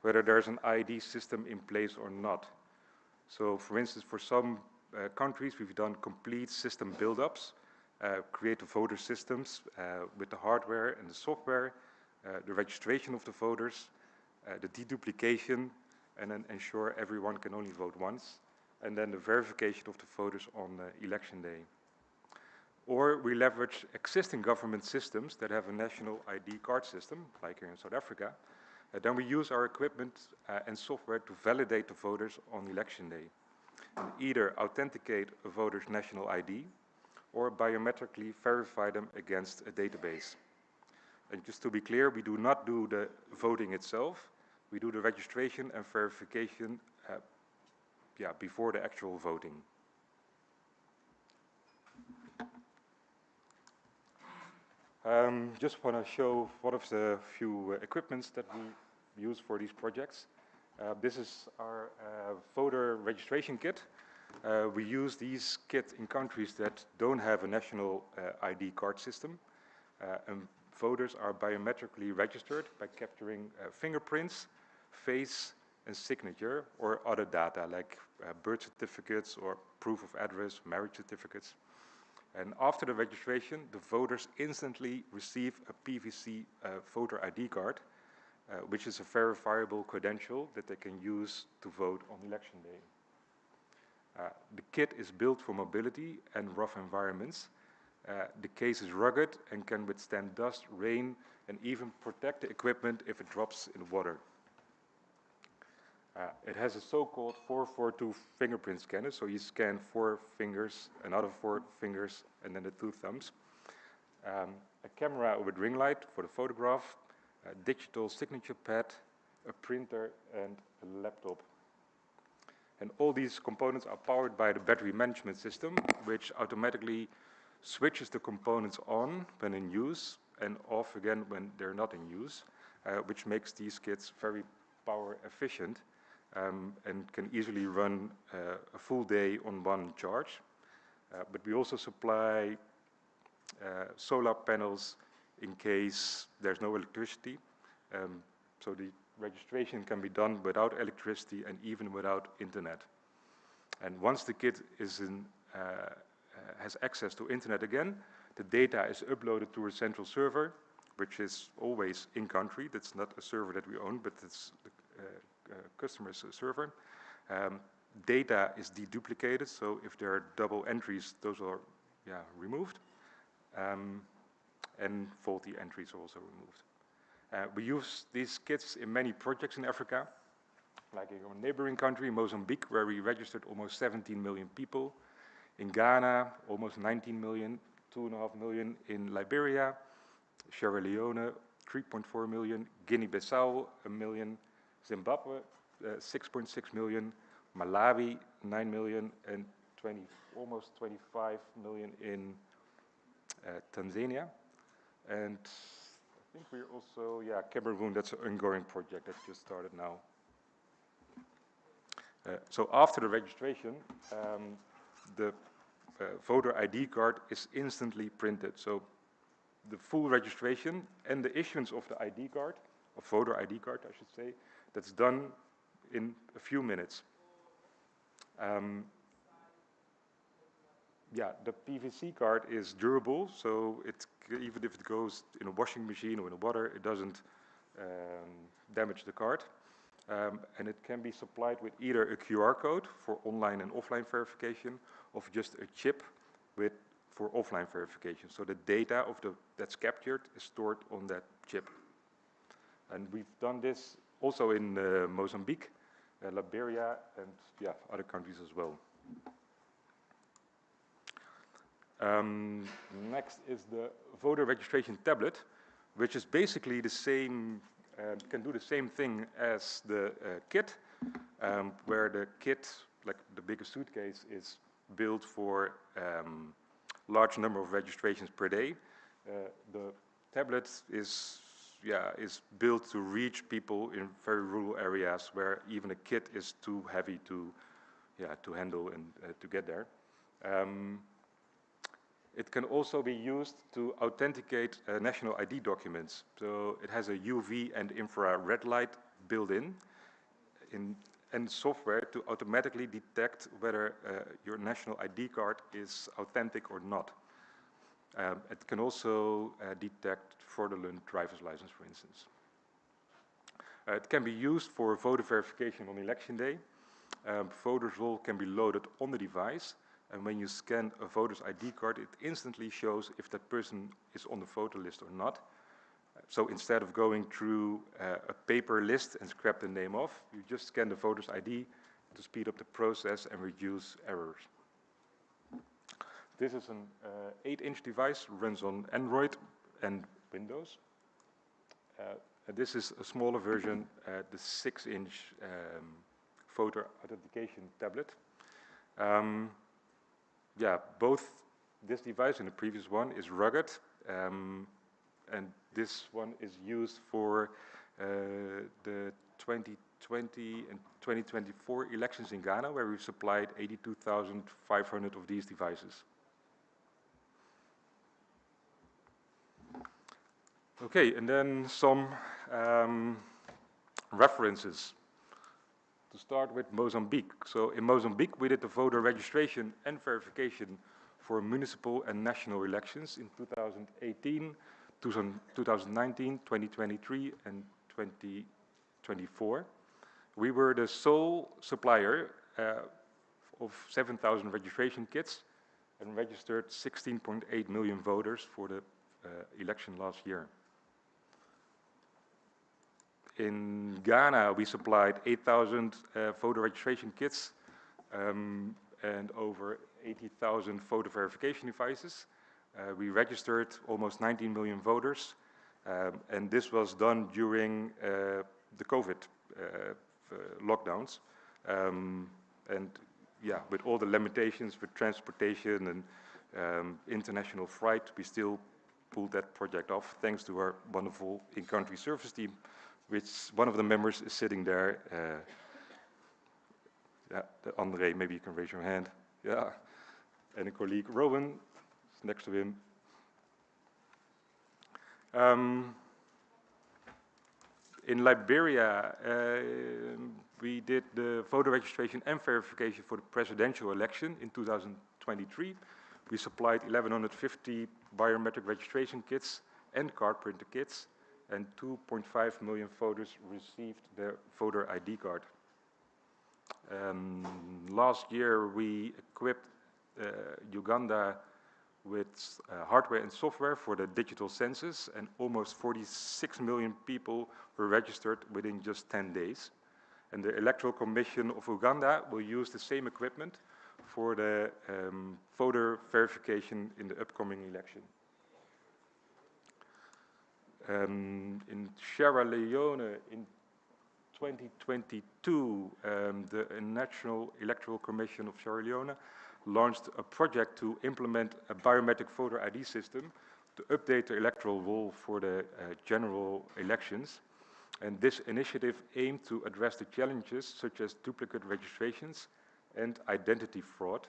whether there's an ID system in place or not. So, for instance, for some countries, we've done complete system build-ups, create the voter systems with the hardware and the software, the registration of the voters, the deduplication, and then ensure everyone can only vote once, and then the verification of the voters on election day. Or we leverage existing government systems that have a national ID card system, like here in South Africa. Then we use our equipment and software to validate the voters on election day, and either authenticate a voter's national ID or biometrically verify them against a database. And just to be clear, we do not do the voting itself. We do the registration and verification before the actual voting. Just want to show one of the few equipments that we use for these projects. This is our voter registration kit. We use these kits in countries that don't have a national ID card system. And voters are biometrically registered by capturing fingerprints, face, and signature, or other data like birth certificates or proof of address, marriage certificates. And after the registration, the voters instantly receive a PVC voter ID card, which is a verifiable credential that they can use to vote on election day. The kit is built for mobility and rough environments. The case is rugged and can withstand dust, rain, and even protect the equipment if it drops in water. It has a so-called 442 fingerprint scanner, so you scan 4 fingers, another 4 fingers, and then the 2 thumbs. A camera with ring light for the photograph, a digital signature pad, a printer, and a laptop. And all these components are powered by the battery management system, which automatically switches the components on when in use and off again when they're not in use, which makes these kits very power efficient and can easily run a full day on one charge. But we also supply solar panels in case there's no electricity. So the registration can be done without electricity and even without internet. And once the kit is has access to internet again, the data is uploaded to a central server, which is always in country. That's not a server that we own, but it's the customer's server. Data is deduplicated, so if there are double entries, those are removed. And faulty entries are also removed. We use these kits in many projects in Africa, like in our neighboring country, Mozambique, where we registered almost 17 million people. In Ghana, almost 19 million, 2.5 million in Liberia, Sierra Leone, 3.4 million, Guinea-Bissau, 1 million, Zimbabwe, 6.6 million, Malawi, 9 million, and almost 25 million in Tanzania. And I think we're also, Cameroon, that's an ongoing project that just started now. So after the registration, the voter ID card is instantly printed. So the full registration and the issuance of the ID card, or voter ID card, I should say, that's done in a few minutes. The PVC card is durable, so even if it goes in a washing machine or in the water, it doesn't damage the card. And it can be supplied with either a QR code for online and offline verification, or just a chip for offline verification. So the data that's captured is stored on that chip. And we've done this also in Mozambique, Liberia, and other countries as well. Next is the voter registration tablet, which is basically the same, can do the same thing as the kit, where the kit, like the biggest suitcase, is built for large number of registrations per day. The tablet is built to reach people in very rural areas where even a kit is too heavy to handle and to get there. It can also be used to authenticate national ID documents. So it has a UV and infrared light built in and software to automatically detect whether your national ID card is authentic or not. It can also detect fraudulent driver's license, for instance. It can be used for voter verification on election day. Voters' roll can be loaded on the device, and when you scan a voter's ID card, it instantly shows if that person is on the voter list or not. So instead of going through a paper list and scrap the name off, you just scan the voter's ID to speed up the process and reduce errors. This is an 8-inch device, runs on Android and Windows. This is a smaller version, the 6-inch voter authentication tablet. Both this device and the previous one is rugged, and this one is used for the 2020 and 2024 elections in Ghana, where we've supplied 82,500 of these devices. Okay, and then some references. To start with Mozambique. So in Mozambique, we did the voter registration and verification for municipal and national elections in 2018, 2019, 2023, and 2024. We were the sole supplier of 7,000 registration kits and registered 16.8 million voters for the election last year. In Ghana, we supplied 8,000 voter registration kits and over 80,000 voter verification devices. We registered almost 19 million voters, and this was done during the COVID lockdowns. And with all the limitations with transportation and international flight, we still pulled that project off thanks to our wonderful in-country service team, which one of the members is sitting there. Yeah, Andre, maybe you can raise your hand. Yeah, and a colleague, Rowan, is next to him. In Liberia, we did the voter registration and verification for the presidential election in 2023. We supplied 1,150 biometric registration kits and card printer kits, and 2.5 million voters received their voter ID card. Last year, we equipped Uganda with hardware and software for the digital census, and almost 46 million people were registered within just 10 days. And the Electoral Commission of Uganda will use the same equipment for the voter verification in the upcoming election. In Sierra Leone in 2022, the National Electoral Commission of Sierra Leone launched a project to implement a biometric voter ID system to update the electoral roll for the general elections. And this initiative aimed to address the challenges such as duplicate registrations and identity fraud,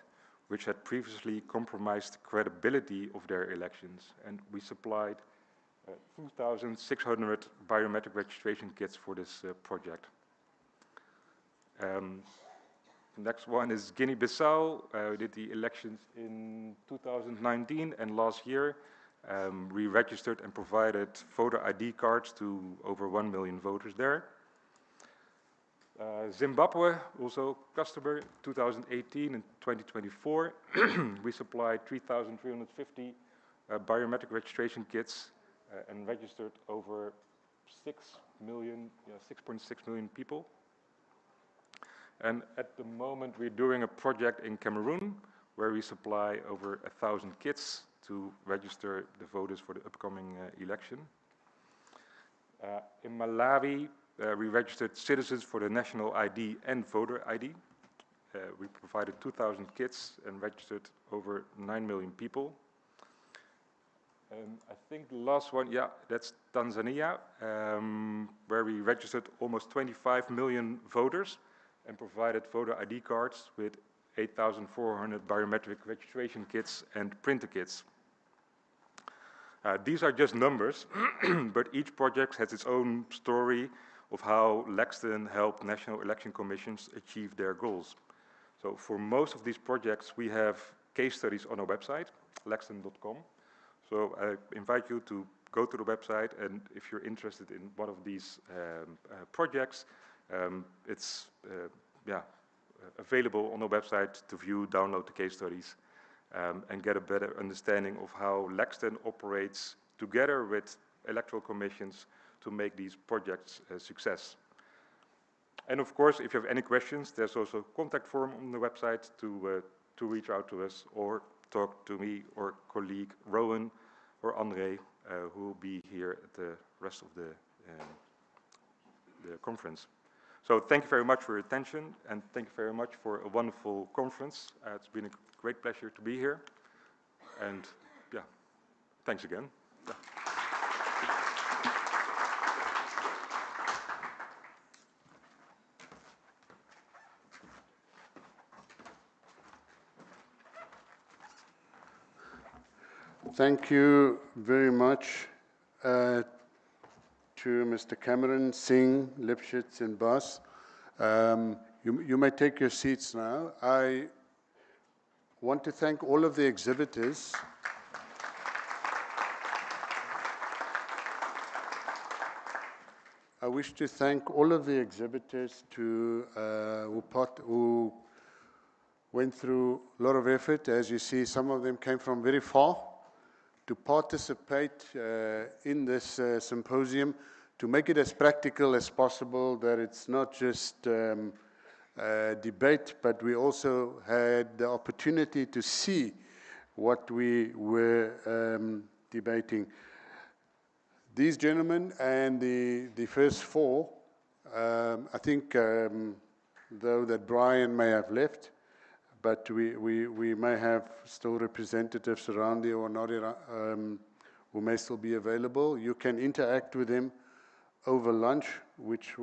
which had previously compromised the credibility of their elections. And we supplied 2,600 biometric registration kits for this project. The next one is Guinea-Bissau. We did the elections in 2019, and last year we registered and provided voter ID cards to over 1 million voters there. Zimbabwe, also customer, 2018 and 2024. We supplied 3,350 biometric registration kits and registered over 6.6 million people. And at the moment, we're doing a project in Cameroon where we supply over 1,000 kits to register the voters for the upcoming election. In Malawi, we registered citizens for the national ID and voter ID. We provided 2,000 kits and registered over 9 million people. I think the last one, yeah, that's Tanzania, where we registered almost 25 million voters and provided voter ID cards with 8,400 biometric registration kits and printer kits. These are just numbers, but each project has its own story of how Laxton helped national election commissions achieve their goals. So for most of these projects, we have case studies on our website, laxton.com. So I invite you to go to the website, and if you're interested in one of these projects, it's available on the website to view, download the case studies, and get a better understanding of how Laxton operates together with electoral commissions to make these projects a success. And of course, if you have any questions, there's also a contact form on the website to reach out to us or talk to me or colleague Rowan or Andre, who will be here at the rest of the conference. So thank you very much for your attention, and thank you very much for a wonderful conference. It's been a great pleasure to be here, and yeah, thanks again. Yeah.
Thank you very much to Mr. Cameron, Singh, Lipschitz, and Bas. You may take your seats now. I want to thank all of the exhibitors. I wish to thank all of the exhibitors who went through a lot of effort. As you see, some of them came from very far to participate in this symposium, to make it as practical as possible, that it's not just debate, but we also had the opportunity to see what we were debating. These gentlemen and the first four, I think, though that Brian may have left, but we may have still representatives around there or not who may still be available. You can interact with them over lunch, which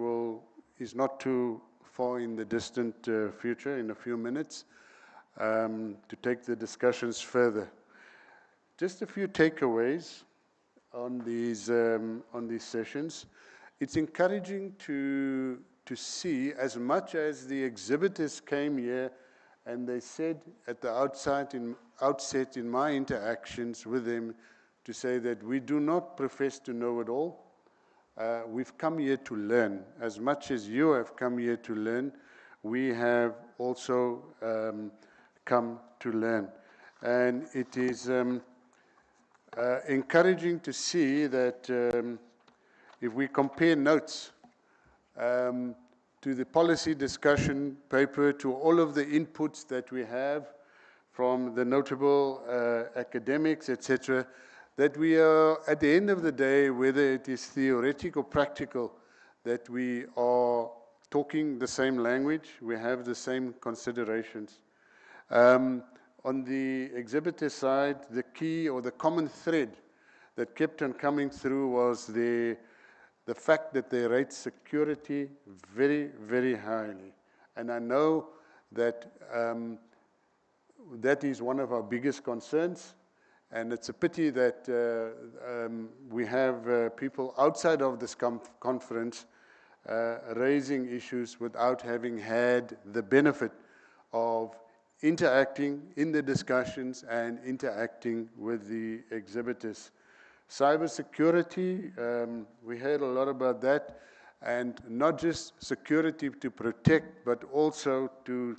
is not too far in the distant future, in a few minutes, to take the discussions further. Just a few takeaways on these sessions. It's encouraging to see, as much as the exhibitors came here and they said at the outset in my interactions with them to say that we do not profess to know it all. We've come here to learn. As much as you have come here to learn, we have also come to learn. And it is encouraging to see that if we compare notes to the policy discussion paper, to all of the inputs that we have from the notable academics, etc., that we are, at the end of the day, whether it is theoretic or practical, that we are talking the same language, we have the same considerations. On the exhibitor side, the key or the common thread that kept on coming through was the fact that they rate security very, very highly. And I know that that is one of our biggest concerns. And it's a pity that we have people outside of this conference raising issues without having had the benefit of interacting in the discussions and interacting with the exhibitors. Cybersecurity, we heard a lot about that, and not just security to protect, but also to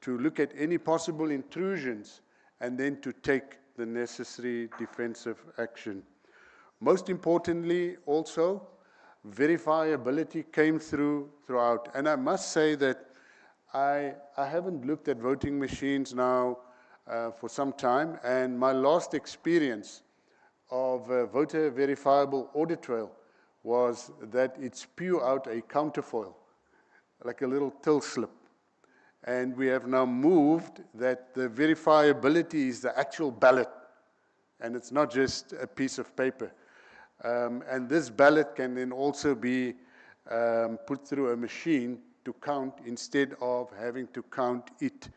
look at any possible intrusions and then to take the necessary defensive action. Most importantly, also, verifiability came throughout. And I must say that I haven't looked at voting machines now for some time, and my last experience of voter verifiable audit trail was that it spew out a counterfoil, like a little till slip. And we have now moved that the verifiability is the actual ballot, and it's not just a piece of paper. And this ballot can then also be put through a machine to count instead of having to count it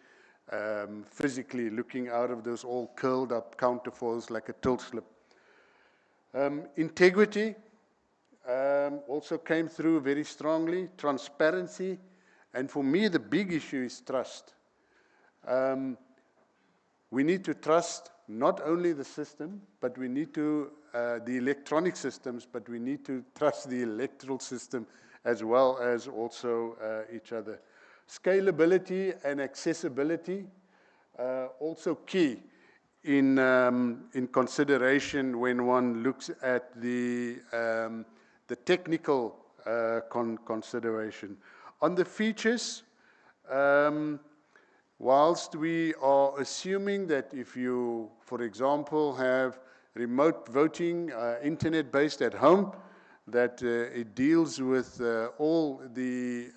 physically, looking out of those all curled up counterfoils like a till slip. Integrity also came through very strongly. Transparency. And for me, the big issue is trust. We need to trust not only the system, but we need to, the electronic systems, but we need to trust the electoral system as well as also each other. Scalability and accessibility, also key in consideration when one looks at the technical consideration. On the features, whilst we are assuming that if you, for example, have remote voting, internet-based at home, that it deals with all the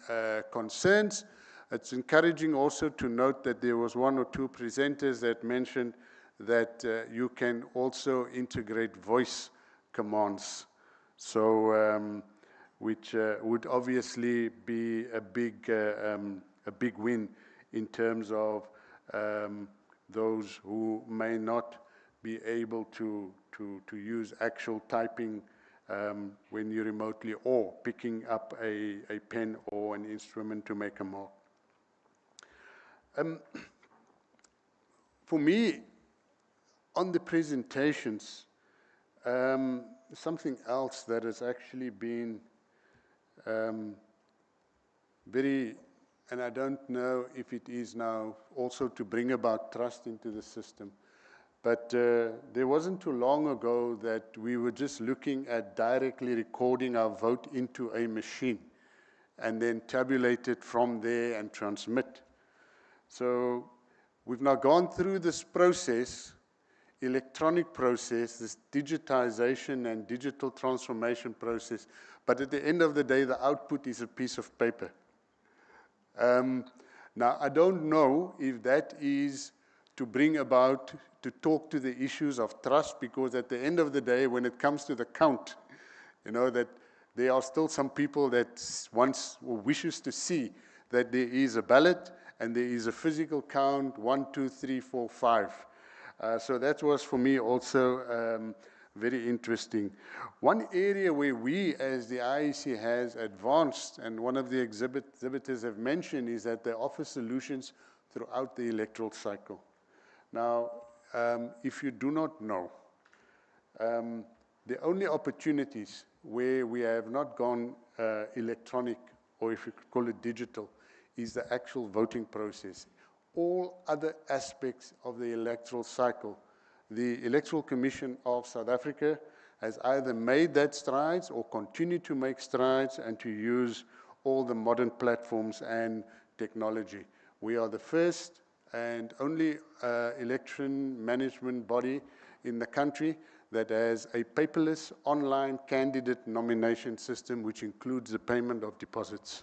concerns, it's encouraging also to note that there was one or two presenters that mentioned that you can also integrate voice commands. So, which would obviously be a big win in terms of those who may not be able to use actual typing when you remotely, or picking up a pen or an instrument to make a mark. For me, on the presentations, something else that has actually been very, and I don't know if it is now also to bring about trust into the system, but there wasn't too long ago that we were just looking at directly recording our vote into a machine and then tabulate it from there and transmit. So we've now gone through this process, electronic process, this digitization and digital transformation process, but at the end of the day, the output is a piece of paper. Now, I don't know if that is to bring about, to talk to the issues of trust, because at the end of the day, when it comes to the count, you know, that there are still some people that wants or wishes to see that there is a ballot and there is a physical count, 1, 2, 3, 4, 5. So that was for me also very interesting. One area where we as the IEC has advanced, and one of the exhibitors have mentioned, is that they offer solutions throughout the electoral cycle. Now, if you do not know, the only opportunities where we have not gone electronic, or if you could call it digital, is the actual voting process. All other aspects of the electoral cycle, the Electoral Commission of South Africa has either made that strides or continue to make strides and to use all the modern platforms and technology. We are the first and only election management body in the country that has a paperless online candidate nomination system, which includes the payment of deposits.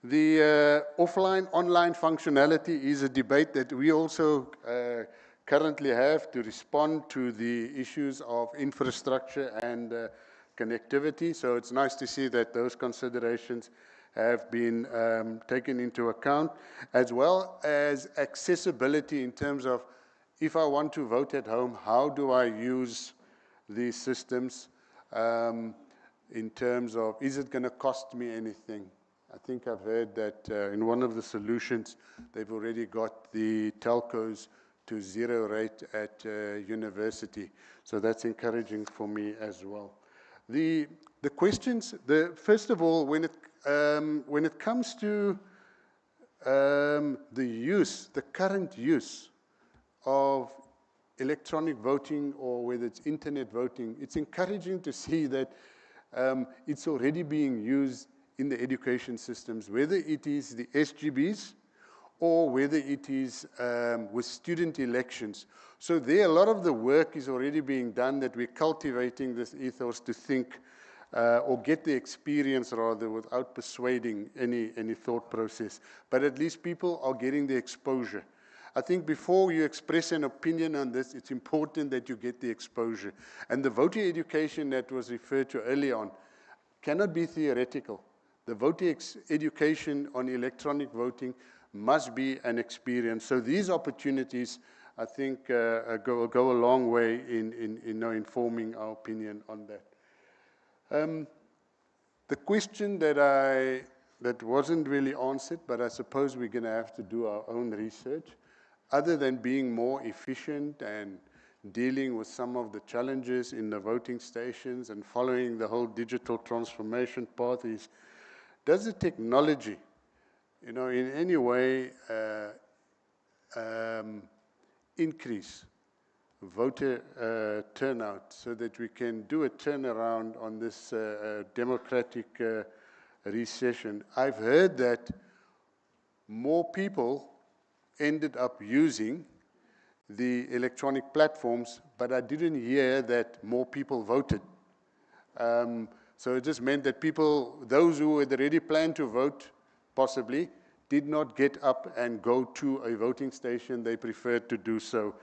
The offline-online functionality is a debate that we also currently have to respond to the issues of infrastructure and connectivity. So it's nice to see that those considerations have been taken into account, as well as accessibility in terms of, if I want to vote at home, how do I use these systems in terms of, is it going to cost me anything? I think I've heard that in one of the solutions, they've already got the telcos to 0 rate at university. So that's encouraging for me as well. The questions, first of all, when it comes to the current use of electronic voting, or whether it's internet voting, it's encouraging to see that it's already being used in the education systems, whether it is the SGBs or whether it is with student elections. So there, a lot of the work is already being done, that we're cultivating this ethos to think or get the experience rather, without persuading any thought process. But at least people are getting the exposure. I think before you express an opinion on this, it's important that you get the exposure. And the voter education that was referred to early on cannot be theoretical. The voter education on electronic voting must be an experience. So these opportunities, I think, go a long way in informing our opinion on that. The question that wasn't really answered, but I suppose we're going to have to do our own research, other than being more efficient and dealing with some of the challenges in the voting stations and following the whole digital transformation path, is, does the technology, in any way increase voter turnout, so that we can do a turnaround on this democratic recession? I've heard that more people ended up using the electronic platforms, but I didn't hear that more people voted. So it just meant that people, those who had already planned to vote, possibly, did not get up and go to a voting station. They preferred to do so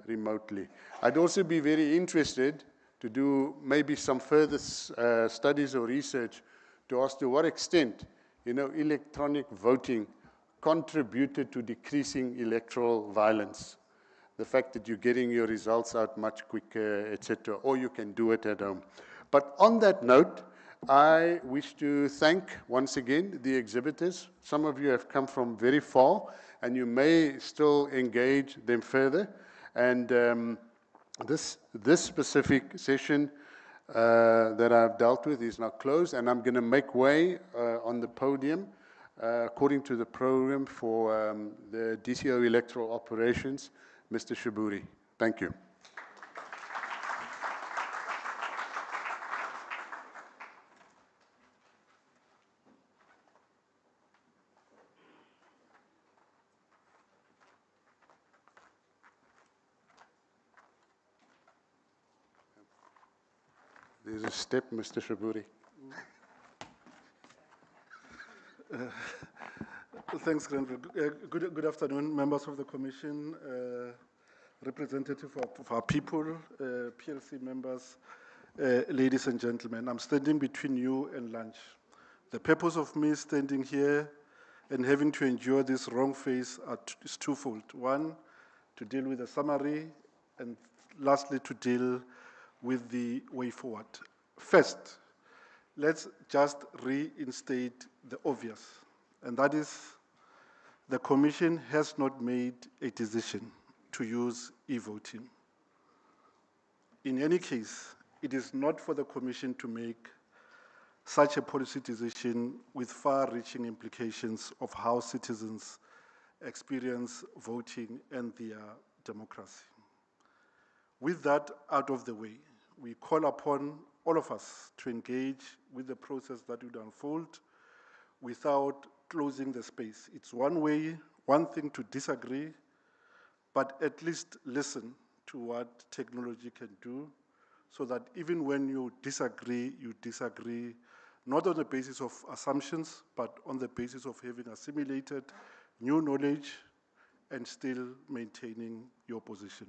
remotely. I'd also be very interested to do maybe some further studies or research to ask to what extent, electronic voting contributed to decreasing electoral violence. The fact that you're getting your results out much quicker, etc., or you can do it at home. But on that note, I wish to thank once again the exhibitors. Some of you have come from very far, and you may still engage them further. And this specific session that I've dealt with is now closed, and I'm going to make way on the podium according to the program for the DCO Electoral Operations, Mr. Shaburi. Thank you. There's a step, Mr. Shaburi.
Thanks, Granville. Good afternoon, members of the Commission, representative of our people, PLC members, ladies and gentlemen. I'm standing between you and lunch. The purpose of me standing here and having to endure this wrong face is twofold. One, to deal with a summary, and lastly, to deal with the way forward. First, let's just reinstate the obvious, and that is the Commission has not made a decision to use e-voting. In any case, it is not for the Commission to make such a policy decision with far-reaching implications of how citizens experience voting and their democracy. With that out of the way, we call upon all of us to engage with the process that would unfold without closing the space. It's one thing to disagree, but at least listen to what technology can do, so that even when you disagree not on the basis of assumptions, but on the basis of having assimilated new knowledge and still maintaining your position.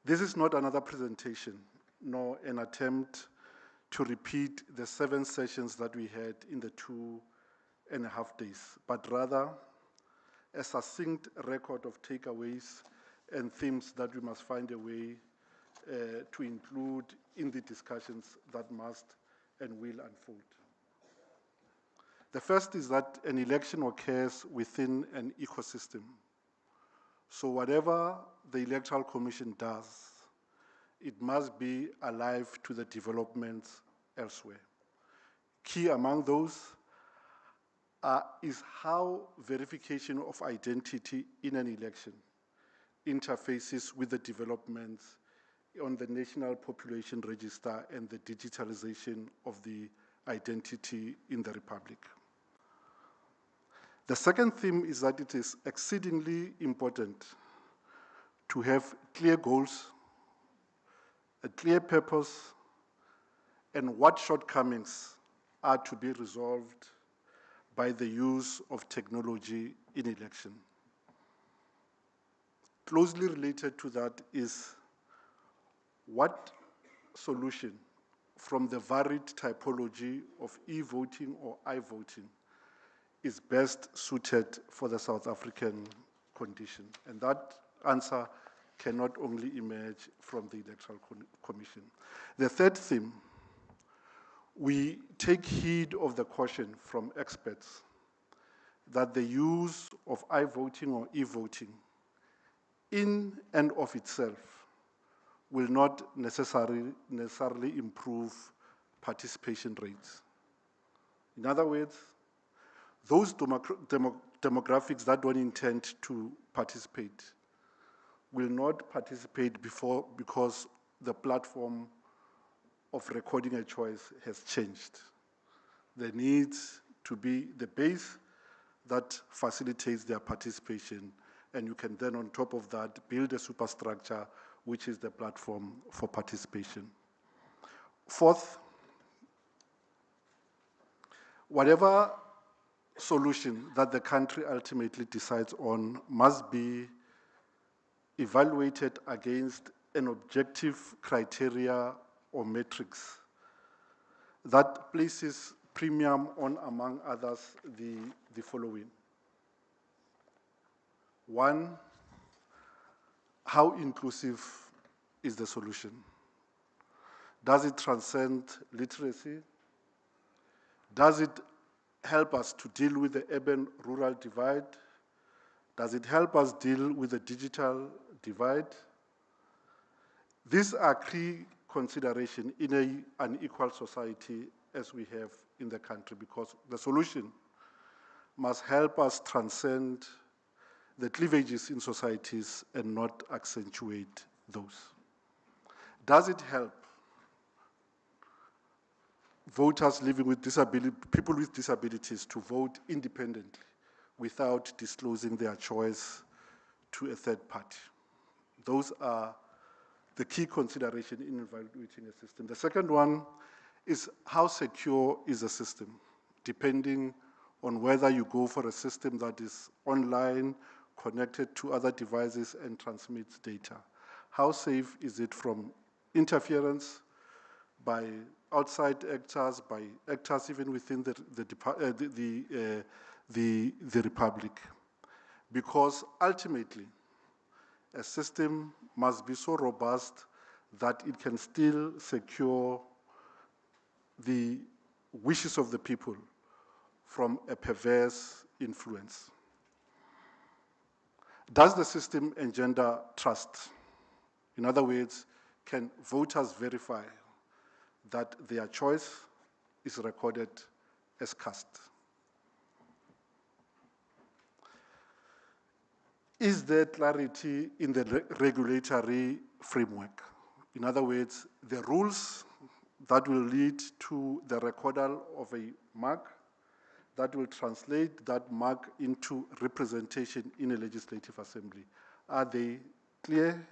This is not another presentation, nor an attempt to repeat the 7 sessions that we had in the 2.5 days, but rather a succinct record of takeaways and themes that we must find a way to include in the discussions that must and will unfold. The first is that an election occurs within an ecosystem. So whatever the Electoral Commission does, it must be alive to the developments elsewhere. Key among those is how verification of identity in an election interfaces with the developments on the National Population Register and the digitalization of the identity in the Republic. The second theme is that it is exceedingly important to have clear goals, a clear purpose, and what shortcomings are to be resolved by the use of technology in election. Closely related to that is what solution from the varied typology of e-voting or I-voting is best suited for the South African condition. And that answer cannot only emerge from the Electoral Commission. The third theme, we take heed of the caution from experts that the use of I-voting or e-voting in and of itself will not necessarily improve participation rates. In other words, those demographics that don't intend to participate will not participate because the platform of recording a choice has changed. There needs to be the base that facilitates their participation, and you can then on top of that build a superstructure which is the platform for participation. Fourth, whatever solution that the country ultimately decides on must be evaluated against an objective criteria or metrics that places premium on, among others, the following. One, how inclusive is the solution? Does it transcend literacy? Does it help us to deal with the urban-rural divide? Does it help us deal with the digital divide? These are key considerations in an unequal society as we have in the country, because the solution must help us transcend the cleavages in societies and not accentuate those. Does it help voters living with disability, people with disabilities, to vote independently without disclosing their choice to a third party? Those are the key consideration in evaluating a system. The second one is how secure is the system? depending on whether you go for a system that is online, connected to other devices, and transmits data. How safe is it from interference by outside actors, by actors even within the Republic? Because ultimately, a system must be so robust that it can still secure the wishes of the people from a perverse influence. Does the system engender trust? In other words, can voters verify that their choice is recorded as cast? Is there clarity in the regulatory framework? In other words, the rules that will lead to the recordal of a mark that will translate that mark into representation in a legislative assembly. Are they clear?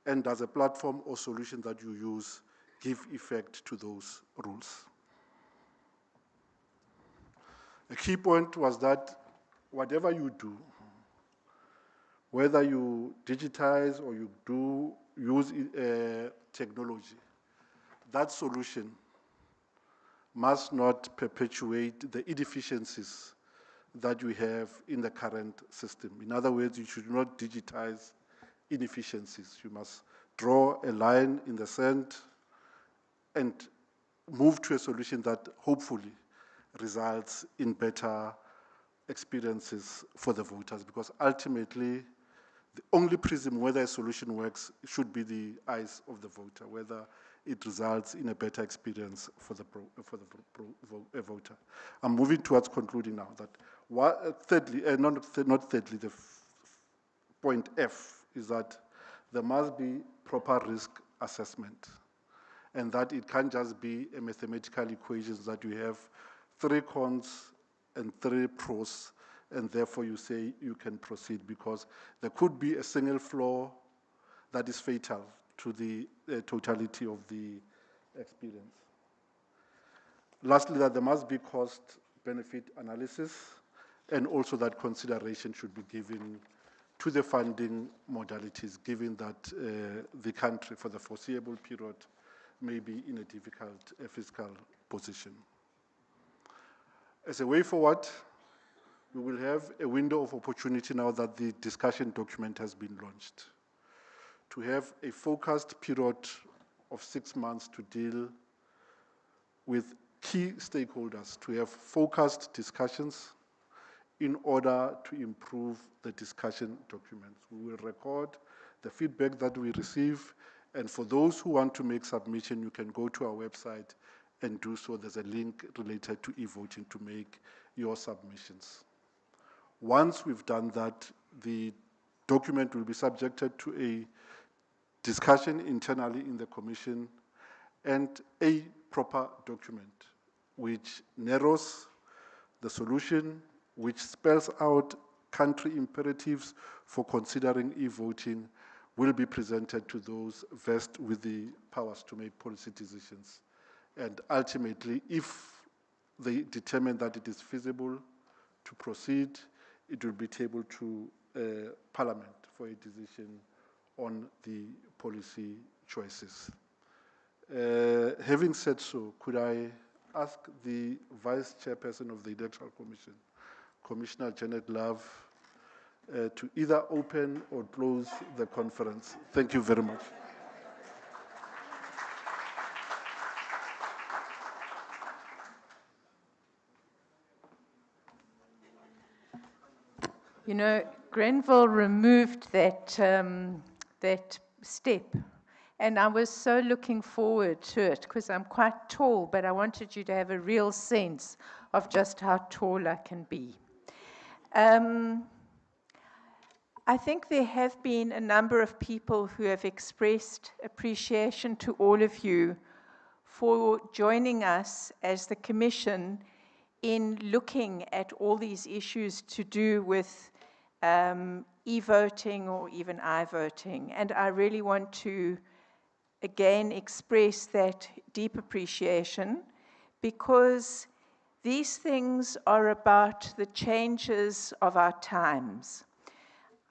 And does a platform or solution that you use give effect to those rules? A key point was that whatever you do, whether you digitize or you do use technology, that solution must not perpetuate the inefficiencies that we have in the current system. In other words, you should not digitize inefficiencies. You must draw a line in the sand and move to a solution that hopefully results in better experiences for the voters, because ultimately the only prism whether a solution works should be the eyes of the voter, whether it results in a better experience for the voter. I'm moving towards concluding now. That thirdly, not thirdly, the point F is that there must be proper risk assessment, and that it can't just be a mathematical equations that you have 3 cons and 3 pros, and therefore you say you can proceed, because there could be a single flaw that is fatal to the totality of the experience. Lastly, that there must be cost-benefit analysis, and also that consideration should be given to the funding modalities, given that the country for the foreseeable period may be in a difficult fiscal position. As a way forward, we will have a window of opportunity now that the discussion document has been launched, to have a focused period of 6 months to deal with key stakeholders, to have focused discussions in order to improve the discussion documents. We will record the feedback that we receive, and for those who want to make submission, you can go to our website and do so. There's a link related to e-voting to make your submissions. Once we've done that, the document will be subjected to a discussion internally in the Commission, and a proper document which narrows the solution, which spells out country imperatives for considering e-voting, will be presented to those vested with the powers to make policy decisions. And ultimately, if they determine that it is feasible to proceed, it will be tabled to Parliament for a decision on the policy choices. Having said so, could I ask the Vice Chairperson of the Electoral Commission, Commissioner Janet Love, to either open or close the conference? Thank you very much.
You know, Grenville removed that, that step, and I was so looking forward to it, because I'm quite tall, but I wanted you to have a real sense of just how tall I can be. I think there have been a number of people who have expressed appreciation to all of you for joining us as the Commission in looking at all these issues to do with e-voting or even I-voting. And I really want to again express that deep appreciation, because These things are about the changes of our times.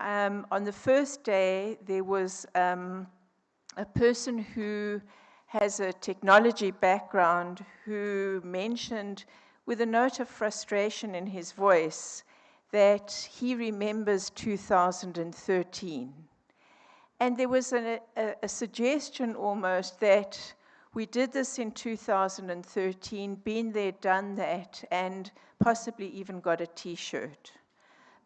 On the first day, there was a person who has a technology background who mentioned, with a note of frustration in his voice, that he remembers 2013. And there was a suggestion almost that we did this in 2013, been there, done that, and possibly even got a T-shirt.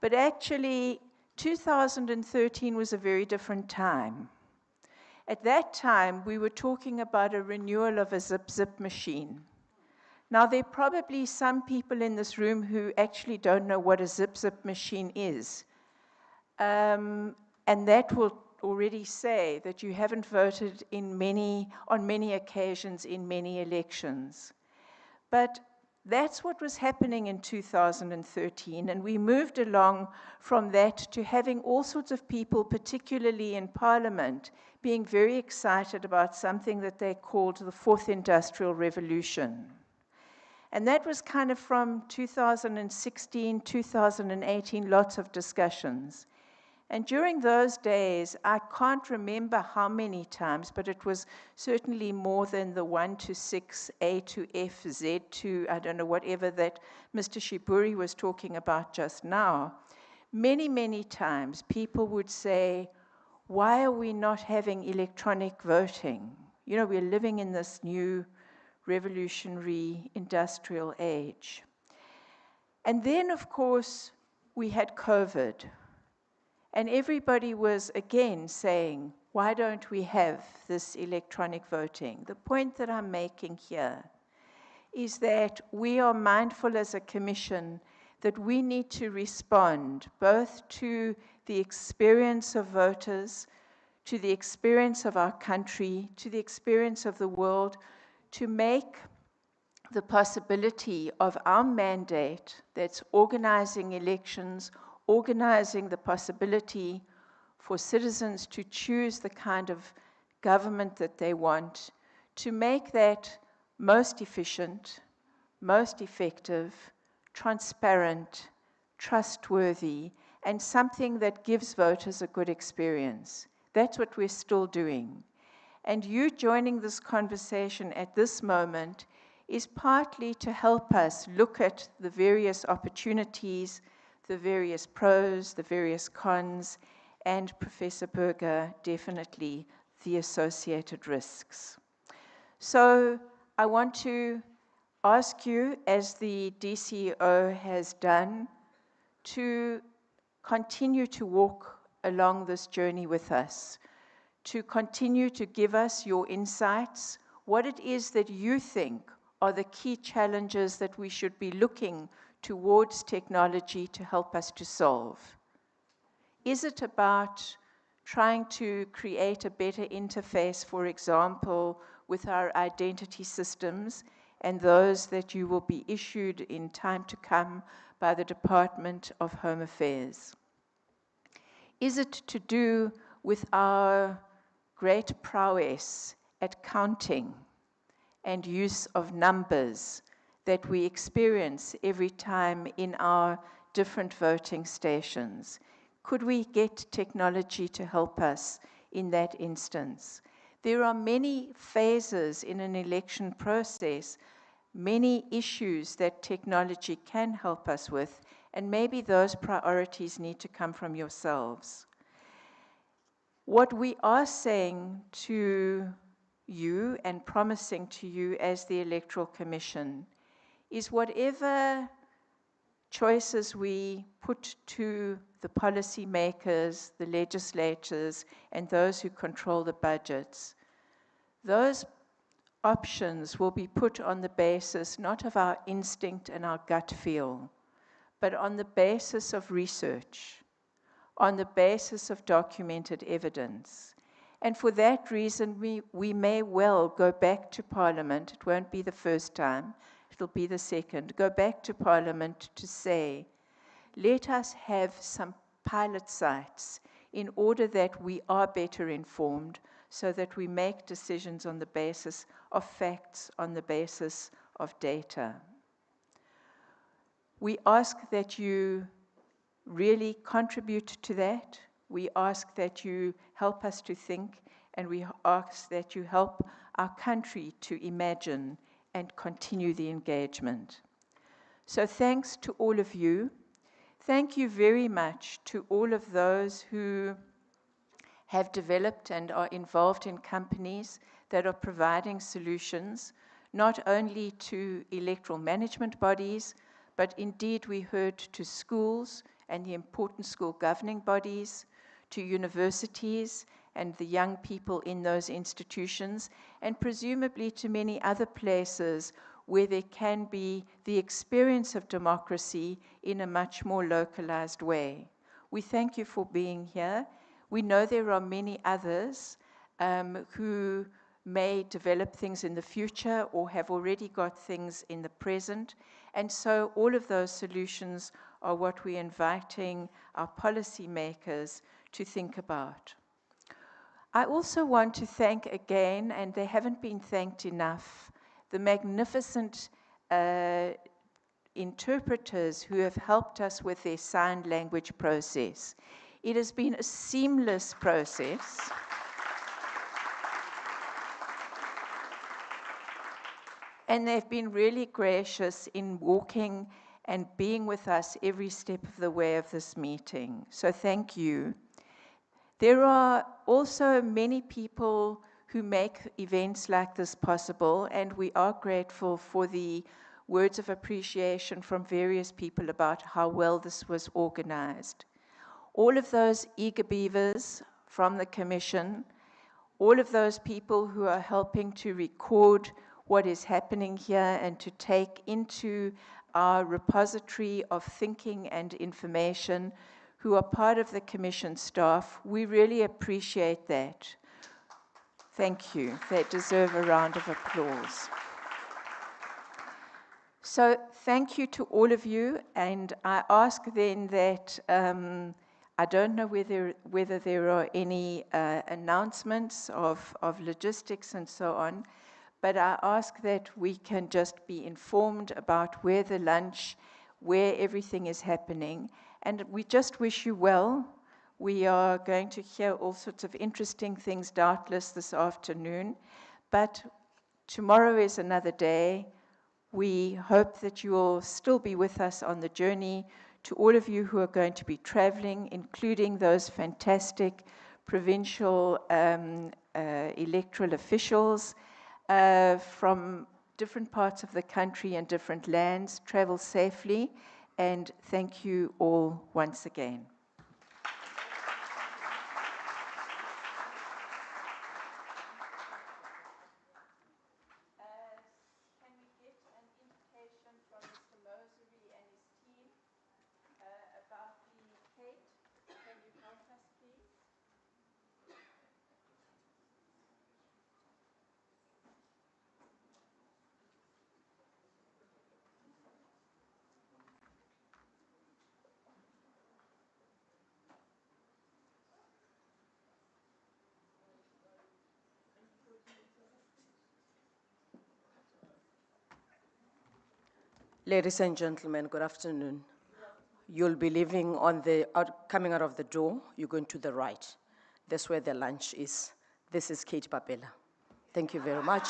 But actually, 2013 was a very different time. At that time, we were talking about a renewal of a zip machine. Now, there are probably some people in this room who actually don't know what a zip machine is. And that will already say that you haven't voted on many occasions in many elections. But that's what was happening in 2013, and we moved along from that to having all sorts of people, particularly in Parliament, being very excited about something that they called the Fourth Industrial Revolution. And that was kind of from 2016, 2018, lots of discussions. And during those days, I can't remember how many times, but it was certainly more than the 1 to 6, A to F, Z to, I don't know, whatever that Mr. Shiburi was talking about just now. Many, many times, people would say, why are we not having electronic voting? You know, we're living in this new revolutionary industrial age. And then, of course, we had COVID. And everybody was, again, saying, why don't we have this electronic voting? The point that I'm making here is that we are mindful as a commission that we need to respond both to the experience of voters, to the experience of our country, to the experience of the world, to make the possibility of our mandate, that's organizing elections, organizing the possibility for citizens to choose the kind of government that they want, to make that most efficient, most effective, transparent, trustworthy, and something that gives voters a good experience. That's what we're still doing. And you joining this conversation at this moment is partly to help us look at the various opportunities, the various pros, the various cons, and Professor Berger, definitely the associated risks. So I want to ask you, as the DCO has done, to continue to walk along this journey with us, to continue to give us your insights, what it is that you think are the key challenges that we should be looking towards technology to help us to solve. Is it about trying to create a better interface, for example, with our identity systems and those that you will be issued in time to come by the Department of Home Affairs? Is it to do with our great prowess at counting and use of numbers that we experience every time in our different voting stations? Could we get technology to help us in that instance? There are many phases in an election process, many issues that technology can help us with, and maybe those priorities need to come from yourselves. What we are saying to you and promising to you as the Electoral Commission is whatever choices we put to the policy makers, the legislators, and those who control the budgets, those options will be put on the basis not of our instinct and our gut feel, but on the basis of research, on the basis of documented evidence. And for that reason, we may well go back to Parliament. It won't be the first time, it'll be the second. Go back to Parliament to say, let us have some pilot sites in order that we are better informed so that we make decisions on the basis of facts, on the basis of data. We ask that you really contribute to that. We ask that you help us to think, and we ask that you help our country to imagine and continue the engagement. So thanks to all of you. Thank you very much to all of those who have developed and are involved in companies that are providing solutions, not only to electoral management bodies, but indeed we heard to schools and the important school governing bodies, to universities and the young people in those institutions, and presumably to many other places where there can be the experience of democracy in a much more localized way. We thank you for being here. We know there are many others who may develop things in the future or have already got things in the present. And so all of those solutions are what we're inviting our policymakers to think about. I also want to thank again, and they haven't been thanked enough, the magnificent interpreters who have helped us with their sign language process. It has been a seamless process. And they've been really gracious in walking and being with us every step of the way of this meeting. So thank you. There are also many people who make events like this possible, and we are grateful for the words of appreciation from various people about how well this was organized. All of those eager beavers from the Commission, all of those people who are helping to record what is happening here and to take into our repository of thinking and information, who are part of the Commission staff, we really appreciate that. Thank you. They deserve a round of applause. So thank you to all of you, and I ask then that, I don't know whether there are any announcements of logistics and so on, but I ask that we can just be informed about where the lunch, where everything is happening, and we just wish you well. We are going to hear all sorts of interesting things doubtless this afternoon, but tomorrow is another day. We hope that you will still be with us on the journey. To all of you who are going to be traveling, including those fantastic provincial electoral officials from different parts of the country and different lands, travel safely, and thank you all once again. Can we get an indication from Mr. Mosery and his team about the Kate? Can you help us, please?
Ladies and gentlemen, good afternoon. You'll be leaving on the, coming out of the door, you're going to the right. That's where the lunch is. This is Kate Papela. Thank you very much.